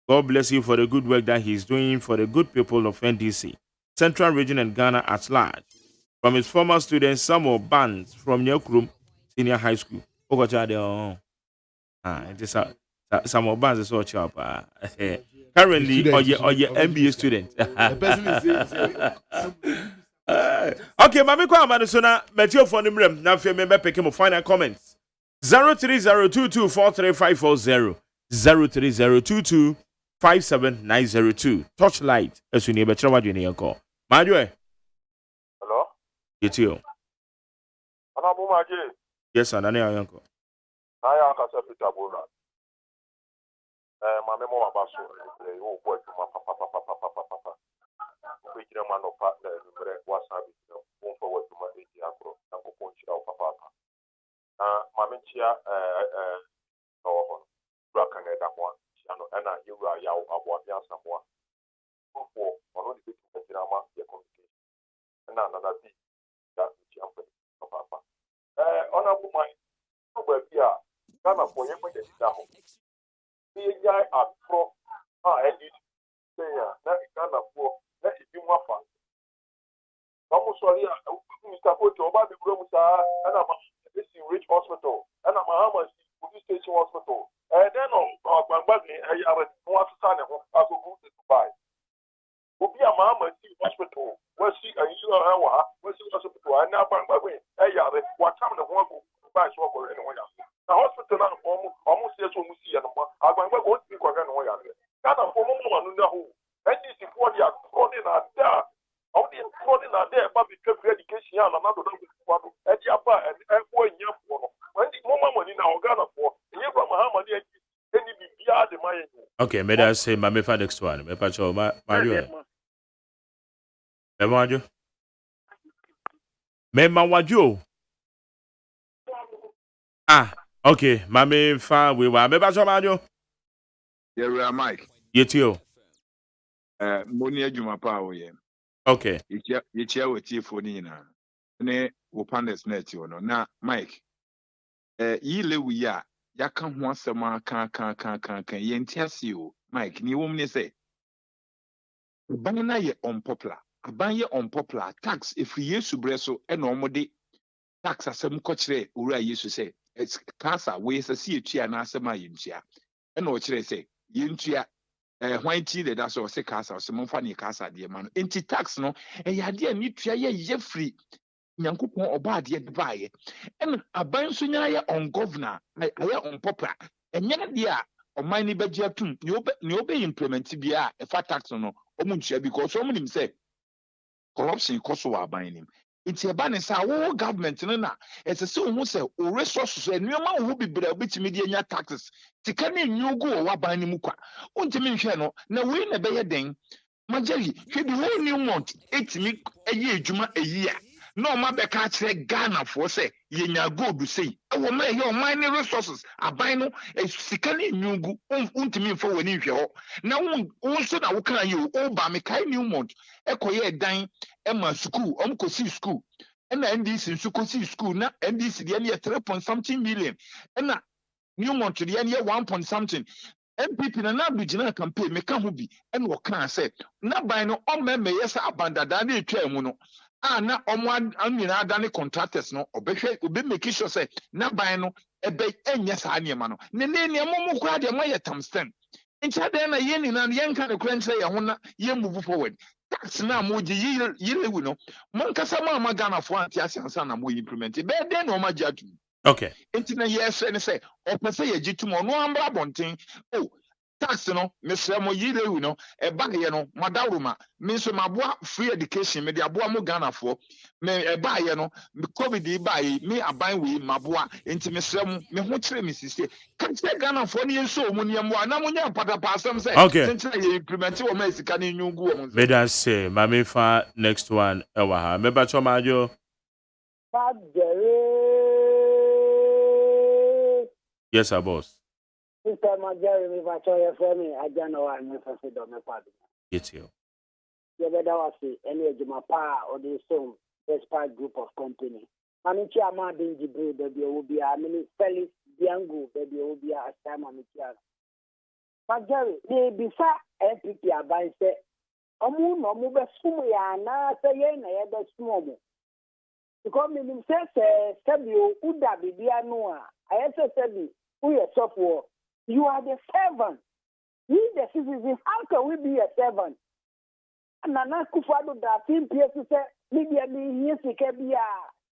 God bless you for the good work that he's doing for the good people of NDC, Central Region and Ghana at large. From his former students, Samuel Bands from Nyokrum Senior High School. It is Samuel Bands is all sharp. Currently, or your MBA student. Okay, Mami Kwa Manusona, Matthew for Nimrem. Now, if you remember, pick him final comments. 03022435540 030225790 Torchlight. As you never try you near call. Madue. Hello? It's you. Anabu Maji. Yes, sir. Nani uncle. I am Peter Bola. My memo about so you work to my papa. We get a man of partner, what's happening, move forward to my Agro, and go punch out papa. Mamentia, no, Bracken at that one, and you are Yao about Yasamoa. For only the Drama, your communication. And another thing that which I'm papa. Honorable mind, yeah, Ghana for you, but it's down. The guy at Pro, I did say, Ghana for, let it be more fun. Almost sorry, Mr. Koto, about the Gromusa, and I'm this is Rich Hospital, and I'm a police station hospital. And then my body, I have one son and I go to Dubai. Will be a mama hospital, where she and you are, where she hospital, and now my way, what time the one go buy swap or anyone else. The hospital almost says when we see them, I'm going to be quite annoying. Got a woman who know, and this is what you are calling out there. All the calling out there, but because education and another one, and Japa and every year for when the moment money now Ghana for, you from Muhammad, any beyond the money. Okay, may I say, my next one, my patrol, Mario. Memajo. Memajo. Okay, Mame fa we were Mebajo Mario. Yeah, Mike. You too. Money Juma Power. Okay. You chair with you for Nina. Ne, Wopandes net you know. Now, Mike. Ye live ya. Ya can once a man can yentias you. Mike, ni woman say. Banana ye unpopular. A ban unpopular tax if we use to breso and normally tax as some coachere ura used to say. It's casa ways a sea chia and asama yinchia. And what say, yinchia. White tea that's all say casa or some funny casa, dear man. Inti tax no, a yadia nitria ye free. Yankupon or bad yet buy. And a bansunya on governor, I on popular. And yet, dear, or mine budget too, you obey implement TBA, a fat tax no, omuncha because so many say corruption cost our buying him. It's a ban is our government, it's a soon who say, or resources and your man will be better with media taxes. Tikani new go or buying muka. Untimin channel, now we in a better thing. Majali, he be whole new month, 8 weeks a year, Juma a year. No, my back Ghana for say, ye na go to say, I will make your mining resources. A bino a sikani new go, untimin for when you now also now can you all by me kind new month. Echo ye dying. Emma school, see school, and NDC in Sukosi school, now NDC the year 3.something million, and now Newmont to the year 1 point something. MPP na na regional campaign, me can be, and what can I say? Not by no, all men may yes, abandon that tell no. na omo anyina adane contractors no obehwe obe make sure say na ban no ebe enya saa niema no ne mo kwa de mo yetamstem ncha de na ye ni na ye nka ne kura nche ye ho na ye move forward tax na mo gi yilewu no mo nkasa mo amagana fo anti asiansa na mo implement be de no ma jatu okay nti na ye hwe ne say opese ye gitumo no ambra bonten oh tax no mesre mo yilewu no e ba ye no madawruma me so maboa free education me de aboa mo Ghana for me e ba ye no covid ba yi me aban we maboa nti mesre mo me ho kire me sisi kan se Ghana for ne so mo ne mo na mo nya patapa asem se okay sentra ye implement wo ma sika ne nyungu wo mo me that say mami fa next one ewa ha me ba cho majo yes sir boss Mr. Majari, me va choya for me. I don't know why me for say do me padu. it's you You better was say any ejuma pa or the same despite group of company. Mami chia ma bin jibril baby will be a mini Felix Biangu baby will be a time mami chia. Majari, they bisa MPP abai say omu no mu be sumu ya na say ye na ye be sumu mo. Because me say sebi o uda bibia no a ayese sebi who you suffer. You are the servant. We the citizen. How can we be a servant? Nana Kufado da team PS say media me here sikebia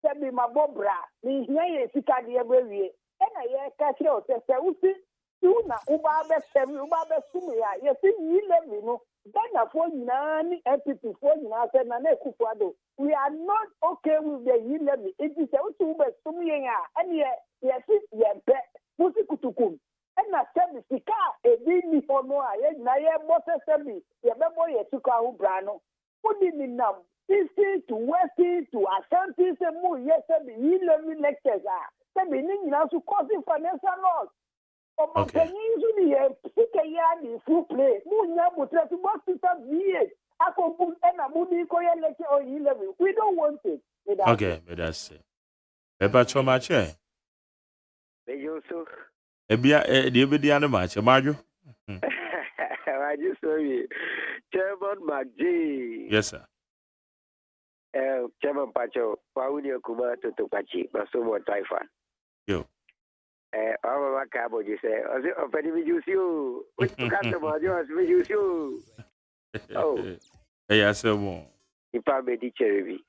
sebi mabobra me here sika de ebewie. Na ye ka kire o say usi you na uba be semi uba be sumi ya. Ye see yi level no. Ghana for nyina ni MPP for nyina say Nana Kufado. We are not okay with the yi level. It is usi ube sumi ya. And ye see ye be musi kutukum. And na sebi sika ebi ni hono a ye na ye bote sebi ye bebo ye tuka hu brano odi ni nam isi to westi to ashanti se mu ye sebi yi levi lectures a sebi ni nyina so causing financial loss o ma penyin su ni ye sika ya ni full play mu nya butre to box to vie akobu na mu ni ko ye lecture o yi levi we don't want it okay me that say me ba cho ma che me yo so ebia de be dia no ma che majo I just saw you. Chairman McG. yes sir Chairman Pacho, Pauni Kuma to Pachi, Masumo Taifa. yo Our Macabo, you say, oh, Penny, we use you. Which customer, yours, we use you. Oh, hey, I said, well, if I made the cherry.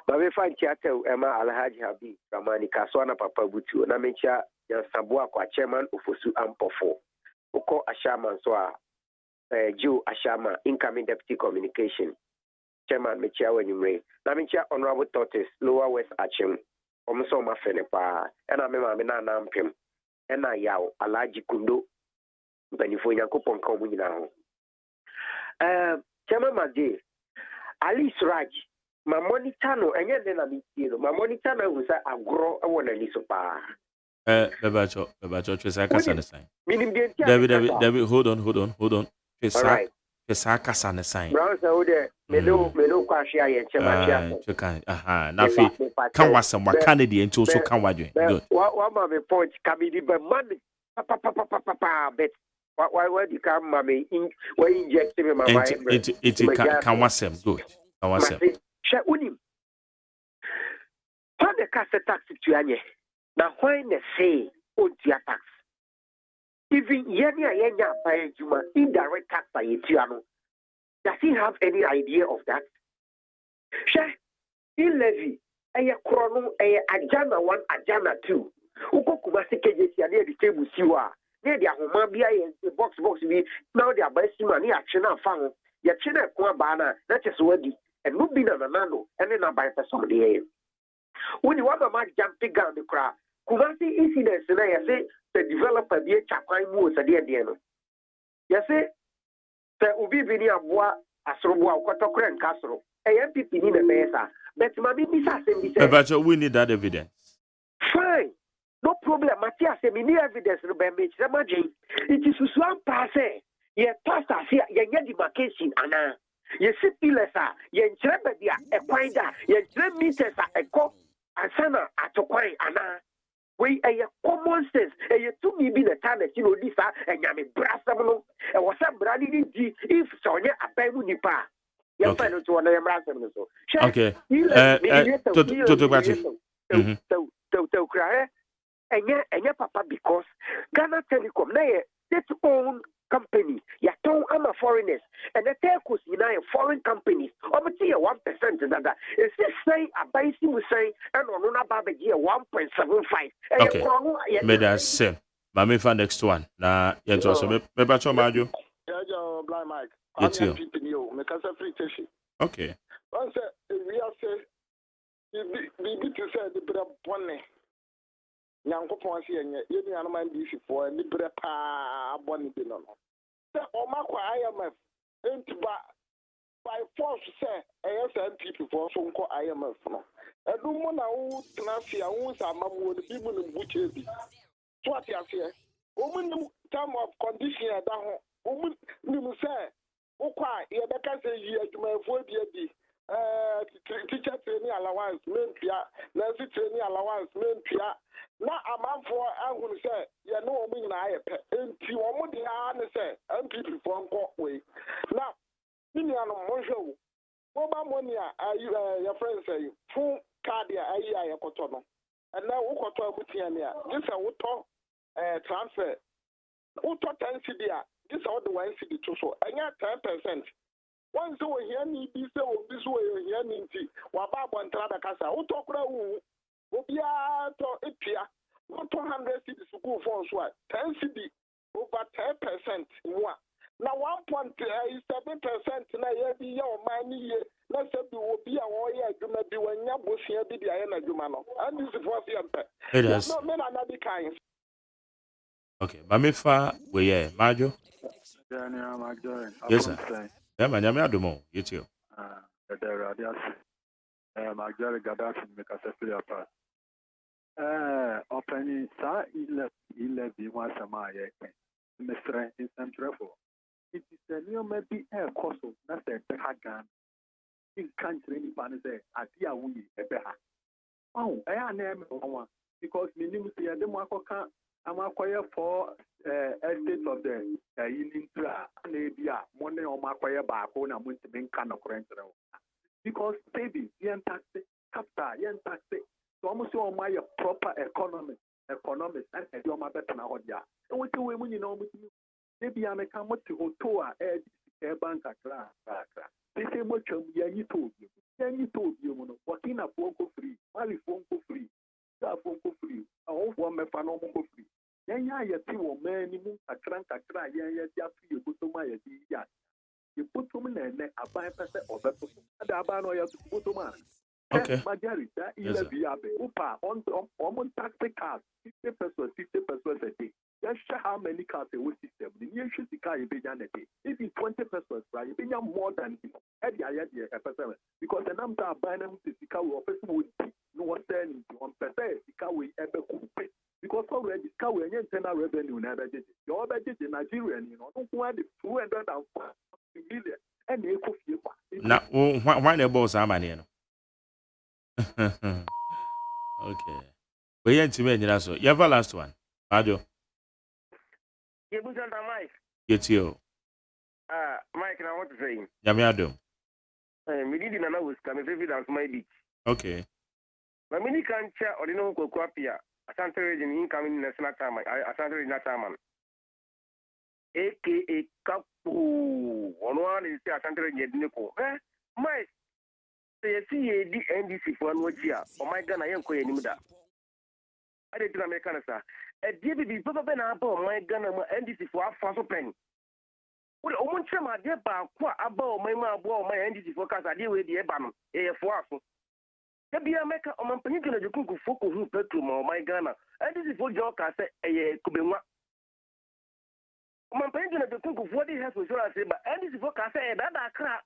But we find Chateau Emma Alhaji Habi, Ramani Kaswana Papa Butu, Namicha, Sabua, Chairman of Fusu Ampofo. Uko Ashama Soa, Jew Ashama, incoming deputy communication. Chairman Michia Wenumre, Namicha Honorable Tortoise, Lower West Achim, Omsoma Fenepa, and Amena Nampim, and I Yao, Alaji Kundo, Benifonia Kupon Comunina. Chairman Madi, Alice Raj, my monitor no, and yet then I meet you. My monitor was a grow a one and Lisopa. Bebacho, David, hold on. All right. Pesaka sana sign. Brown Saude, Melo Quashia, and Chemacha. Nafi, can was some Canadian to so can what you. What my point can be the money? Papa, bet. Why you come, mammy, where injecting my mind? It can was some good. Can was some. Shaunim. What the cassette tax to Anye? Now, why they say, oh, dear tax? Even Yenya by Juma, indirect tax by Etiano. Does he have any idea of that? Share, in levy, a chrono, a Ajana 1, Ajana 2. Uko Kumasi KJC, near the table Siwa, near the Ahomabia, the box be now they are by Simani, Achena Fang, Yachena Kwabana, that is worthy, and Lubina Nanano, and then I buy person the air. When you want a match jumping down the crowd, Kumasi incidents, and I say, the developer, the Chapai moves at the end. Yes, the Ubi Vinia Bois, Asroboa, Cotocran Castle, a MPP in the Mesa, but Mammy Misa, we need that evidence. Fine, no problem. Matthias, any evidence to be made. It is one passe. Ye pastor, ye demarcation, Anna. Ye sit pilesa, ye trebedia, a quinda, ye 3 meters a cop, and sana at a quine, Anna. We a common sense, a to me be the time that you know this, and Yami Brassamo, and was a brandy if Sonia a Pemu Nipa. You find out what I am asking so. Okay. To cry. And yeah, papa, because Ghana Telecom, they own company. Yeah, I'm a foreigners, and the telcos in foreign companies. Over here, 1% of that. It's the same. A basic will say, and on a year 1.75. Okay. Made us say. Mami for next one. Nah, yeah, also me bacho majo. Yeah, blind Mike. It's you. Okay. Once we are say, we need to say the brother bonnet. Nyankopɔn se yenye yemi anoma ndc for ni bre pa aboni bi no se o makwa IMF entiba by force say NPP for so nko IMF no edu mo na wo tnasia wo sa mamu bi mu no buche bi so atiase o mu term of condition da ho o mu nim say wo kwa ye beka say yi adwumafo bi teacher training allowance mentua nurse training allowance mentua na amanfo ahunu say ye no o mu nyina ayepe enti o mu de a ne say MPP for nko we na ninia no monhwe wo ba money a your friends say full card ya ayi ayekoto no and na wo koto abutia ne a this a wo to transfer wo to 10 cedi a this a wo de 1 cedi to so anya 10%. Once we hear me be so this way hear me nti wa ba bontra da kasa wo to kura wu obia to epia 100 cedi school for so 10 cedi over 10% more na 1.7% na ye bi ye o mani ye na se bi obi a wo ye adwuma bi wanya bosia bi dia ye na adwuma no and this for siempre It is. No me na na bi kind. Okay, mami fa we yeah, majo. Yeah, no, my joy. Yes, sir. Yeah, man, yami adumo. It's you. The radius. My joy Gaddafi make us a free apart. Opening sa 11 once a mile. Mr. is travel. It is a new maybe air cost of nothing. Hagan in country in Panese. Adia we a beha. Oh, I name one because minimum the Demaka. I'm acquire for estate of the Union Nabia, money on my acquire back on a Muntin kind of current. Because savings, yen tax, capital, yen tax, so almost all my proper economics, and your my better now. And what do we know? Maybe I may come to Hotoa, air bank, they say much of you told you, working a phone free, Mali phone free, that phone free. All for me for no more free. Yanya yeti wo mani mu kakran ya tu ye botoma ye di ya. Ye botoma na ne aban pese obeto. Ada aban no ya tu botoma. Okay. Majority that ile biya be. Upa on tax cars 50% a day. Just how many cars a system. The new should car ye be jana day. If it's 20%, right, you be more than because the number of binary to car we person would no one saying 1% car we ever could. Because already Kawe and internal revenue never did it. Your budget in Nigeria, don't want the 204 million and they could feel. Now, why the boss are money? Okay. We ain't to me, so you have a last one. Ajo. Mike. Get you. Mike, I want to say. Yamiado. We did in another coming as my beach. Okay. But many can't share or no Quapia. Asante region incoming national time. Asante region time. AKA Kapu. One is the Asante region Nico. My say the NDC for one year. Oh my God, I am going to that. I did to American sir. A DBB Papa Ben Apple, my gun NDC for a fast penny. Well, almost my dear Bakwa about my NDC forecast. I deal with the Ebam, A4. Be America on my peninsula, you could focus who petrol my Ghana. And this is for your cast a Kubenwa. On my peninsula, the cook of what he has to show us, but and this is for Cassa and that crap.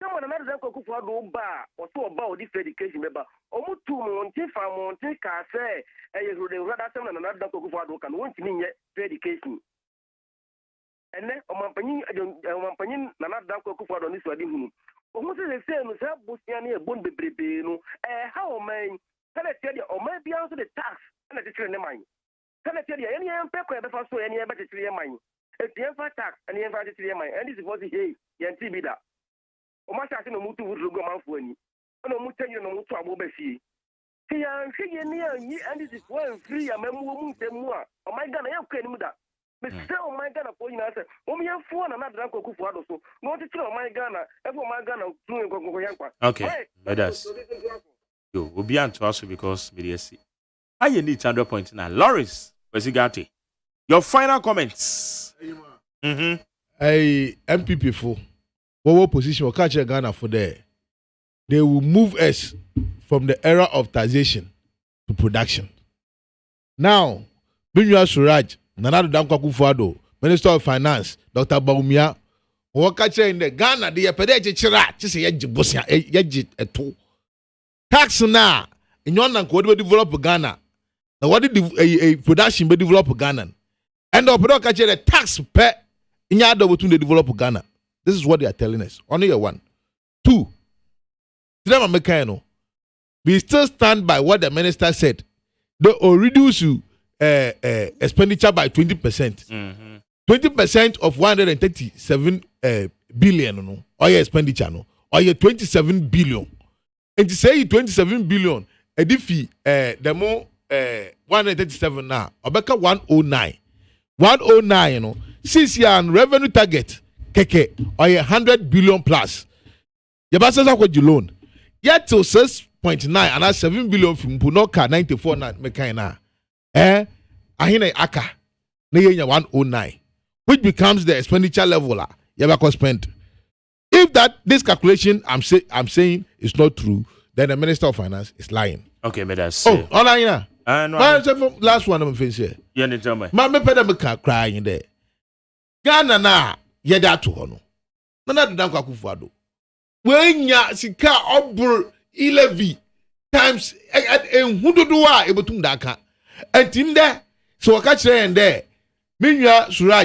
Someone another cook for no bar or so about this education member. Almost 2 months, Cassa, and you would rather send another cook for can want me yet education. And then on my penny, another cook for this wedding. Almost the same as Busiani, Bun Baby, how man, can I tell you, or maybe answer the tax and the teacher in the mind. Can I tell you, any paper ever so any better to your mind? If the tax and the invited to your mind, and this is what he Yanti Bida, o ma sa no mutu wudru go manfo ani no mutu no mutu abo ba fie ti ya hwe ye ne anyi and this is one free amamu mu ntemu a o my God na yakwa ni mu da me say o my God na ko nyina say o me yefo na dra kwakufu ado so no ti tire o my God na e o my God na tun kwakufu yankwa okay let us yo obi anto aso because me dey see how you need 100 point now Lawrence Wesigate your final comments MPP for what position will catch Ghana for there. They will move us from the era of taxation to production. Now, Binyua Suraj, Nanado Dankwa Kufuado, Minister of Finance, Dr. Baumia, what catch in the Ghana, the Pedeje Chira, just a Yajibosia, a tax now. In your Nanko, what develop Ghana? Now, what did a production be develop Ghana? And the product catch a tax per in your between the develop Ghana. This is what they are telling us. Only a 1. 2. We still stand by what the minister said. They will reduce expenditure by 20%. 20% of 137 billion, no, or your expenditure, no, or your 27 billion. And to say 27 billion, a diffi, the more 137 now, or back 109. 109, you know, 6 year revenue target. Keke or 100 billion plus. The basis of what you loan. Yet to 6.9 and 7 billion from Punoka 94 mekaina. Ahine aka na 109, which becomes the expenditure level you spent. If this calculation I'm saying is not true, then the Minister of Finance is lying. Okay, but that's online. Last one I'm facing. Yeah, you tell me. Me peda crying there. Ghana na yeda to hono na da kwa kufuado wenya sika obur 11 times enhudodo a ebetum da aka antinde so waka kire ende menwa suraj